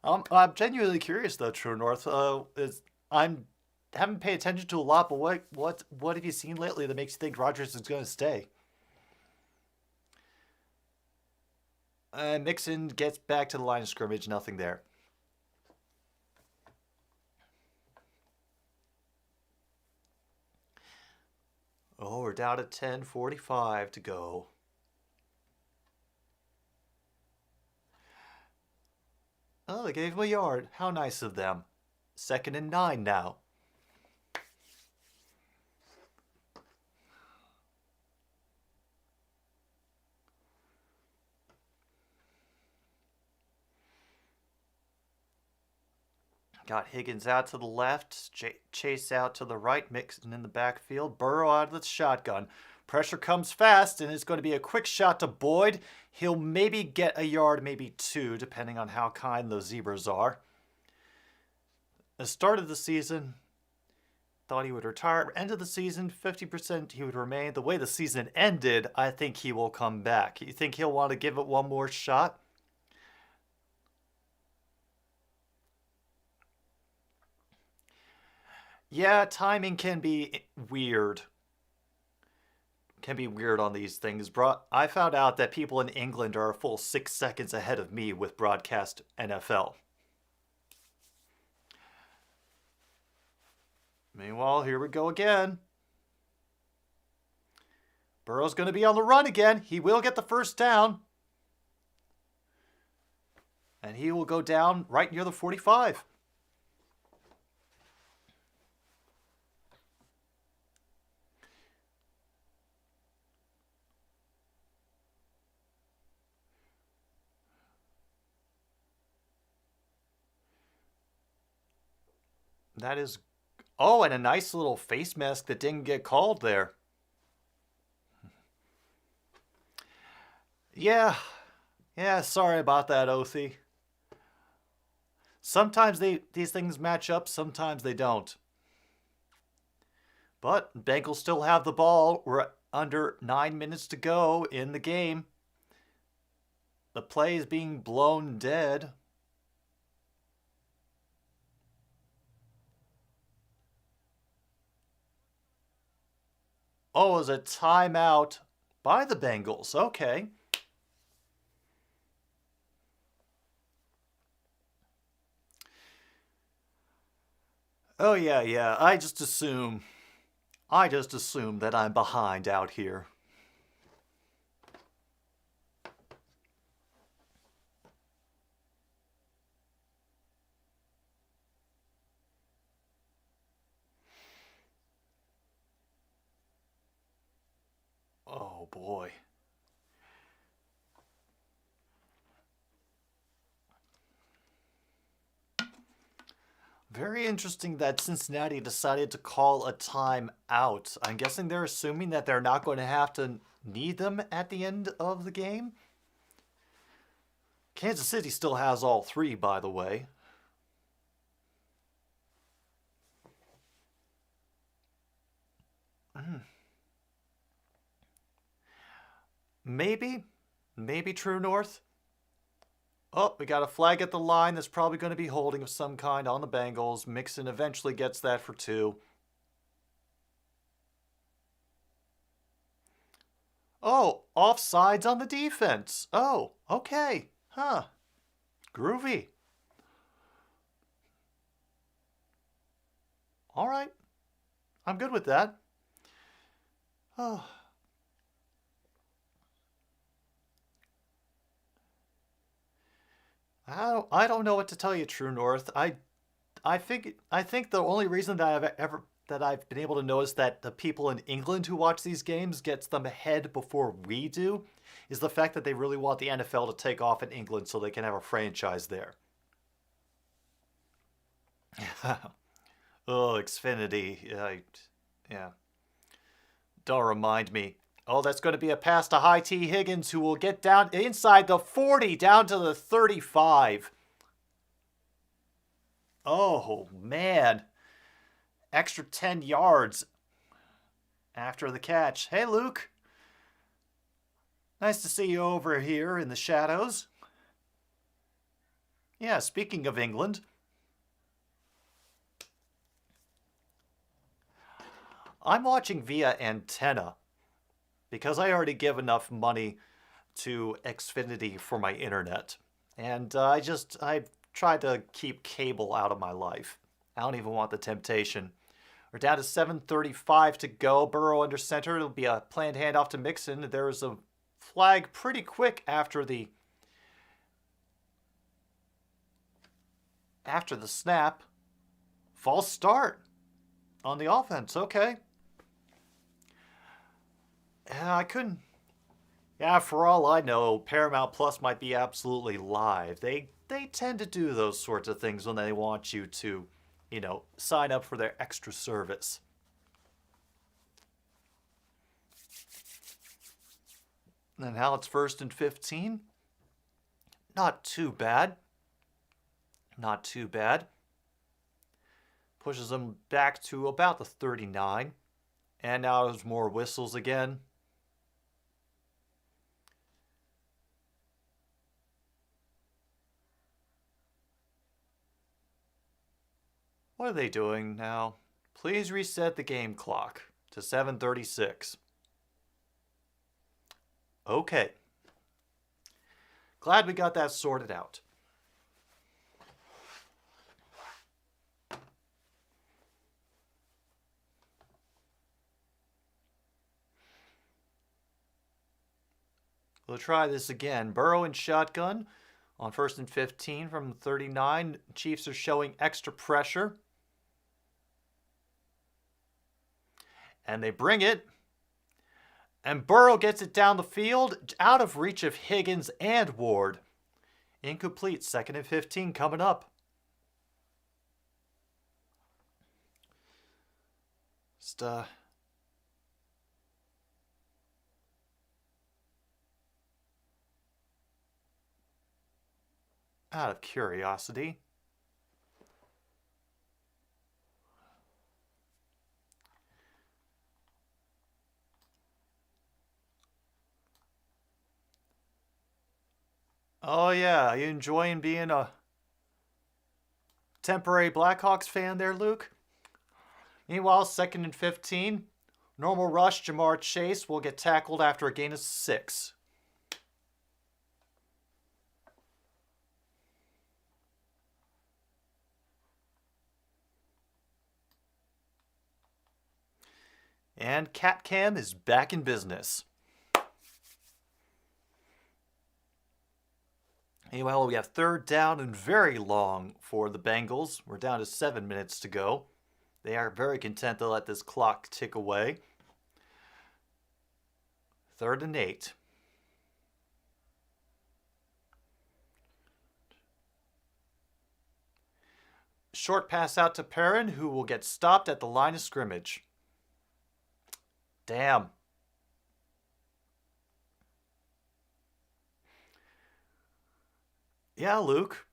I'm genuinely curious though, True North. Haven't paid attention to a lot, but what have you seen lately that makes you think Rodgers is going to stay? Mixon gets back to the line of scrimmage. Nothing there. Oh, we're down to 10:45 to go. Oh, they gave him a yard. How nice of them. 2nd and 9 now. Got Higgins out to the left, Chase out to the right, Mixon in the backfield, Burrow out of the shotgun. Pressure comes fast, and it's going to be a quick shot to Boyd. He'll maybe get a yard, maybe 2, depending on how kind those zebras are. the start of the season, thought he would retire. End of the season, 50% he would remain. The way the season ended, I think he will come back. You think he'll want to give it one more shot? Yeah, timing can be weird. Can be weird on these things. I found out that people in England are a full 6 seconds ahead of me with broadcast NFL. Meanwhile, here we go again. Burrow's going to be on the run again. He will get the first down. And he will go down right near the 45. That is... Oh, and a nice little face mask that didn't get called there. Yeah, sorry about that, Othie. Sometimes these things match up, sometimes they don't. But Bengals still have the ball. We're under 9 minutes to go in the game. The play is being blown dead. Oh, it was a timeout by the Bengals. Okay. Oh, yeah. I just assume that I'm behind out here. Oh, boy. Very interesting that Cincinnati decided to call a timeout. I'm guessing they're assuming that they're not going to have to need them at the end of the game. Kansas City still has all three, by the way. Maybe True North. Oh, we got a flag at the line that's probably going to be holding of some kind on the Bengals. Mixon eventually gets that for 2. Oh, offsides on the defense. Oh, okay. Huh. Groovy. All right. I'm good with that. Oh. I don't know what to tell you, True North. I think the only reason that I've been able to notice that the people in England who watch these games gets them ahead before we do is the fact that they really want the NFL to take off in England so they can have a franchise there. Oh, Xfinity. Yeah. Don't remind me. Oh, that's going to be a pass to High T. Higgins, who will get down inside the 40, down to the 35. Oh, man. Extra 10 yards after the catch. Hey, Luke. Nice to see you over here in the shadows. Yeah, speaking of England. I'm watching via antenna because I already give enough money to Xfinity for my internet. And I tried to keep cable out of my life. I don't even want the temptation. We're down to 7:35 to go. Burrow under center. It'll be a planned handoff to Mixon. There was a flag pretty quick after the snap. False start on the offense. Okay. I couldn't. Yeah, for all I know, Paramount Plus might be absolutely live. They tend to do those sorts of things when they want you to, sign up for their extra service. And now it's 1st and 15. Not too bad. Not too bad. pushes them back to about the 39. And now there's more whistles again. What are they doing now? Please reset the game clock to 7:36. Okay. Glad we got that sorted out. We'll try this again. Burrow and shotgun on 1st and 15 from the 39. Chiefs are showing extra pressure. And they bring it. And Burrow gets it down the field, out of reach of Higgins and Ward. Incomplete, 2nd and 15 coming up. Just, out of curiosity. Oh yeah, are you enjoying being a temporary Blackhawks fan there, Luke? Meanwhile, 2nd and 15. Normal rush, Jamar Chase will get tackled after a gain of 6. And Cat Cam is back in business. Anyway, we have 3rd down and very long for the Bengals. We're down to 7 minutes to go. They are very content to let this clock tick away. 3rd and 8. Short pass out to Perrin, who will get stopped at the line of scrimmage. Damn. Yeah, Luke.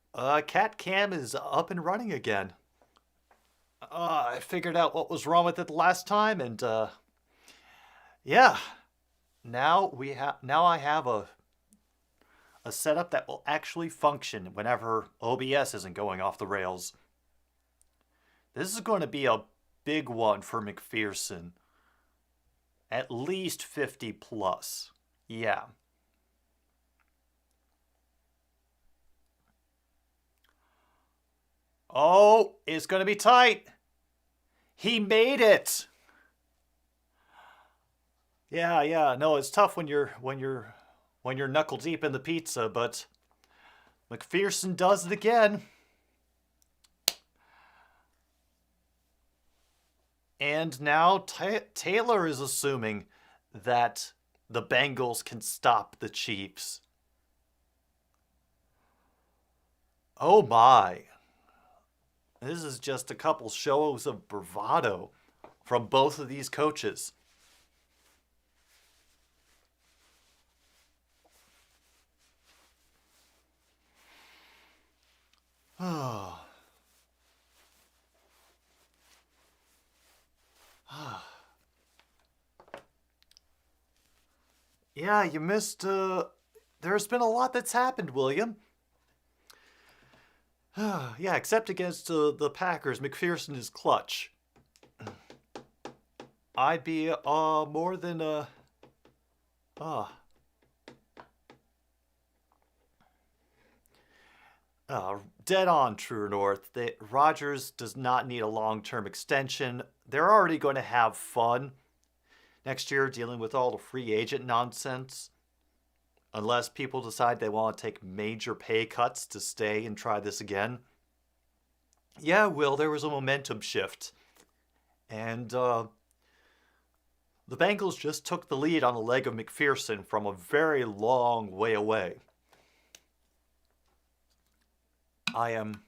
Cat Cam is up and running again. I figured out what was wrong with it last time, and yeah. Now I have a setup that will actually function whenever OBS isn't going off the rails. This is going to be a big one for McPherson. At least 50 plus. Yeah. Oh, it's going to be tight. He made it. Yeah. No, it's tough when you're knuckle deep in the pizza, but McPherson does it again. And now Taylor is assuming that the Bengals can stop the Chiefs. Oh my. This is just a couple shows of bravado from both of these coaches. Oh. Yeah, you missed, there's been a lot that's happened, William. Yeah, except against the Packers, McPherson is clutch. I'd be more than dead on, True North. Rodgers does not need a long-term extension. They're already going to have fun next year dealing with all the free agent nonsense. Unless people decide they want to take major pay cuts to stay and try this again. Yeah, Will, there was a momentum shift. And the Bengals just took the lead on the leg of McPherson from a very long way away. I'm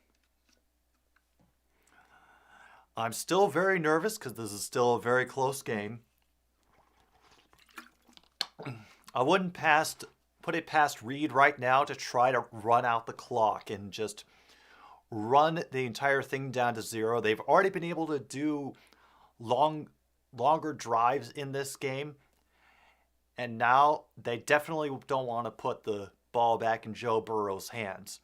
still very nervous because this is still a very close game. I wouldn't put it past Reed right now to try to run out the clock and just run the entire thing down to 0. They've already been able to do longer drives in this game. And now they definitely don't want to put the ball back in Joe Burrow's hands.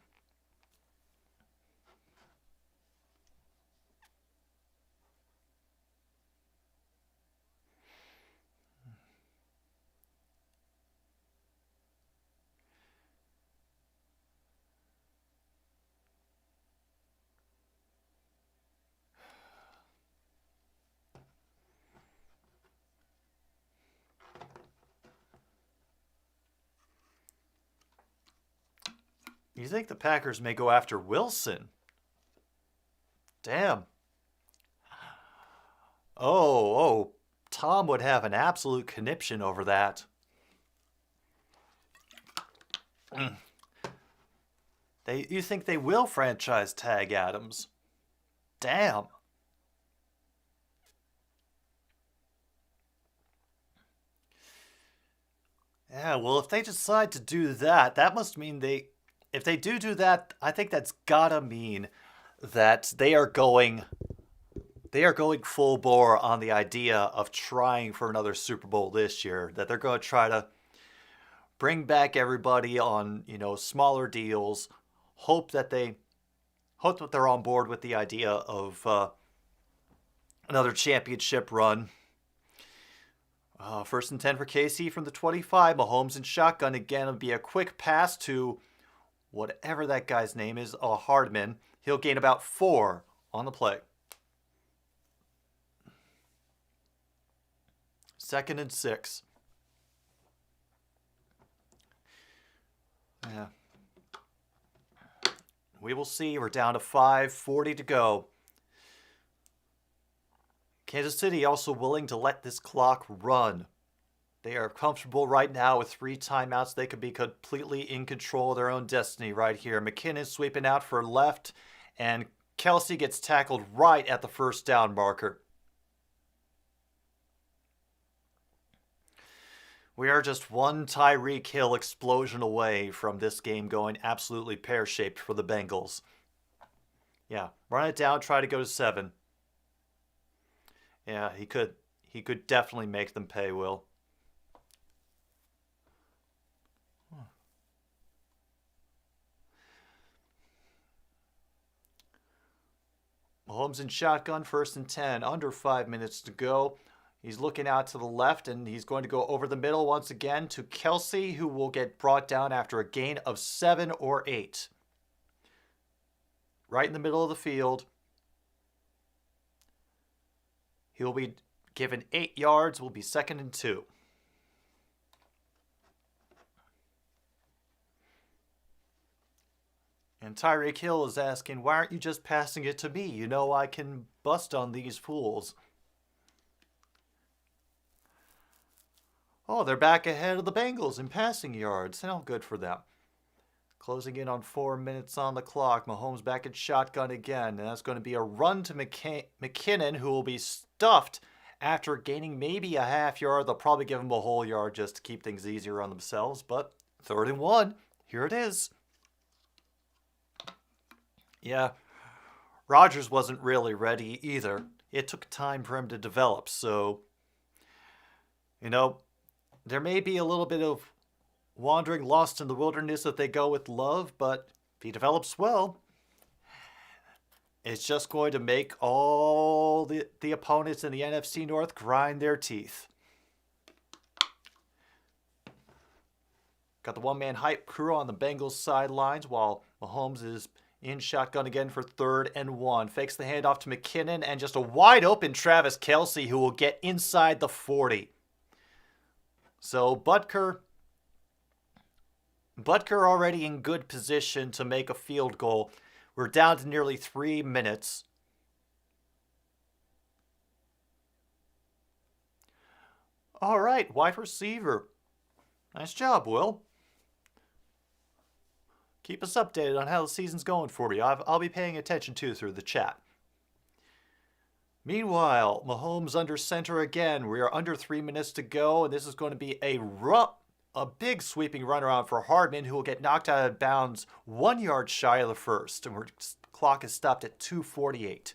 You think the Packers may go after Wilson? Damn. Oh, Tom would have an absolute conniption over that. You think they will franchise tag Adams? Damn. Yeah, well, if they decide to do that, that must mean if they do that, I think that's gotta mean that they are going full bore on the idea of trying for another Super Bowl this year. That they're going to try to bring back everybody on, smaller deals. Hope that they're on board with the idea of another championship run. First and 10 for KC from the 25. Mahomes in shotgun again. It'll be a quick pass to whatever that guy's name is, Hardman. He'll gain about 4 on the play. Second and 6. Yeah. We will see. We're down to 5:40 to go. Kansas City also willing to let this clock run. They are comfortable right now with 3 timeouts. They could be completely in control of their own destiny right here. McKinnon sweeping out for left, and Kelsey gets tackled right at the first down marker. We are just one Tyreek Hill explosion away from this game going absolutely pear-shaped for the Bengals. Yeah, run it down, try to go to 7. Yeah, he could definitely make them pay, Will. Mahomes in shotgun, first and 10, under 5 minutes to go. He's looking out to the left, and he's going to go over the middle once again to Kelsey, who will get brought down after a gain of 7 or 8. Right in the middle of the field. He'll be given 8 yards, will be second and 2. And Tyreek Hill is asking, why aren't you just passing it to me? You know I can bust on these fools. Oh, they're back ahead of the Bengals in passing yards. How good for them. Closing in on 4 minutes on the clock. Mahomes back in shotgun again. And that's going to be a run to McKinnon, who will be stuffed after gaining maybe a half yard. They'll probably give him a whole yard just to keep things easier on themselves. But 3rd and 1. Here it is. Yeah, Rodgers wasn't really ready either. It took time for him to develop. So, there may be a little bit of wandering lost in the wilderness if they go with Love, but if he develops well, it's just going to make all the opponents in the NFC North grind their teeth. Got the one-man hype crew on the Bengals sidelines while Mahomes is in shotgun again for 3rd and 1. Fakes the handoff to McKinnon and just a wide open Travis Kelsey who will get inside the 40. So Butker already in good position to make a field goal. We're down to nearly 3 minutes. All right, wide receiver. Nice job, Will. Keep us updated on how the season's going for you. I'll be paying attention too through the chat. Meanwhile, Mahomes under center again. We are under 3 minutes to go, and this is going to be a big sweeping runaround for Hardman, who will get knocked out of bounds 1 yard shy of the first. And we're clock is stopped at 2:48.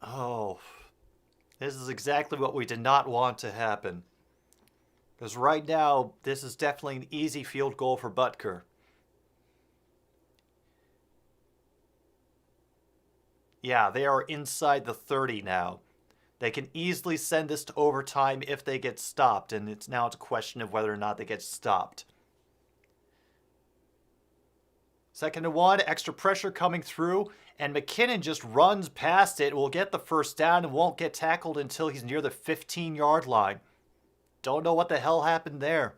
Oh, this is exactly what we did not want to happen. Because right now, this is definitely an easy field goal for Butker. Yeah, they are inside the 30 now. They can easily send this to overtime if they get stopped, and it's now a question of whether or not they get stopped. 2nd and 1, extra pressure coming through, and McKinnon just runs past it, will get the first down, and won't get tackled until he's near the 15-yard line. Don't know what the hell happened there.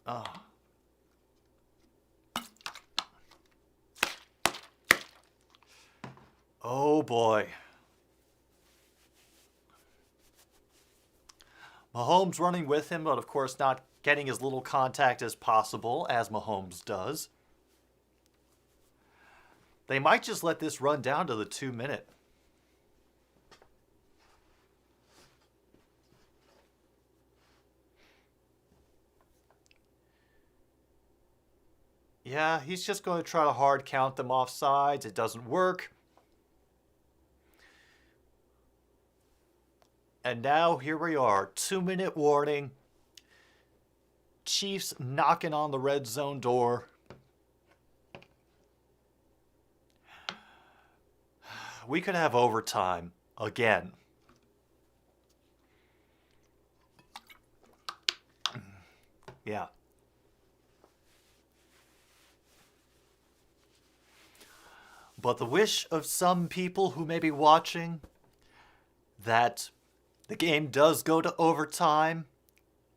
Oh. Oh boy. Mahomes running with him, but of course not getting as little contact as possible, as Mahomes does. They might just let this run down to the 2-minute. Yeah, he's just going to try to hard count them off sides. It doesn't work. And now here we are, 2-minute warning. Chiefs knocking on the red zone door. We could have overtime again. Yeah. But the wish of some people who may be watching that the game does go to overtime,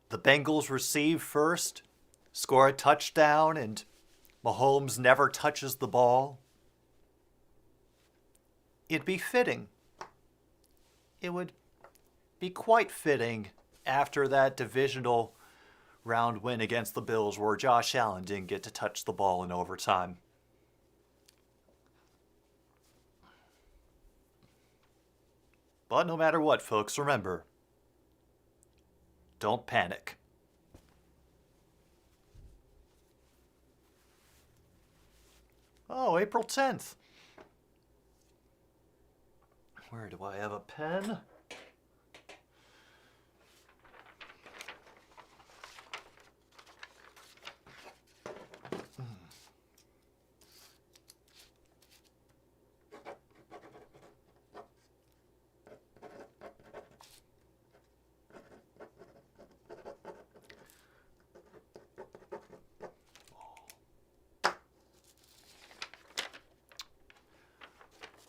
the Bengals receive first, score a touchdown, and Mahomes never touches the ball. It'd be fitting. It would be quite fitting after that divisional round win against the Bills where Josh Allen didn't get to touch the ball in overtime. But no matter what, folks, remember, don't panic. Oh, April 10th. Where do I have a pen?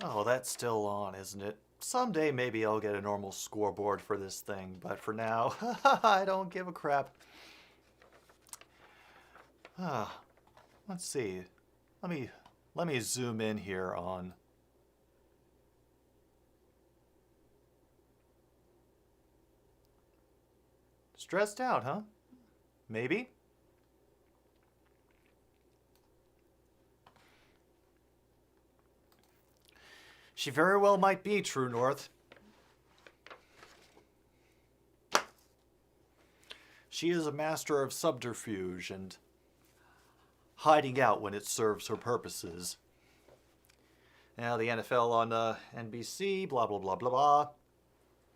Oh, that's still on, isn't it? Someday maybe I'll get a normal scoreboard for this thing, but for now, I don't give a crap. Let's see. Let me zoom in here on stressed out, huh? Maybe. She very well might be, True North. She is a master of subterfuge and hiding out when it serves her purposes. Now the NFL on NBC, blah, blah, blah, blah, blah.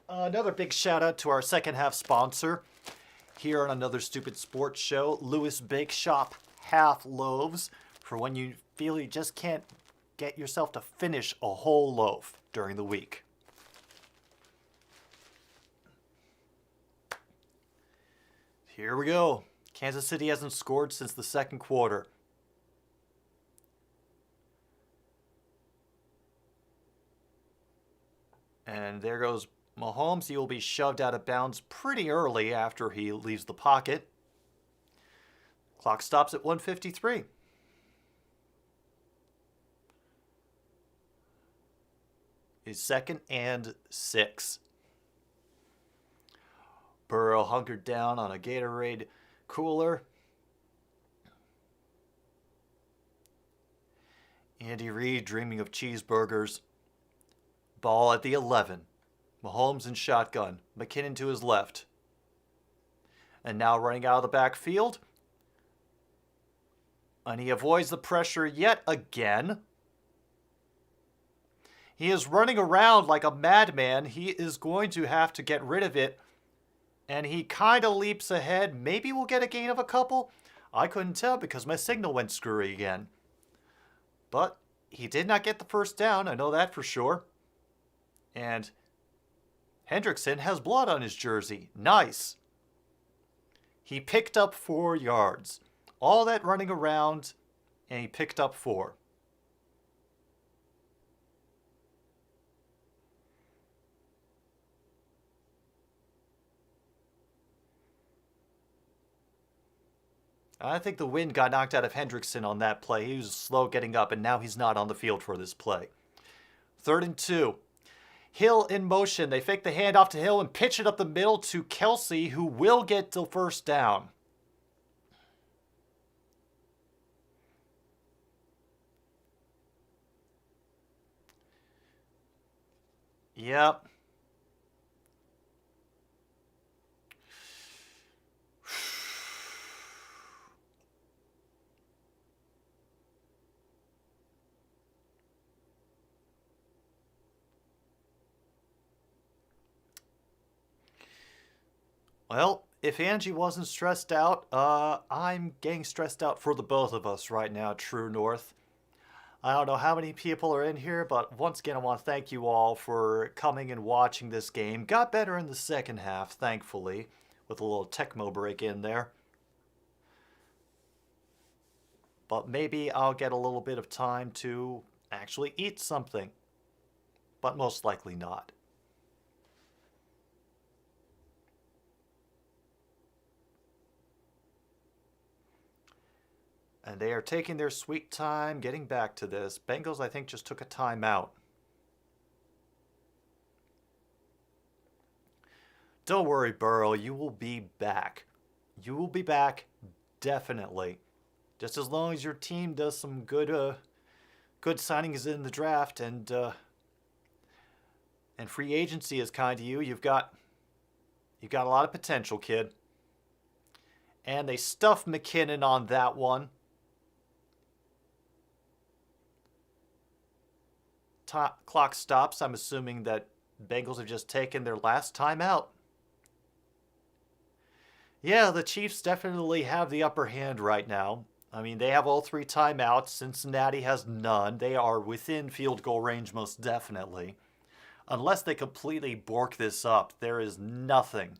Another big shout out to our second half sponsor here on Another Stupid Sports Show, Lewis Bake Shop Half Loaves, for when you feel you just can't get yourself to finish a whole loaf during the week. Here we go. Kansas City hasn't scored since the second quarter. And there goes Mahomes. He will be shoved out of bounds pretty early after he leaves the pocket. Clock stops at 1:53. Is 2nd and 6. Burrow hunkered down on a Gatorade cooler. Andy Reid dreaming of cheeseburgers. Ball at the 11. Mahomes in shotgun. McKinnon to his left. And now running out of the backfield. And he avoids the pressure yet again. He is running around like a madman. He is going to have to get rid of it. And he kind of leaps ahead. Maybe we'll get a gain of a couple. I couldn't tell because my signal went screwy again. But he did not get the first down. I know that for sure. And Hendrickson has blood on his jersey. Nice. He picked up 4 yards. All that running around, and he picked up 4. I think the wind got knocked out of Hendrickson on that play. He was slow getting up, and now he's not on the field for this play. 3rd and 2. Hill in motion. They fake the handoff to Hill and pitch it up the middle to Kelsey, who will get the first down. Yep. Well, if Angie wasn't stressed out, I'm getting stressed out for the both of us right now, True North. I don't know how many people are in here, but once again, I want to thank you all for coming and watching this game. Got better in the second half, thankfully, with a little Tecmo break in there. But maybe I'll get a little bit of time to actually eat something. But most likely not. And they are taking their sweet time getting back to this. Bengals, I think, just took a timeout. Don't worry, Burrow. You will be back. You will be back, definitely. Just as long as your team does some good signings in the draft and free agency is kind to you. You've got a lot of potential, kid. And they stuffed McKinnon on that one. Clock stops. I'm assuming that Bengals have just taken their last time out. Yeah, the Chiefs definitely have the upper hand right now. I mean, they have all 3 timeouts. Cincinnati has none. They are within field goal range most definitely. Unless they completely bork this up, there is nothing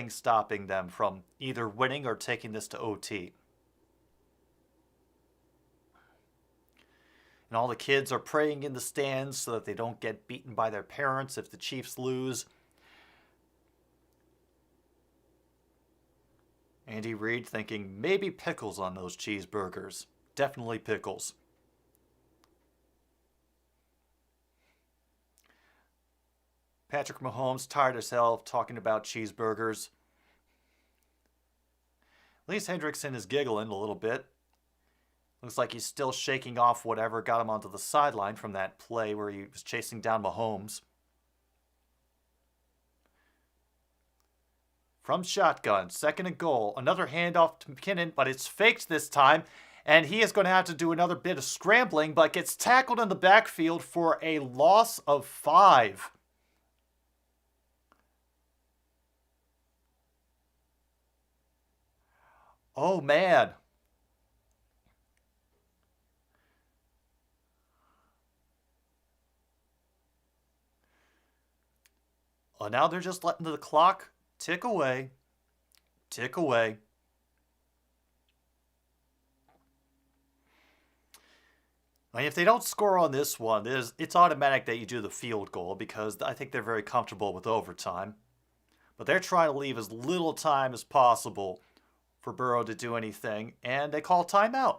stopping them from either winning or taking this to OT. And all the kids are praying in the stands so that they don't get beaten by their parents if the Chiefs lose. Andy Reid thinking maybe pickles on those cheeseburgers. Definitely pickles. Patrick Mahomes tired as hell of talking about cheeseburgers. At least Hendrickson is giggling a little bit. Looks like he's still shaking off whatever got him onto the sideline from that play where he was chasing down Mahomes. From shotgun, 2nd and goal. Another handoff to McKinnon, but it's faked this time. And he is going to have to do another bit of scrambling, but gets tackled in the backfield for a loss of 5. Oh, man. Well, now they're just letting the clock tick away. Tick away. I mean, if they don't score on this one, it's automatic that you do the field goal because I think they're very comfortable with overtime. But they're trying to leave as little time as possible for Burrow to do anything, and they call timeout.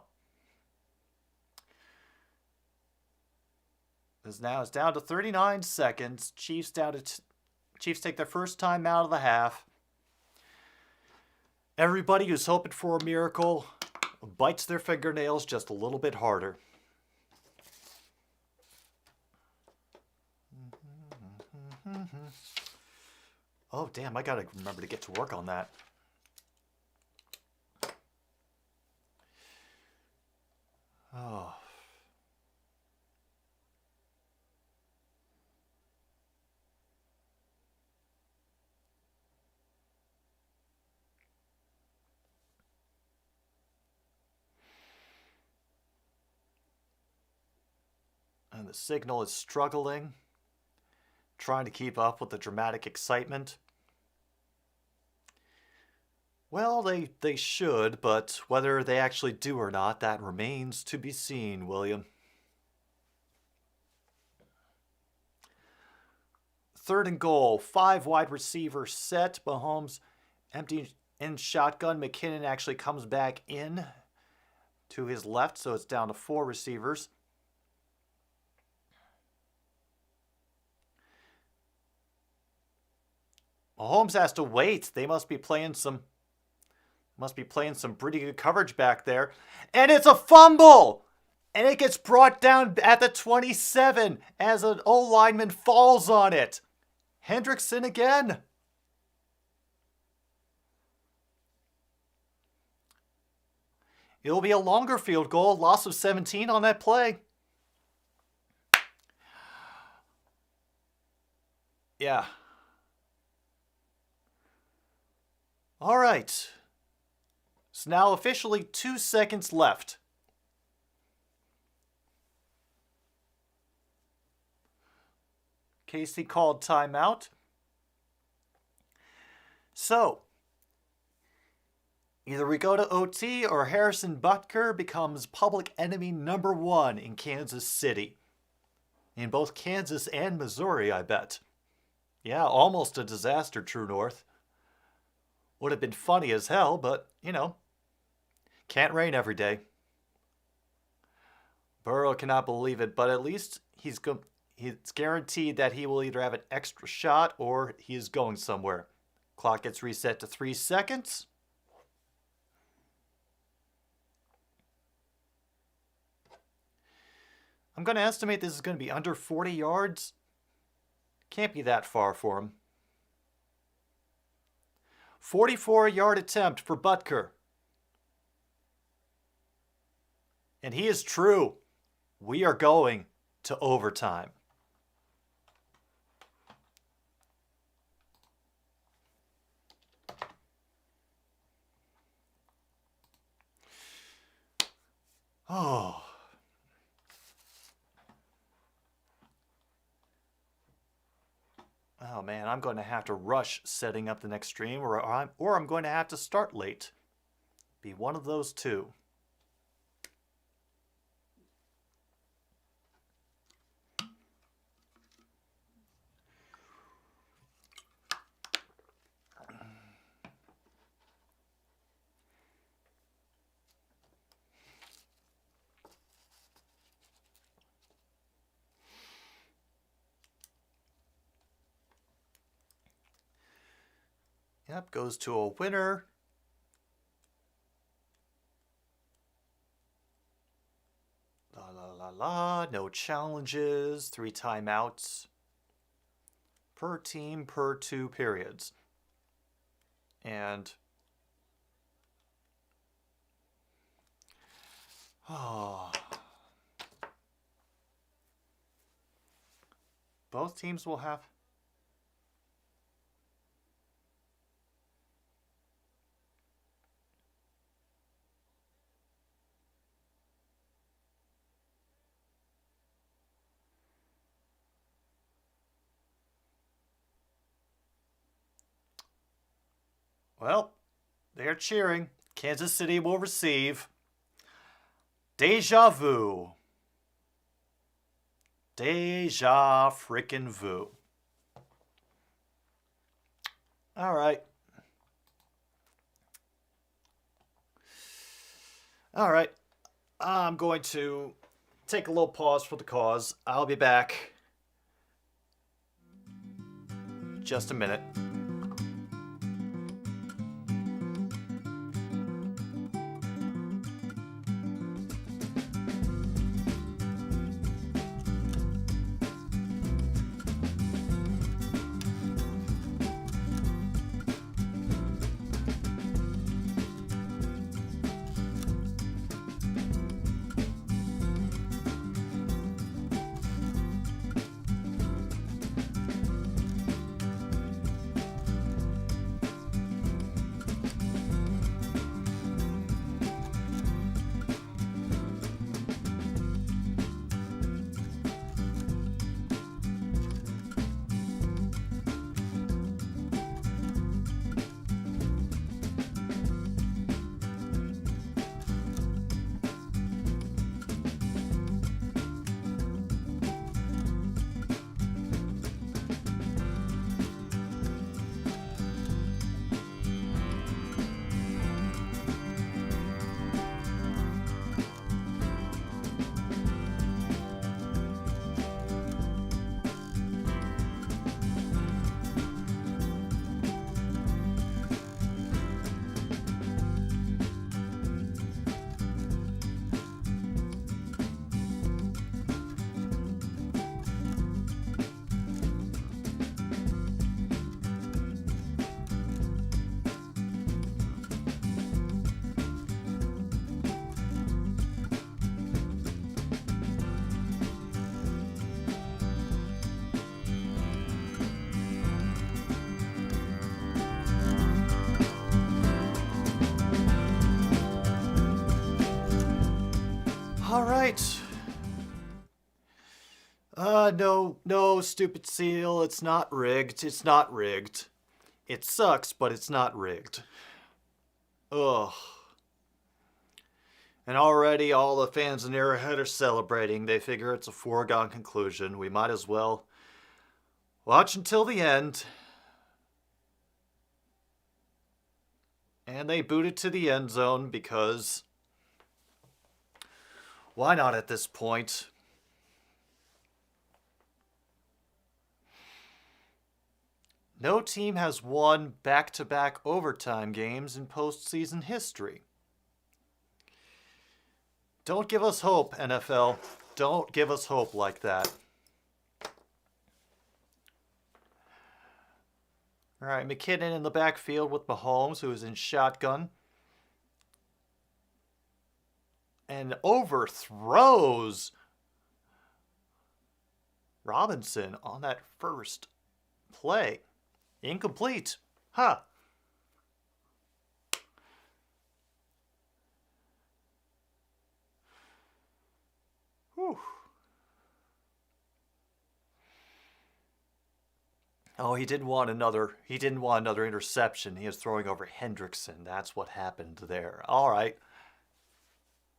It's down to 39 seconds. Chiefs take their first time out of the half. Everybody who's hoping for a miracle bites their fingernails just a little bit harder. Oh, damn, I gotta remember to get to work on that. Oh. And the signal is struggling, trying to keep up with the dramatic excitement. Well, they should, but whether they actually do or not, that remains to be seen, William. 3rd and goal, 5 wide receiver set. Mahomes empty in shotgun. McKinnon actually comes back in to his left, so it's down to 4 receivers. Mahomes has to wait. They must be playing some pretty good coverage back there. And it's a fumble! And it gets brought down at the 27 as an O-lineman falls on it. Hendrickson again. It'll be a longer field goal, loss of 17 on that play. Yeah. All right. It's now officially 2 seconds left. Casey called timeout. So, either we go to OT or Harrison Butker becomes public enemy number 1 in Kansas City. In both Kansas and Missouri, I bet. Yeah, almost a disaster, True North. Would have been funny as hell, but, you know, can't rain every day. Burrow cannot believe it, but at least he's guaranteed that he will either have an extra shot or he is going somewhere. Clock gets reset to 3 seconds. I'm going to estimate this is going to be under 40 yards. Can't be that far for him. 44-yard attempt for Butker. And he is true. We are going to overtime. Oh. Oh man, I'm going to have to rush setting up the next stream, or I'm going to have to start late. Be one of those two. Yep, goes to a winner. La la la la, no challenges, 3 timeouts per team per 2 periods. And both teams will have well, they're cheering. Kansas City will receive. Deja vu. Deja frickin' vu. All right. All right. I'm going to take a little pause for the cause. I'll be back. Just a minute. All right. No, stupid seal. It's not rigged. It's not rigged. It sucks, but it's not rigged. Ugh. And already all the fans in Arrowhead are celebrating. They figure it's a foregone conclusion. We might as well watch until the end. And they boot it to the end zone because why not at this point? No team has won back-to-back overtime games in postseason history. Don't give us hope, NFL. Don't give us hope like that. All right, McKinnon in the backfield with Mahomes, who is in shotgun. And overthrows Robinson on that first play. Incomplete. Huh. Whew. Oh, he didn't want another interception. He was throwing over Hendrickson. That's what happened there. All right.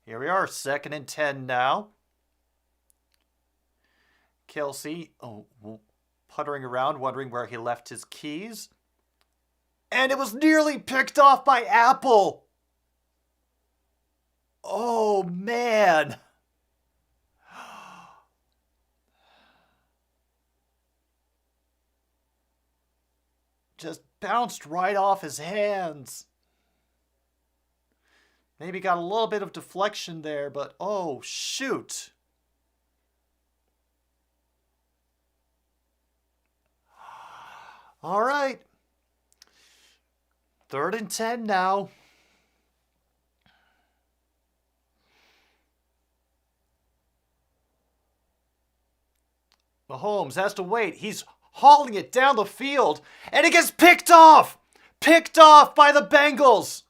Here we are, 2nd and 10 now. Kelsey puttering around, wondering where he left his keys. And it was nearly picked off by Apple. Oh, man. Just bounced right off his hands. Maybe got a little bit of deflection there, but oh, shoot. All right. 3rd and 10 now. Mahomes has to wait. He's hauling it down the field, and it gets picked off! Picked off by the Bengals!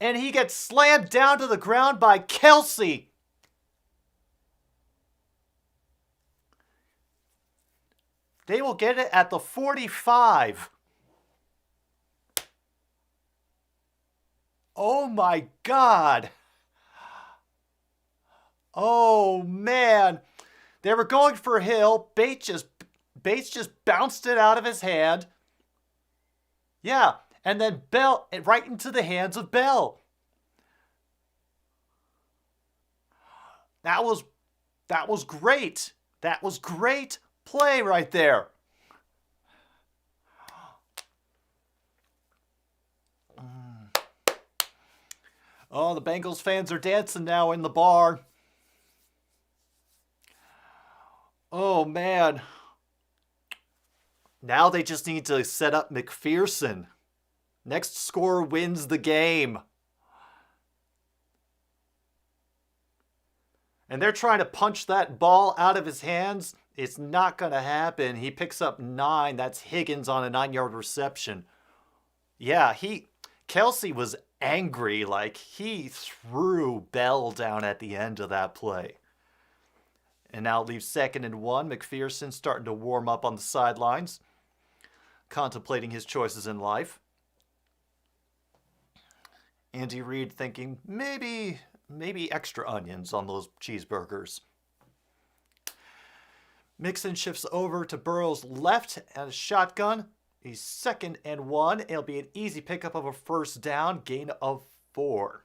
And he gets slammed down to the ground by Kelsey. They will get it at the 45. Oh my God. Oh man. They were going for Hill. Bates just bounced it out of his hand. Yeah, and then Bell right into the hands of Bell. That was great. That was great play right there. Oh, the Bengals fans are dancing now in the bar. Oh, man. Now they just need to set up McPherson. Next score wins the game. And they're trying to punch that ball out of his hands. It's not going to happen. He picks up 9. That's Higgins on a 9-yard reception. Yeah, Kelsey was angry. Like, he threw Bell down at the end of that play. And now it leaves 2nd and 1. McPherson starting to warm up on the sidelines, contemplating his choices in life. Andy Reid thinking maybe extra onions on those cheeseburgers. Mixon shifts over to Burrow's left and a shotgun. He's 2nd and 1. It'll be an easy pickup of a first down, gain of 4.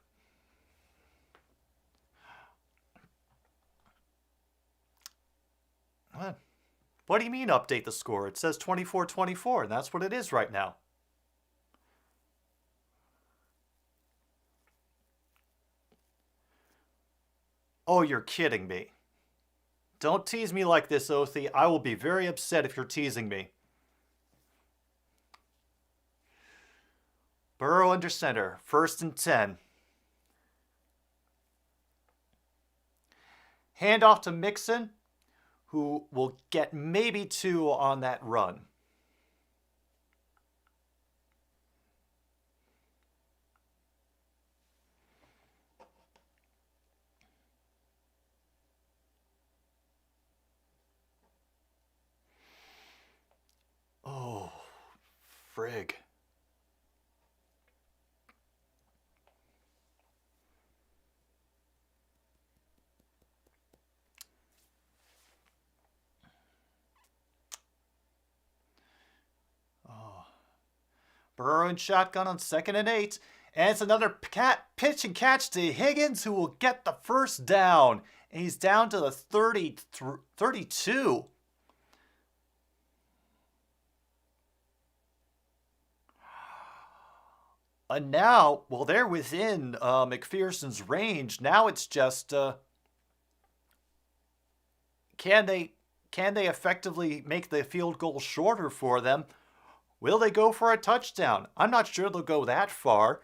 What do you mean update the score? It says 24-24, and that's what it is right now. Oh, you're kidding me. Don't tease me like this, Othie. I will be very upset if you're teasing me. Burrow under center, 1st and 10. Hand off to Mixon, who will get maybe 2 on that run. frig? Oh. Burrow and shotgun on 2nd and 8. And it's another pitch and catch to Higgins, who will get the first down. And he's down to the 32. And now, well, they're within McPherson's range. Now it's just, can they effectively make the field goal shorter for them? Will they go for a touchdown? I'm not sure they'll go that far.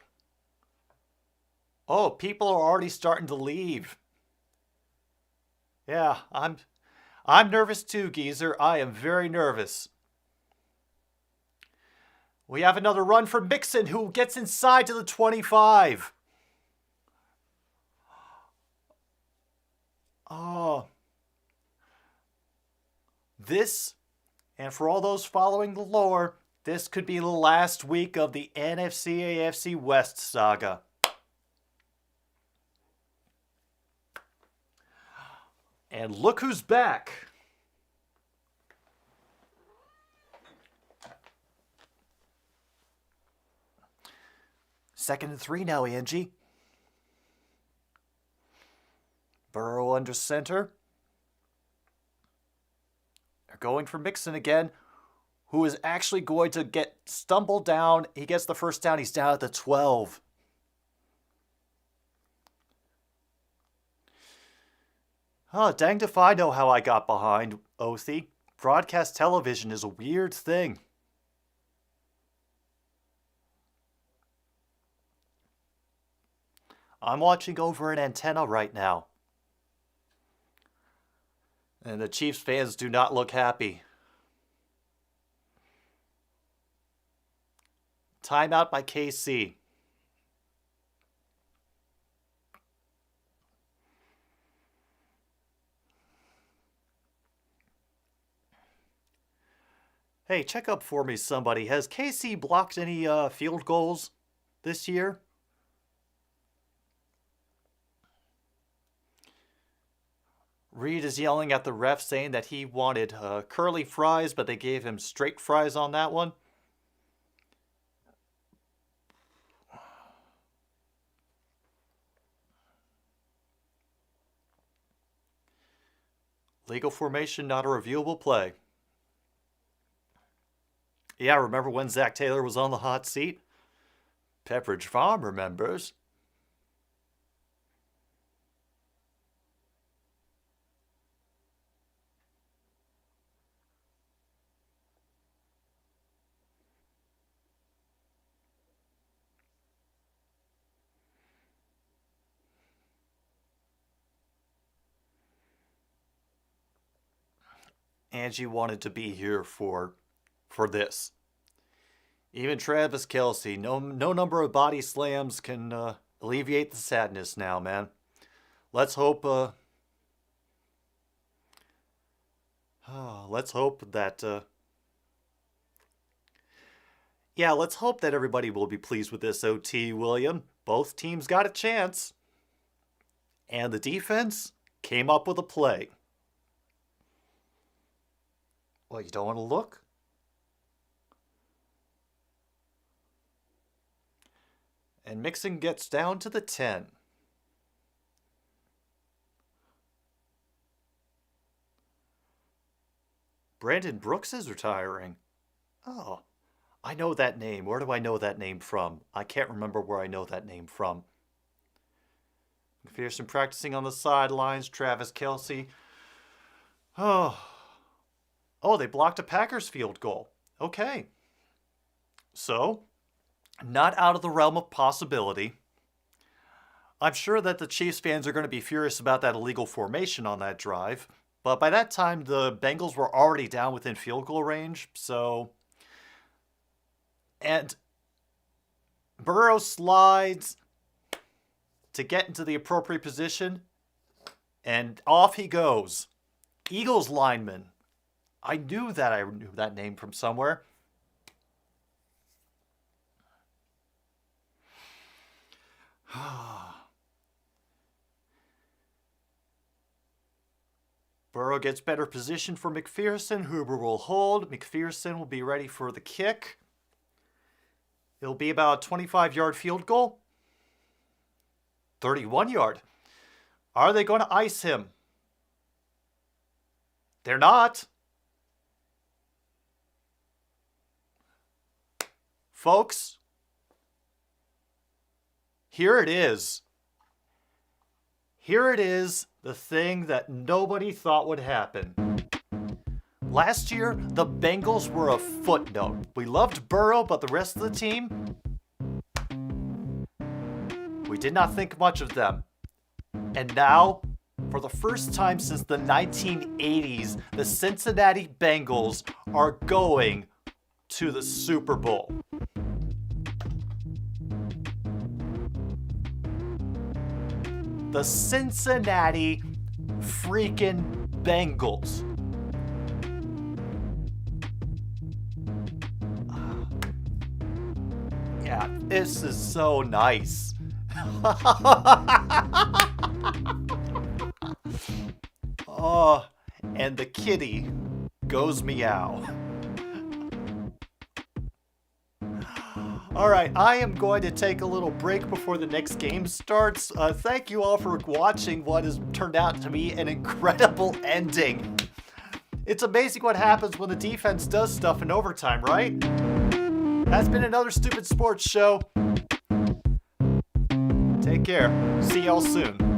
Oh, people are already starting to leave. Yeah, I'm nervous too, Geezer. I am very nervous. We have another run for Mixon, who gets inside to the 25. Oh. This, and for all those following the lore, this could be the last week of the NFC-AFC West saga. And look who's back. Second and 3 now, Angie. Burrow under center. They're going for Mixon again, who is actually going to get stumbled down. He gets the first down. He's down at the 12. Oh, danged if I know how I got behind, Othie. Broadcast television is a weird thing. I'm watching over an antenna right now. And the Chiefs fans do not look happy. Timeout by KC. Hey, check up for me, somebody. Has KC blocked any field goals this year? Reed is yelling at the ref, saying that he wanted curly fries, but they gave him straight fries on that one. Legal formation, not a reviewable play. Yeah, remember when Zach Taylor was on the hot seat? Pepperidge Farm remembers. Angie wanted to be here for this. Even Travis Kelce, no number of body slams can alleviate the sadness now, man. Let's hope. Let's hope that. Yeah, let's hope that everybody will be pleased with this OT, William. Both teams got a chance, and the defense came up with a play. Well, you don't want to look? And Mixon gets down to the 10. Brandon Brooks is retiring. Oh, I know that name. Where do I know that name from? I can't remember where I know that name from. McPherson practicing on the sidelines. Travis Kelce. Oh, they blocked a Packers field goal. Okay. So, not out of the realm of possibility. I'm sure that the Chiefs fans are going to be furious about that illegal formation on that drive. But by that time, the Bengals were already down within field goal range. So, and Burrow slides to get into the appropriate position. And off he goes. Eagles lineman. I knew that name from somewhere. Burrow gets better position for McPherson. Huber will hold. McPherson will be ready for the kick. It'll be about a 25-yard field goal. 31-yard. Are they going to ice him? They're not. Folks, here it is. Here it is, the thing that nobody thought would happen. Last year, the Bengals were a footnote. We loved Burrow, but the rest of the team, we did not think much of them. And now, for the first time since the 1980s, the Cincinnati Bengals are going to the Super Bowl. The Cincinnati freaking Bengals. Yeah, this is so nice. Oh, and the kitty goes meow. All right, I am going to take a little break before the next game starts. Thank you all for watching what has turned out to be an incredible ending. It's amazing what happens when the defense does stuff in overtime, right? That's been another Stupid Sports Show. Take care. See y'all soon.